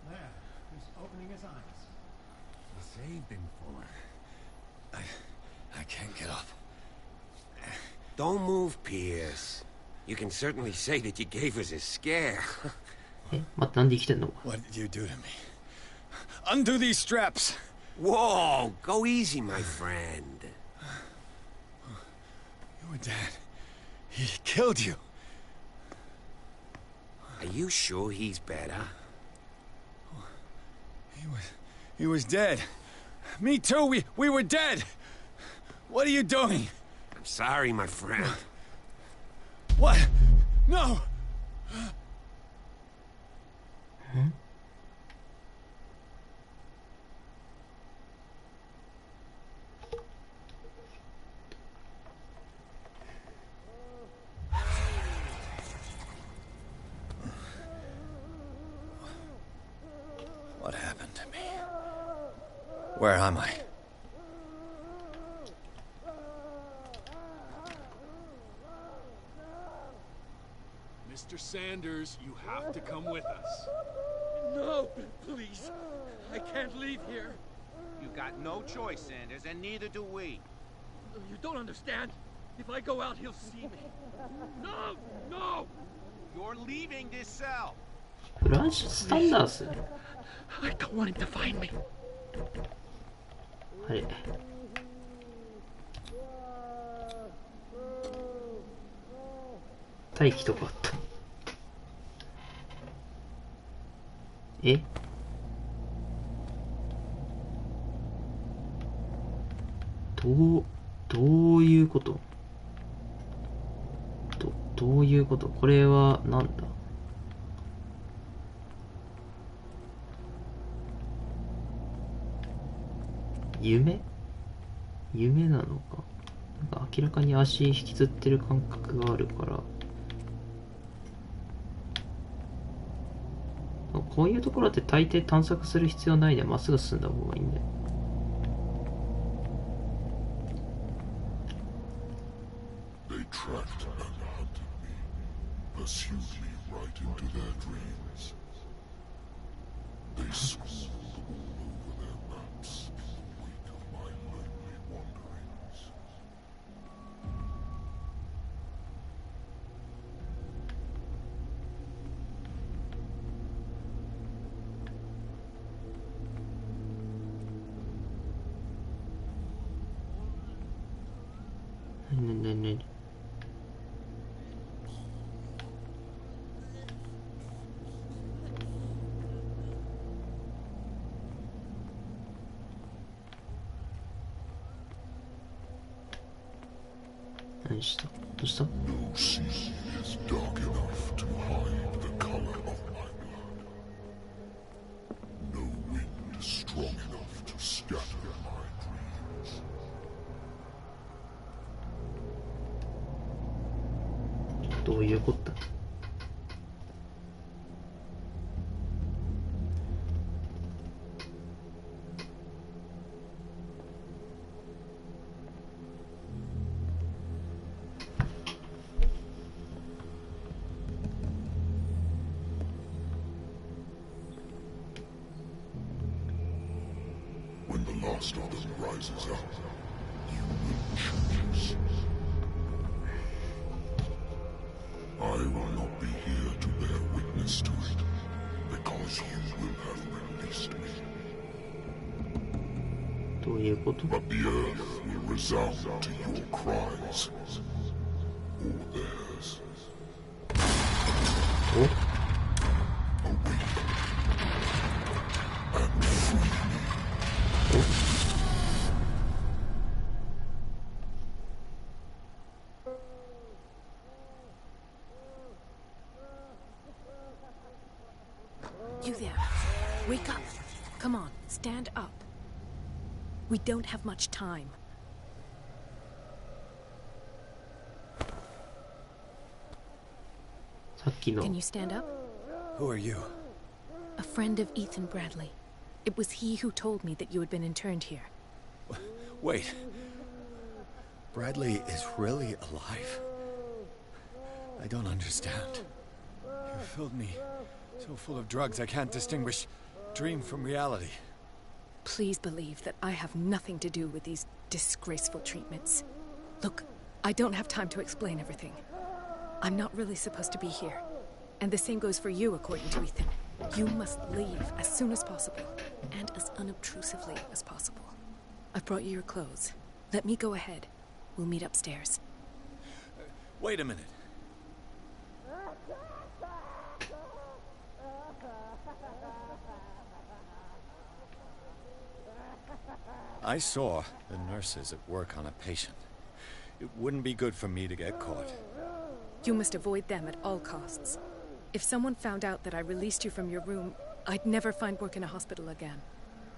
There, he's opening his eyes. Saved him for her. I can't get up. Don't move, Pierce. You can certainly say that you gave us a scare. 待って、なんで生きてんの? What did you do to me? Undo these straps! Whoa! Go easy, my friend. Your dad, he killed you. Are you sure he's better? He was dead. Me too, we were dead. What are you doing? I'm sorry, my friend. What? No! What happened to me? Where am I? Mr. Sanders, you have to come with us. No, please. I can't leave here. You got no choice, Sanders, and neither do we. You don't understand. If I go out, he'll see me. No! No! You're leaving this cell. フランシス・サンダース I don't want him to find me. あれ待機とかあった。えどういうことどういうことこれはなんだ夢なのか。なんか明らかに足引きずってる感覚があるから、こういうところって大抵探索する必要ないでまっすぐ進んだ方がいいんだよ。They tracked and hunted me, pursued me right into their dreams. They scrawled all over their maps in the wake of my lonely wanderings. Ne. 何した？どうした？ No sea is dark enough to hide the color of my blood. No wind strong enough to scatter my dreams. どういうことだ？ last of them rises up, you will choose. I will not be here to bear witness to it, because you will have released me. どういうこと? But the earth will resound to your cries, or theirs. Oh? Awake and free me. You there. Wake up. Come on, stand up. We don't have much time. Can you stand up? Who are you? A friend of Ethan Bradley. It was he who told me that you had been interned here. Wait. Bradley is really alive? I don't understand. You filled me so full of drugs I can't distinguish dream from reality. Please believe that I have nothing to do with these disgraceful treatments. Look, I don't have time to explain everything. I'm not really supposed to be here. And the same goes for you, according to Ethan. You must leave as soon as possible, and as unobtrusively as possible. I've brought you your clothes. Let me go ahead. We'll meet upstairs. Wait a minute. I saw the nurses at work on a patient. It wouldn't be good for me to get caught. You must avoid them at all costs. If someone found out that I released you from your room, I'd never find work in a hospital again.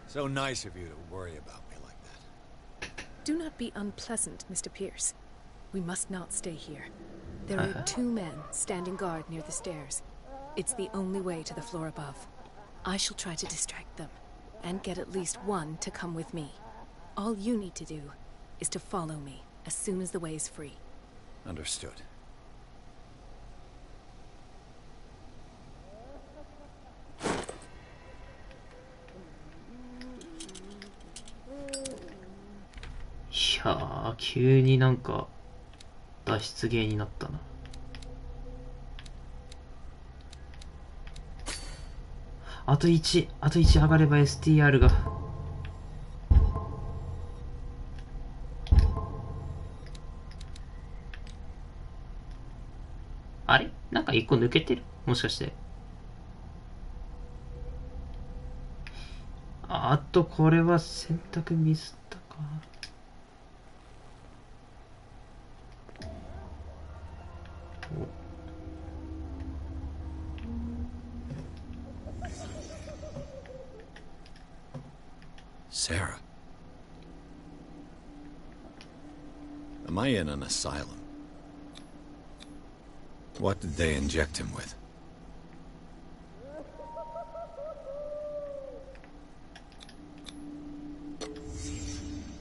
So nice of you to worry about me like that. Do not be unpleasant, Mr. Pierce. We must not stay here. There are 2 men standing guard near the stairs. It's the only way to the floor above. I shall try to distract them, and get at least one to come with me. All you need to do is to follow me as soon as the way is free. Understood.いやー、急になんか脱出ゲーになったな。あと1上がれば STR が。あれ？なんか1個抜けてる？もしかして。あとこれは選択ミスったか。Sarah. Am I in an asylum? What did they inject him with?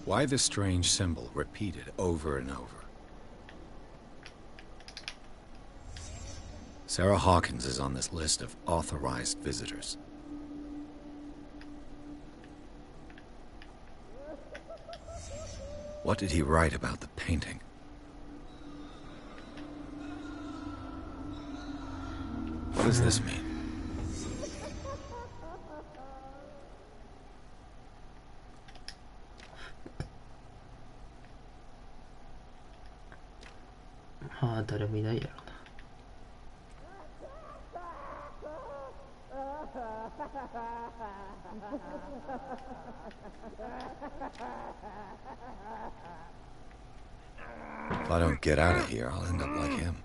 Why the strange symbol repeated over and over? Sarah Hawkins is on this list of authorized visitors. What did he write about the painting? What does this mean? Ah, 誰もいないやろな。If I don't get out of here, I'll end up like him.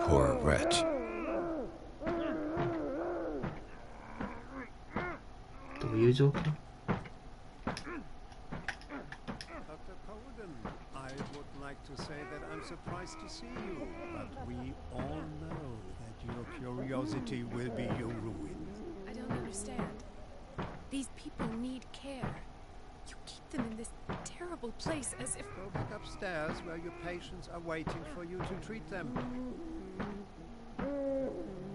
Poor wretch. どういう状況? I would like to say that I'm surprised to see you, but we all know that your curiosity will be your ruin. I don't understand. These people need care. You keep them in this terrible place as if... Go back upstairs where your patients are waiting for you to treat them.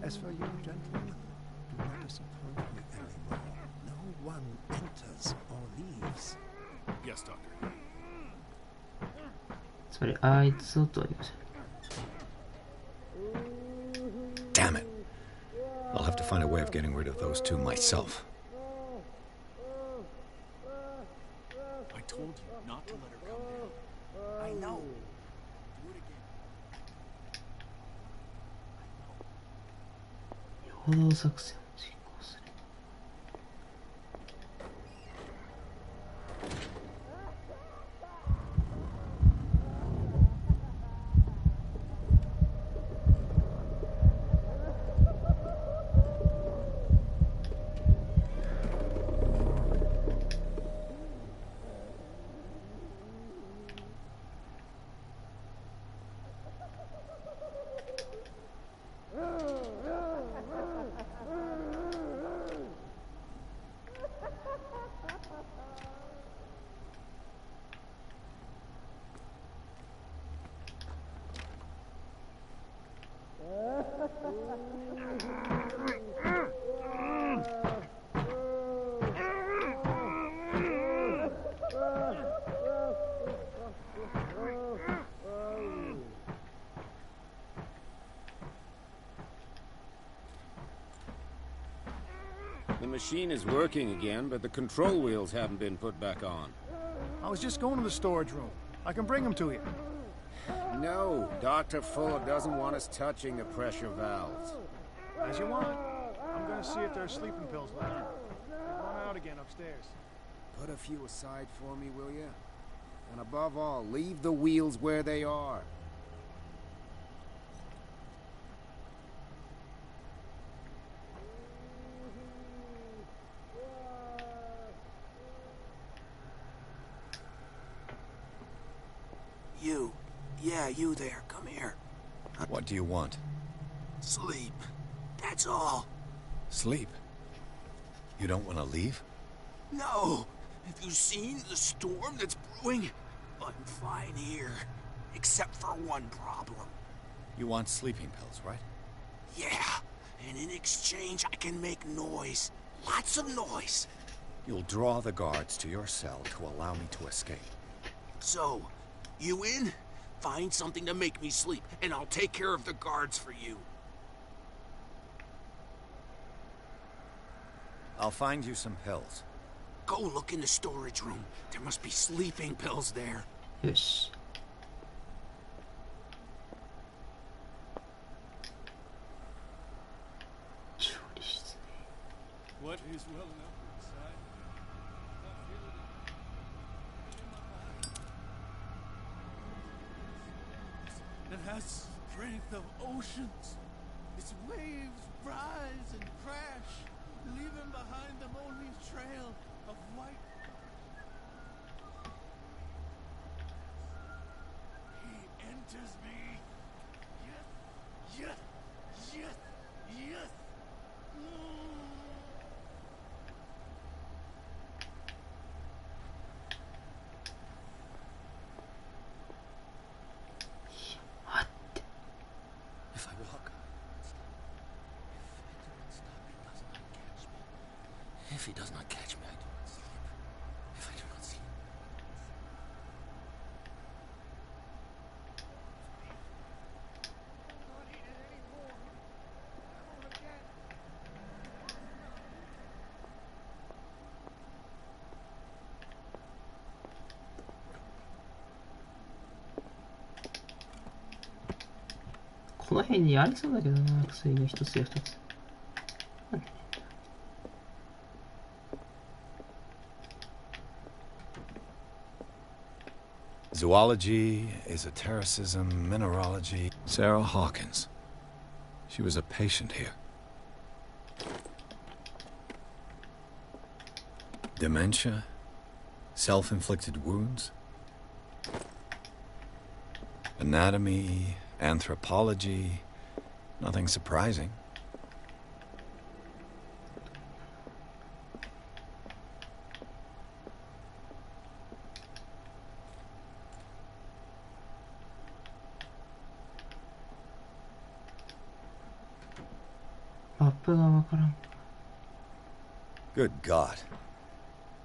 As for you, gentlemen, do not disappoint me anymore. No one enters or leaves. Yes, Doctor. それあいつを取りましょう。 Damn it. I'll have to find a way of getting rid of those two myself. I told you not to let her come down. I know. Do it again. 陽動作戦を実行する。The machine is working again, but the control wheels haven't been put back on. I was just going to the storage room. I can bring them to you. No, Dr. Fuller doesn't want us touching the pressure valves. As you want. I'm going to see if there are sleeping pills left. They've run out again upstairs. Put a few aside for me, will you? And above all, leave the wheels where they are. You. Yeah, you there. Come here. What do you want? Sleep. That's all. Sleep? You don't want to leave? No. Have you seen the storm that's brewing? I'm fine here. Except for one problem. You want sleeping pills, right? Yeah. And in exchange, I can make noise. Lots of noise. You'll draw the guards to your cell to allow me to escape. So, you in? Find something to make me sleep, and I'll take care of the guards for you. I'll find you some pills. Go look in the storage room. There must be sleeping pills there. Yes. What is well enough inside? I feel it. It has strength of oceans. Its waves rise and crash, leaving behind them only a trail of white. He enters me. Yes, yes, yes, yes. If I walk, if he does not catch me, I do not sleep. If I do not sleep. .この辺にありそうだけどな、薬の一つや二つ。Zoology, esotericism, mineralogy. Sarah Hawkins. She was a patient here. Dementia? Self-inflicted wounds? Anatomy, anthropology, nothing surprising. プがわからん。 Good God.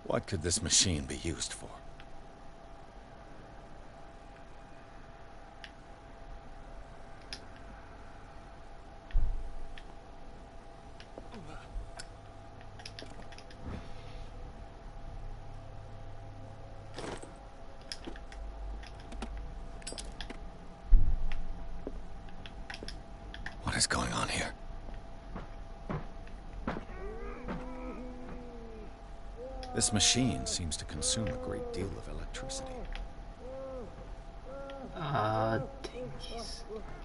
What could this machine be used for? What is going on here? This machine seems to consume a great deal of electricity.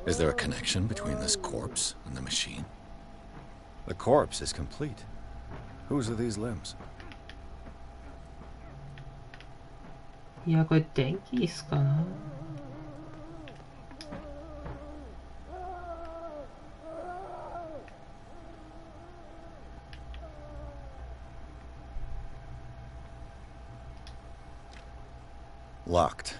Is there a connection between this corpse and the machine? The corpse is complete. Whose are these limbs? いや、これ電気椅子かな。 Locked.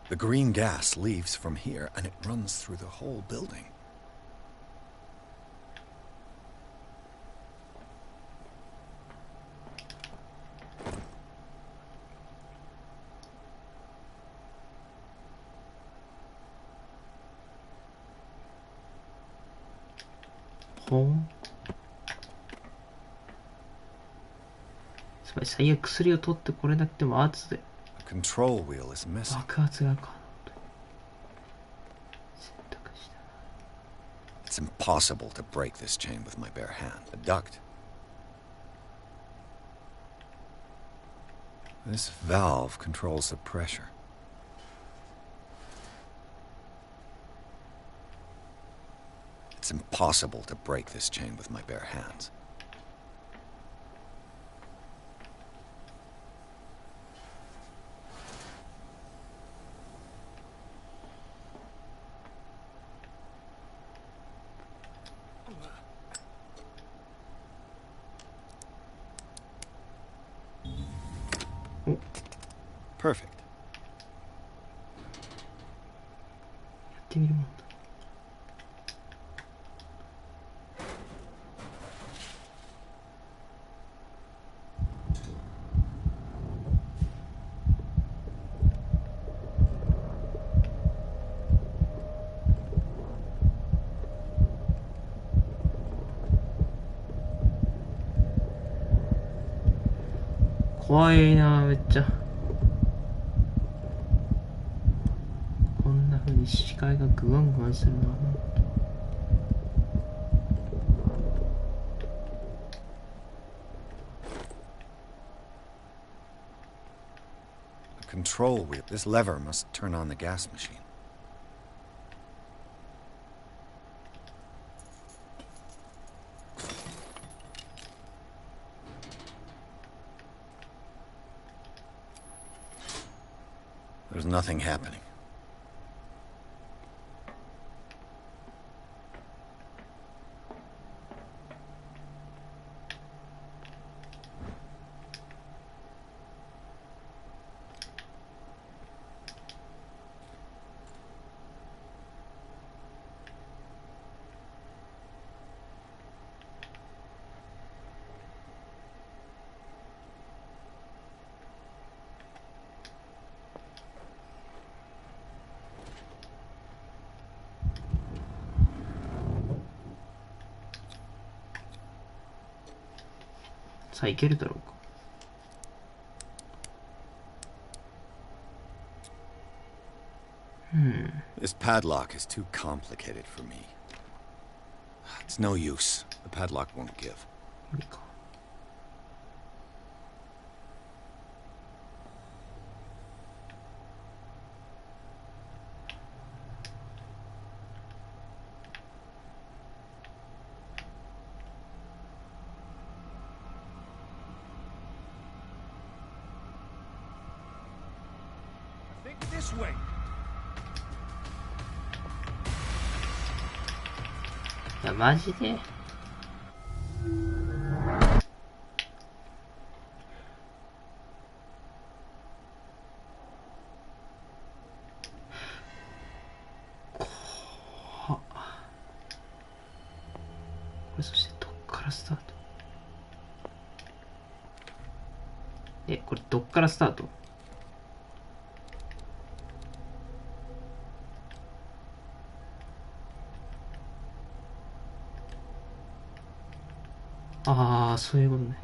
The green gas leaves from here and it runs through the whole building. Oh. つまり最悪薬を取ってこれなくても圧で Control wheel is missing. 爆発が可能と選択した。 It's impossible to break this chain with my bare hand. A duct. This valve controls the pressure. It's impossible to break this chain with my bare hands. Perfect. やってみるもんだ。怖いな、めっちゃ。こんな風に視界がグワングワンするのはなんと。The control wheel. This lever must turn on the gas machine. There's nothing happening. さあいけるだろうか。 This padlock is too complicated for me. It's no use. The padlock won't give. 無理か。 Think this way. いや、マジで。これ、そしてどっからスタート？これどっからスタート？ああ、そういうことね。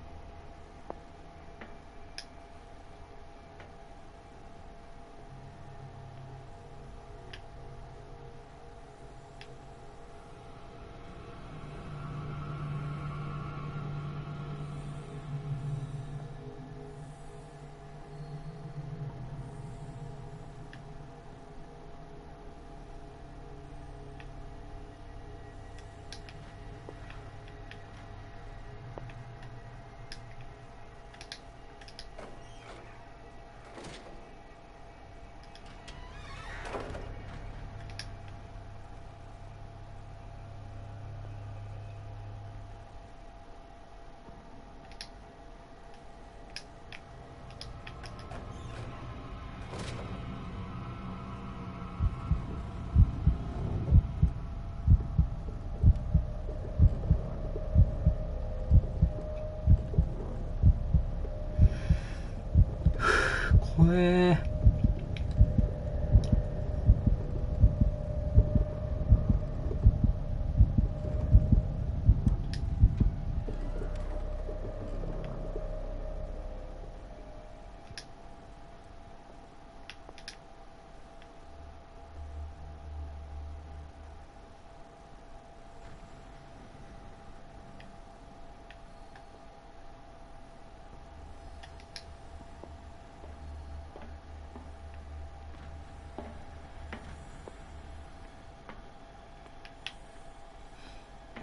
怖え。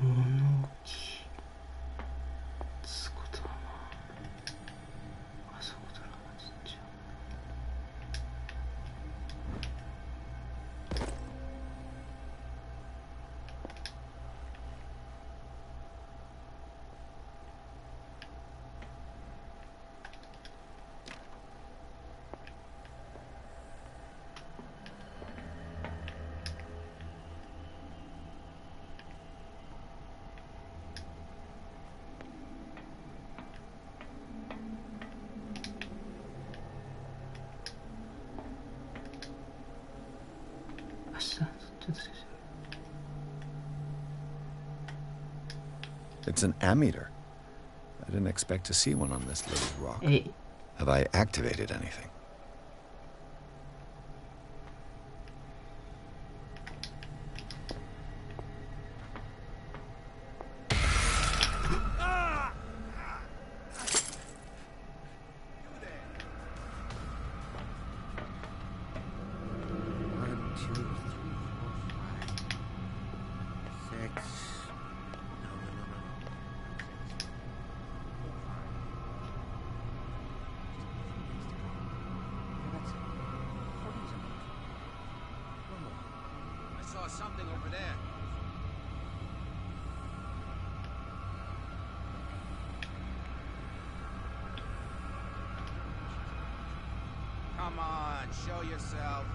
物置。つことだな。あそこだろ、ちっちゃい。It's an ammeter. I didn't expect to see one on this little rock. Hey. Have I activated anything? Something over there. Come on, show yourself.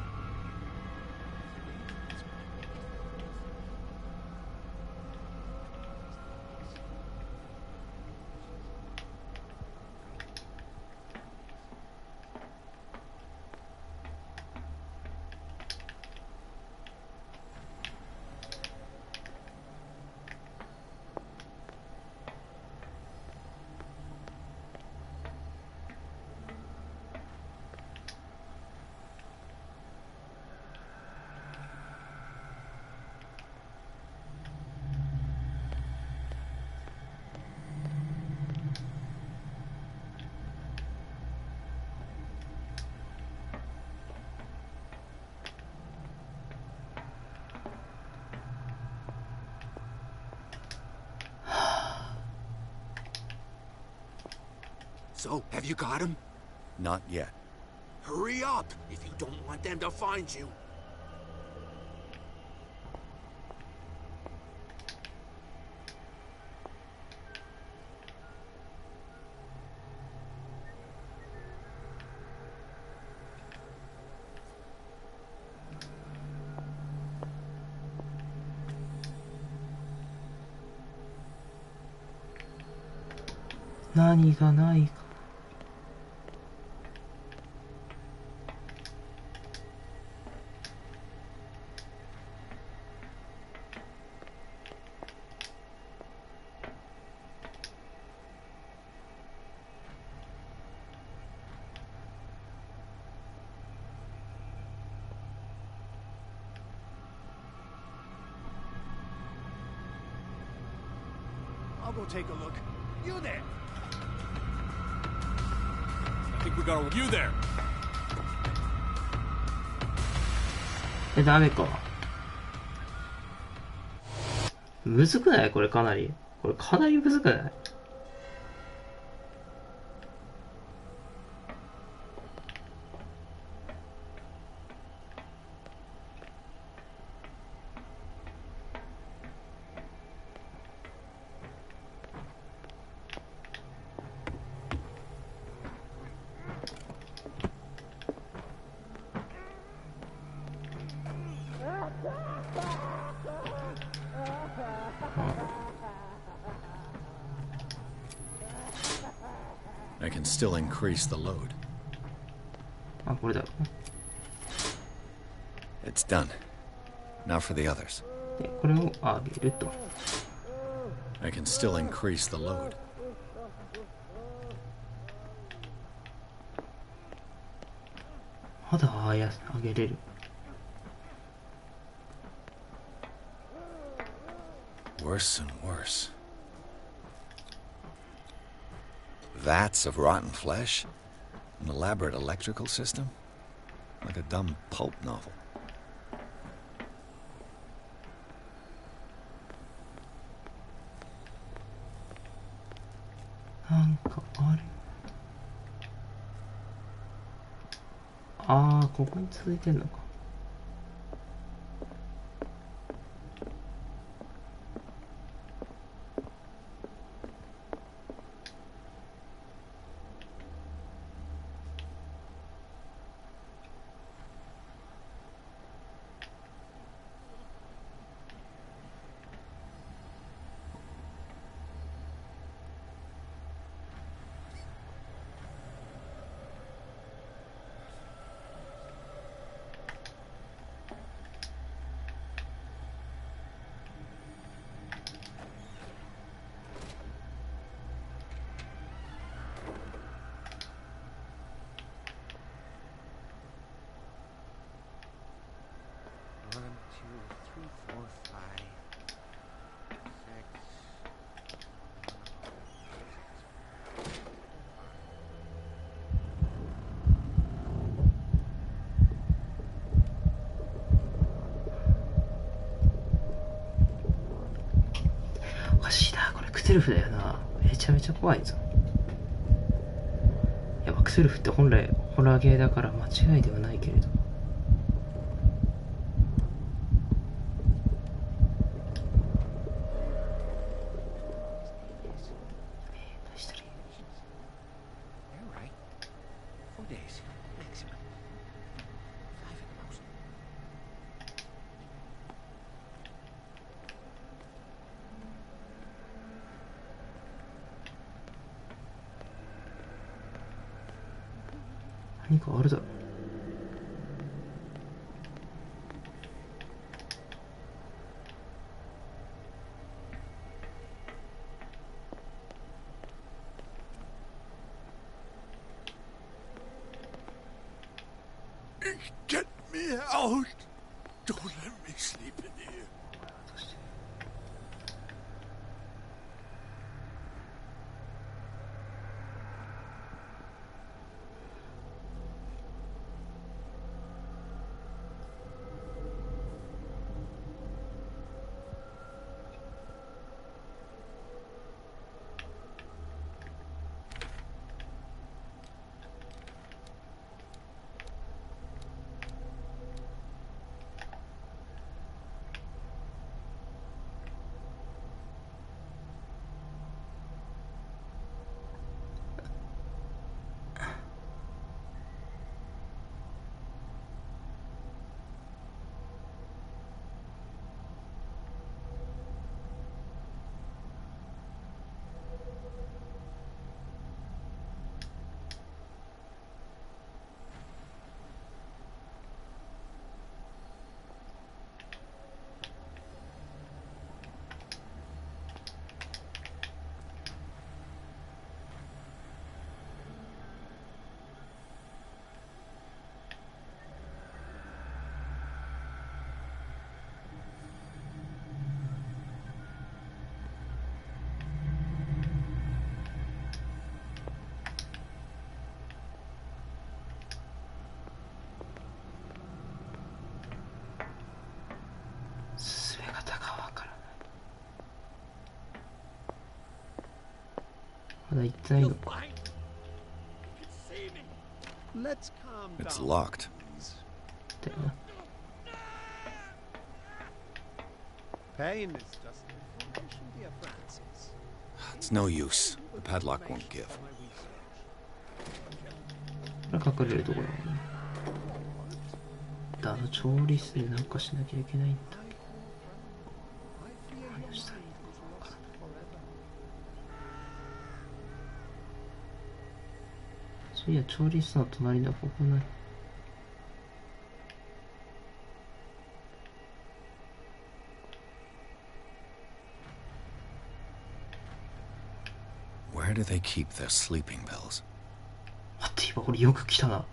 So, have you got him? Not yet. Hurry up, if you don't want them to find you. 何がないか。I'll go take a look. You there? I think we got a... You there! ダメか。むずくない？これかなり。これかなりむずくない？I can still increase the load. あ、これだ。It's done. Now for the others. で、これを上げると。I can still increase the load. まだ上げれる。Worse and worse. Vats of rotten flesh? An elaborate electrical system? Like a dumb pulp novel. Ah, ここに続いてんのか。おかしいな、これクトゥルフだよな。めちゃめちゃ怖いぞ。いや、クトゥルフって本来ホラーゲーだから間違いではないけれど。何かあるだろう。Get me out! Don't let me sleep in here. こだ行ってないの。It's locked. だよな。Pain is just information, dear Francis. It's no use. The padlock won't give. これ隠れるところだね。調理室でなんかしなきゃいけないんだ。何をしたらいいのかわからない。そういや、調理室の隣のここない。Where do they keep their sleeping pills? 待って、今これよく来たな。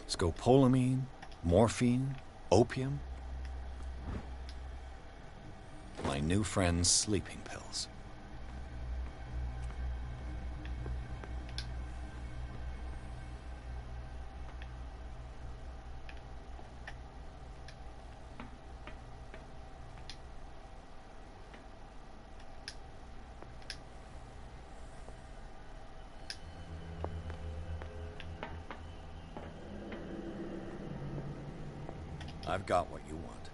Scopolamine, morphine, opium. My new friend's sleeping pills. I've got what you want.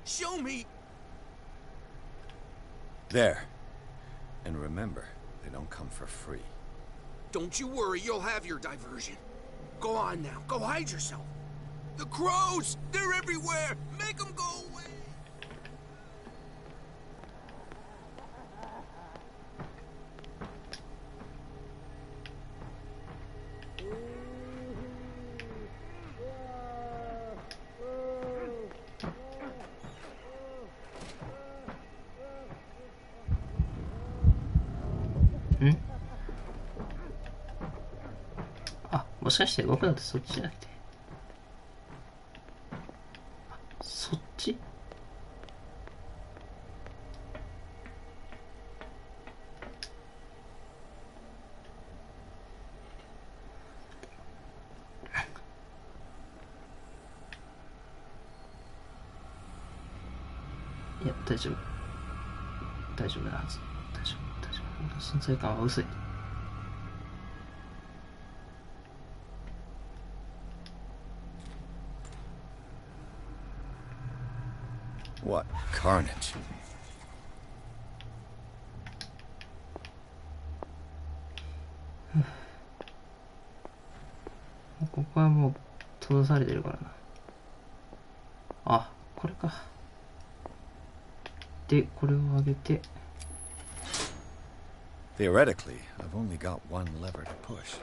Show me! There. And remember, they don't come for free. Don't you worry, you'll have your diversion. Go on now, go hide yourself. The crows! They're everywhere! Make them go away! Hmm? あ、もしかして僕だとそっちじゃなくて。あ、そっち？いや、大丈夫。大丈夫なはず。大丈夫。大丈夫。存在感は薄い。What carnage. ここはもう閉ざされてるからな。あ、これか。で、これを上げて。Theoretically, I've only got one lever to push.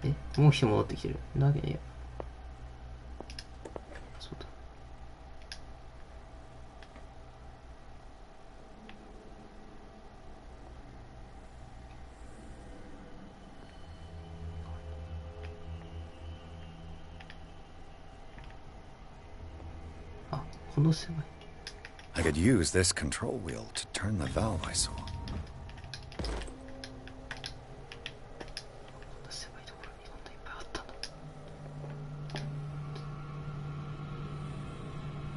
え、もう一人戻ってきてる。なわけねえよ。そうだ。あ、この狭い。I could use this control wheel to turn the valve I saw. 狭いところにこんないっぱいあったんだ。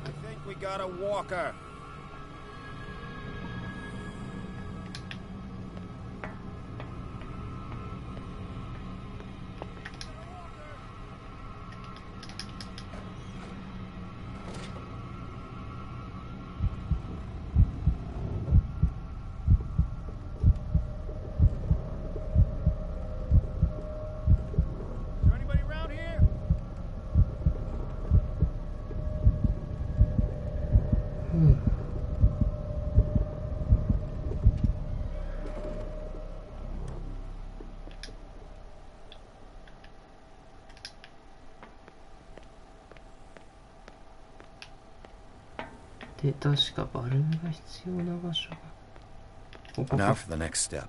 I think we got a walker. 確かバルーンが必要な場所がここ Now か。 for the next step.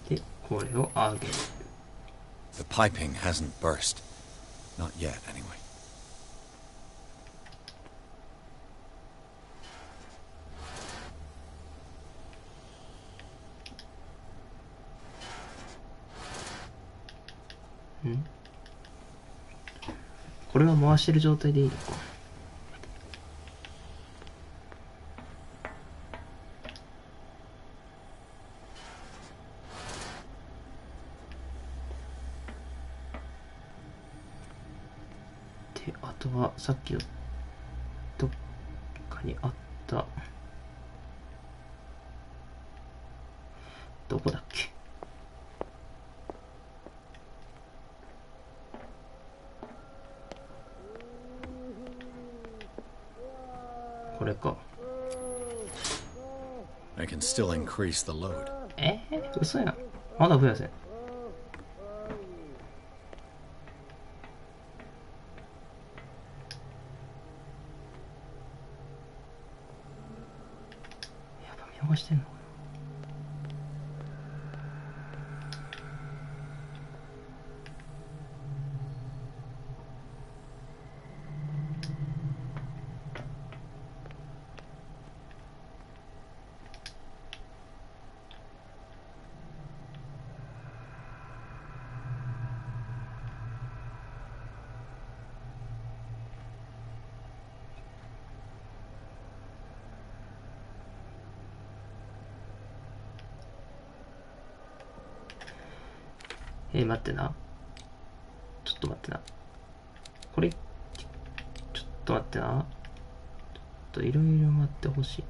でこれを上げる。 The piping hasn't burst. Not yet, anyway. ん？これは回してる状態でいいのか。で、あとはさっきのどっかにあったどこだっけ。これか。 I can still increase the load. 嘘やん。まだ増やせん。やっぱ見逃してんのかな。待ってな。ちょっと待ってな。これ、ちょっと待ってな。ちょっといろいろ待ってほしい。いっ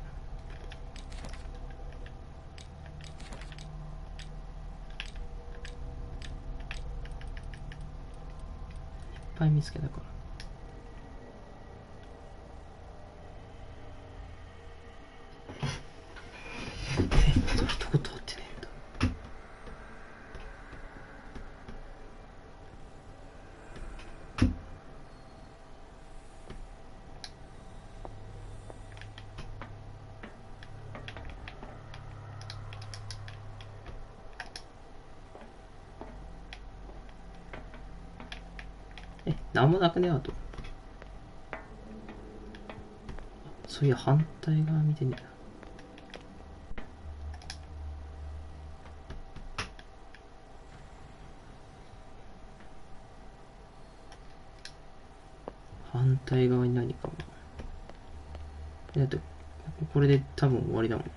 ぱい見つけたから。どこ通ってねえんだ。なんもなくねあと。そういや反対側見てねえな。反対側に何かも。だってこれで多分終わりだもん。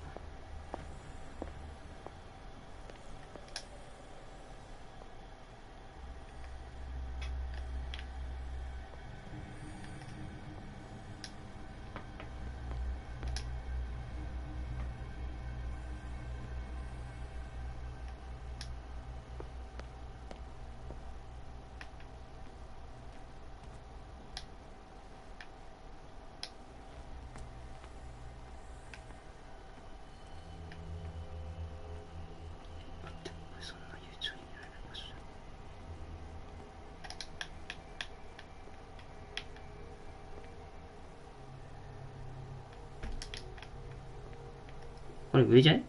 これ上じゃね？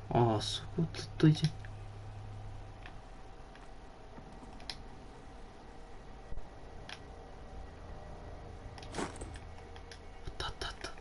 ああ、そこずっといじったったった。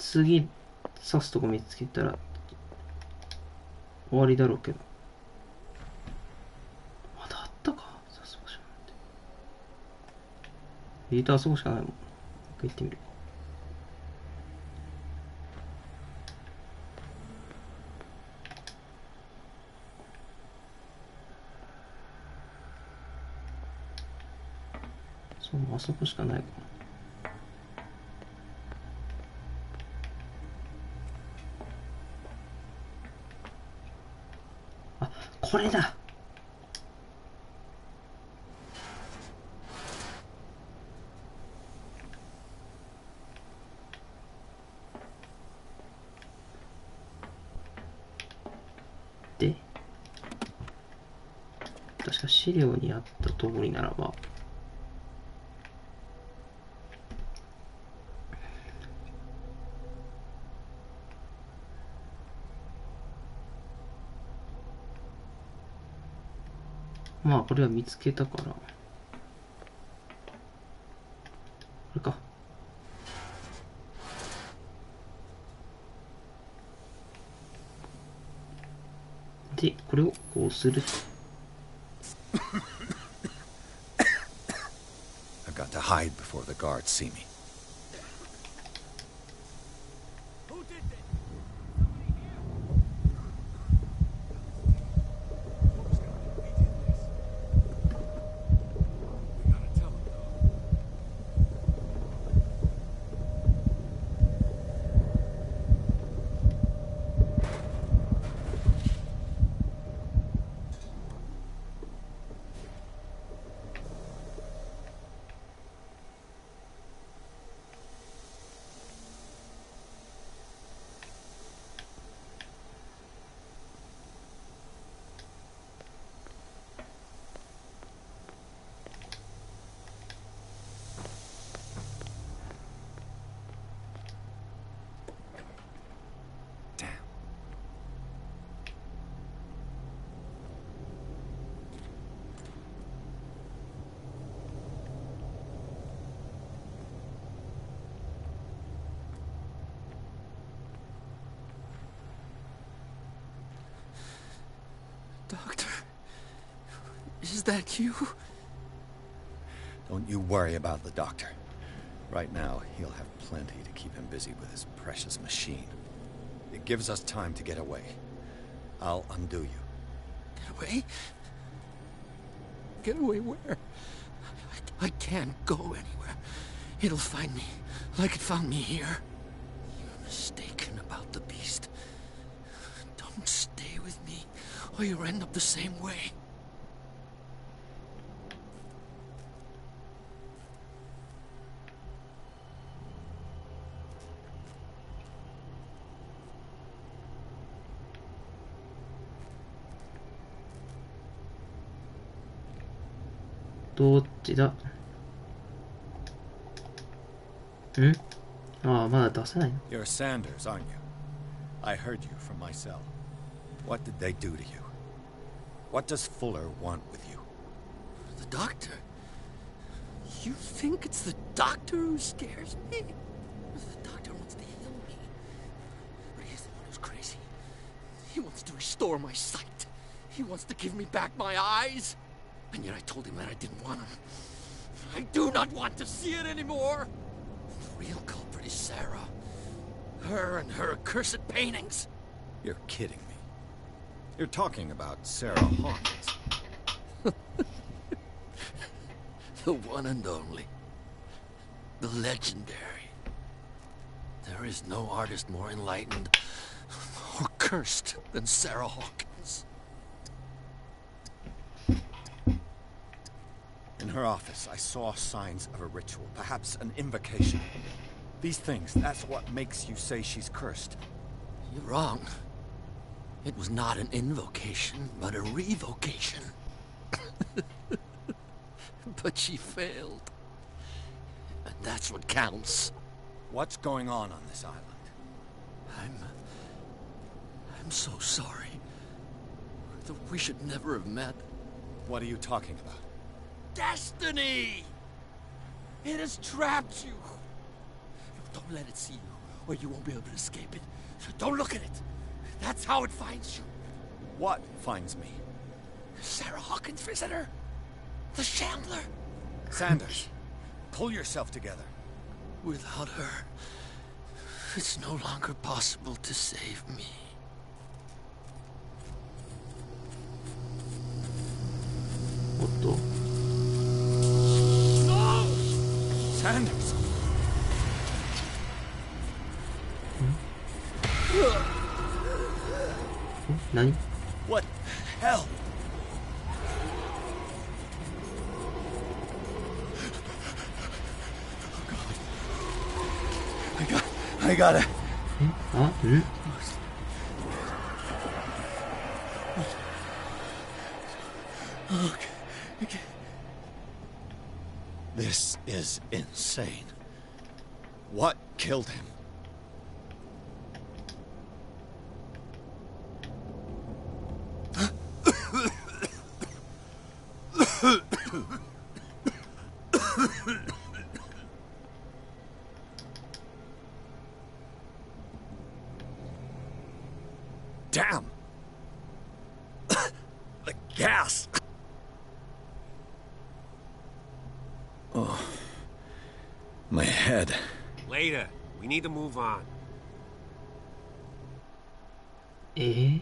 次刺すとこ見つけたら終わりだろうけど。まだあったか、刺す場所なんて。エディターあそこしかないもん。行ってみる。そう、あそこしかないかな。これだ。で、確か資料にあった通りならば、まあこれは見つけたから、これか。で、これをこうする。I've got to hide before the guards see me. Doctor, is that you? Don't you worry about the doctor. Right now, he'll have plenty to keep him busy with his precious machine. It gives us time to get away. I'll undo you. Get away? Get away where? I can't go anywhere. It'll find me, like it found me here. You're mistaken about the beast. Don't stay with me, or you'll end up the same way. Your Sanders, aren't you? I heard you from my cell. What did they do to you? What does Fuller want with you? The doctor? You think it's the doctor who scares me? The doctor wants to heal me. But he's the one who's crazy. He wants to restore my sight. He wants to give me back my eyes. And yet I told him that I didn't want him. I do not want to see it anymore. The real culprit is Sarah. Her and her accursed paintings. You're kidding me. You're talking about Sarah Hawkins. The one and only. The legendary. There is no artist more enlightened or cursed than Sarah Hawkins. In her office, I saw signs of a ritual, perhaps an invocation. These things, that's what makes you say she's cursed. You're wrong. It was not an invocation, but a revocation. But she failed. And that's what counts. What's going on this island? I'm so sorry. We should never have met. What are you talking about? Destiny! It has trapped you. Don't let it see you. or you won't be able to escape it. So don't look at it. That's how it finds you. What finds me? Sarah Hawkins' visitor. The Shambler. Sanders, pull yourself together. Without her, it's no longer possible to save me. What the? No! Sanders! Nani? What the hell? I gotta. Huh? Okay. This is insane. What killed him? Damn! The gas! Oh. My head. Later. We need to move on. Eh?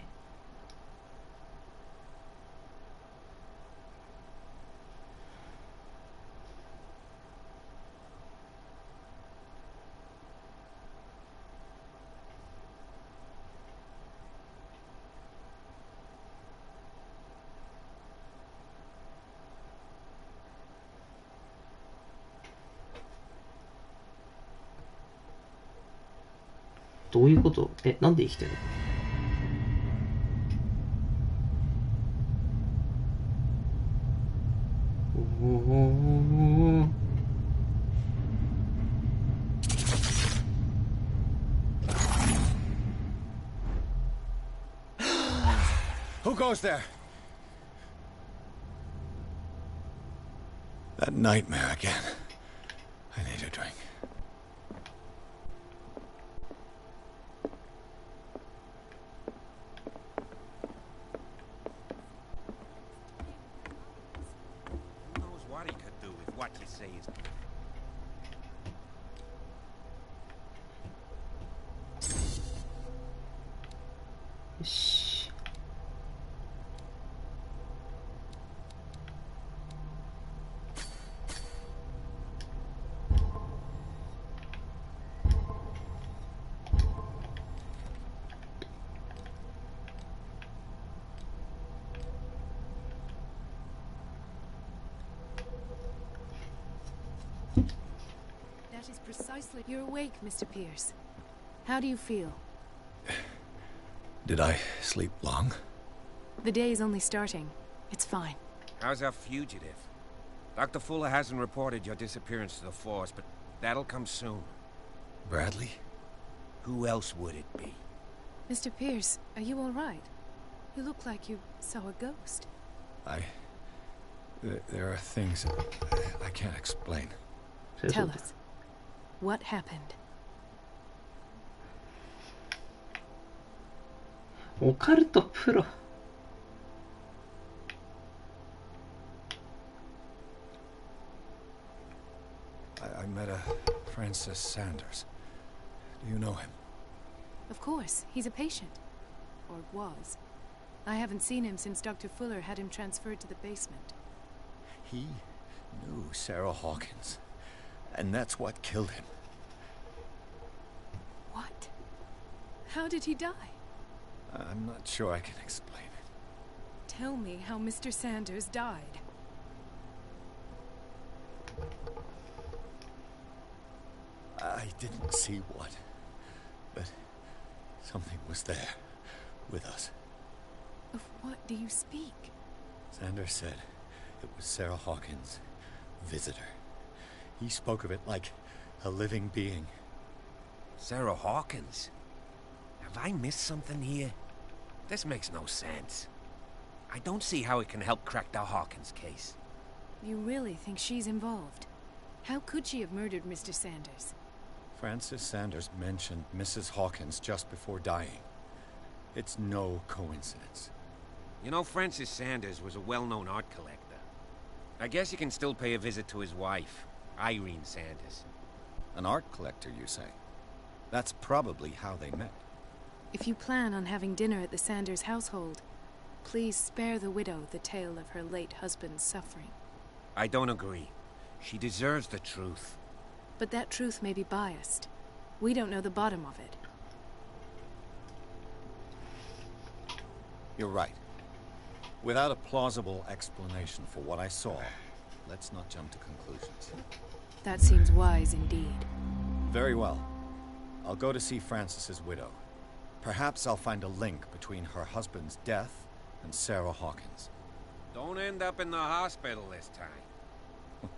どういうこと？なんで生きてるの？Who goes there? That nightmare again. I need a drink. Who knows what he could do with what you say is... Shh. That is precisely... You're awake, Mr. Pierce. How do you feel? Did I sleep long? The day is only starting. It's fine. How's our fugitive? Dr. Fuller hasn't reported your disappearance to the force, but that'll come soon. Bradley? Who else would it be? Mr. Pierce, are you all right? You look like you saw a ghost. There are things I can't explain. Tell us. What happened? オカルトプロ。I met a Francis Sanders. Do you know him? Of course. He's a patient. Or was. I haven't seen him since Dr. Fuller had him transferred to the basement. He knew Sarah Hawkins. And that's what killed him. What? How did he die? I'm not sure I can explain it. Tell me how Mr. Sanders died. I didn't see what, but something was there with us. Of what do you speak? Sanders said it was Sarah Hawkins' visitor. He spoke of it like a living being. Sarah Hawkins? Have I missed something here? This makes no sense. I don't see how it can help crack the Hawkins case. You really think she's involved? How could she have murdered Mr. Sanders? Francis Sanders mentioned Mrs. Hawkins just before dying. It's no coincidence. You know, Francis Sanders was a well-known art collector. I guess you can still pay a visit to his wife, Irene Sanders. An art collector, you say? That's probably how they met. If you plan on having dinner at the Sanders household, please spare the widow the tale of her late husband's suffering. I don't agree. She deserves the truth. But that truth may be biased. We don't know the bottom of it. You're right. Without a plausible explanation for what I saw, let's not jump to conclusions. That seems wise indeed. Very well. I'll go to see Francis's widow. Perhaps I'll find a link between her husband's death and Sarah Hawkins. Don't end up in the hospital this time.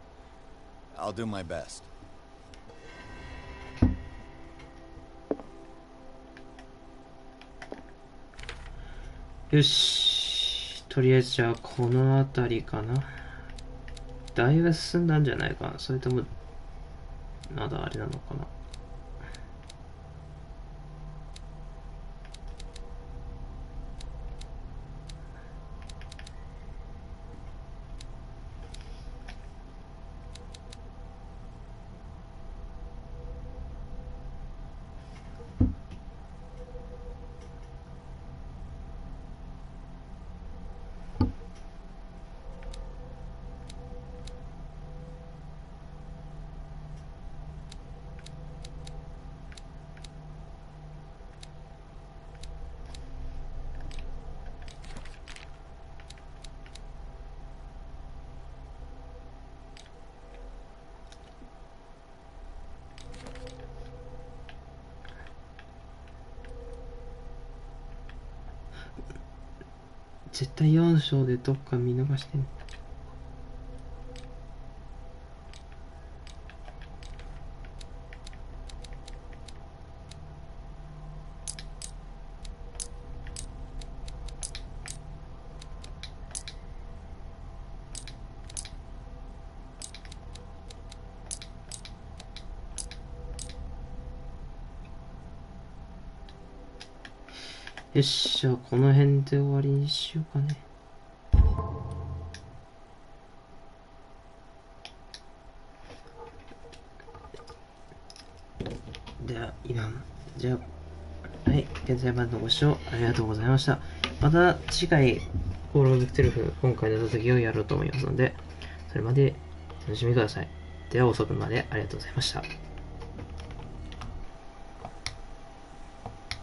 I'll do my best. よし。とりあえずじゃあこの辺りかな。だいぶ進んだんじゃないかな。それともまだあれなのかな。絶対4章でどっか見逃してん。よっしゃ、この辺で終わりにしようかね。では、じゃあ、はい、現在版のご視聴ありがとうございました。また次回、コールオブクトゥルフ、今回の続きをやろうと思いますので、それまで楽しみください。では遅くまでありがとうございました。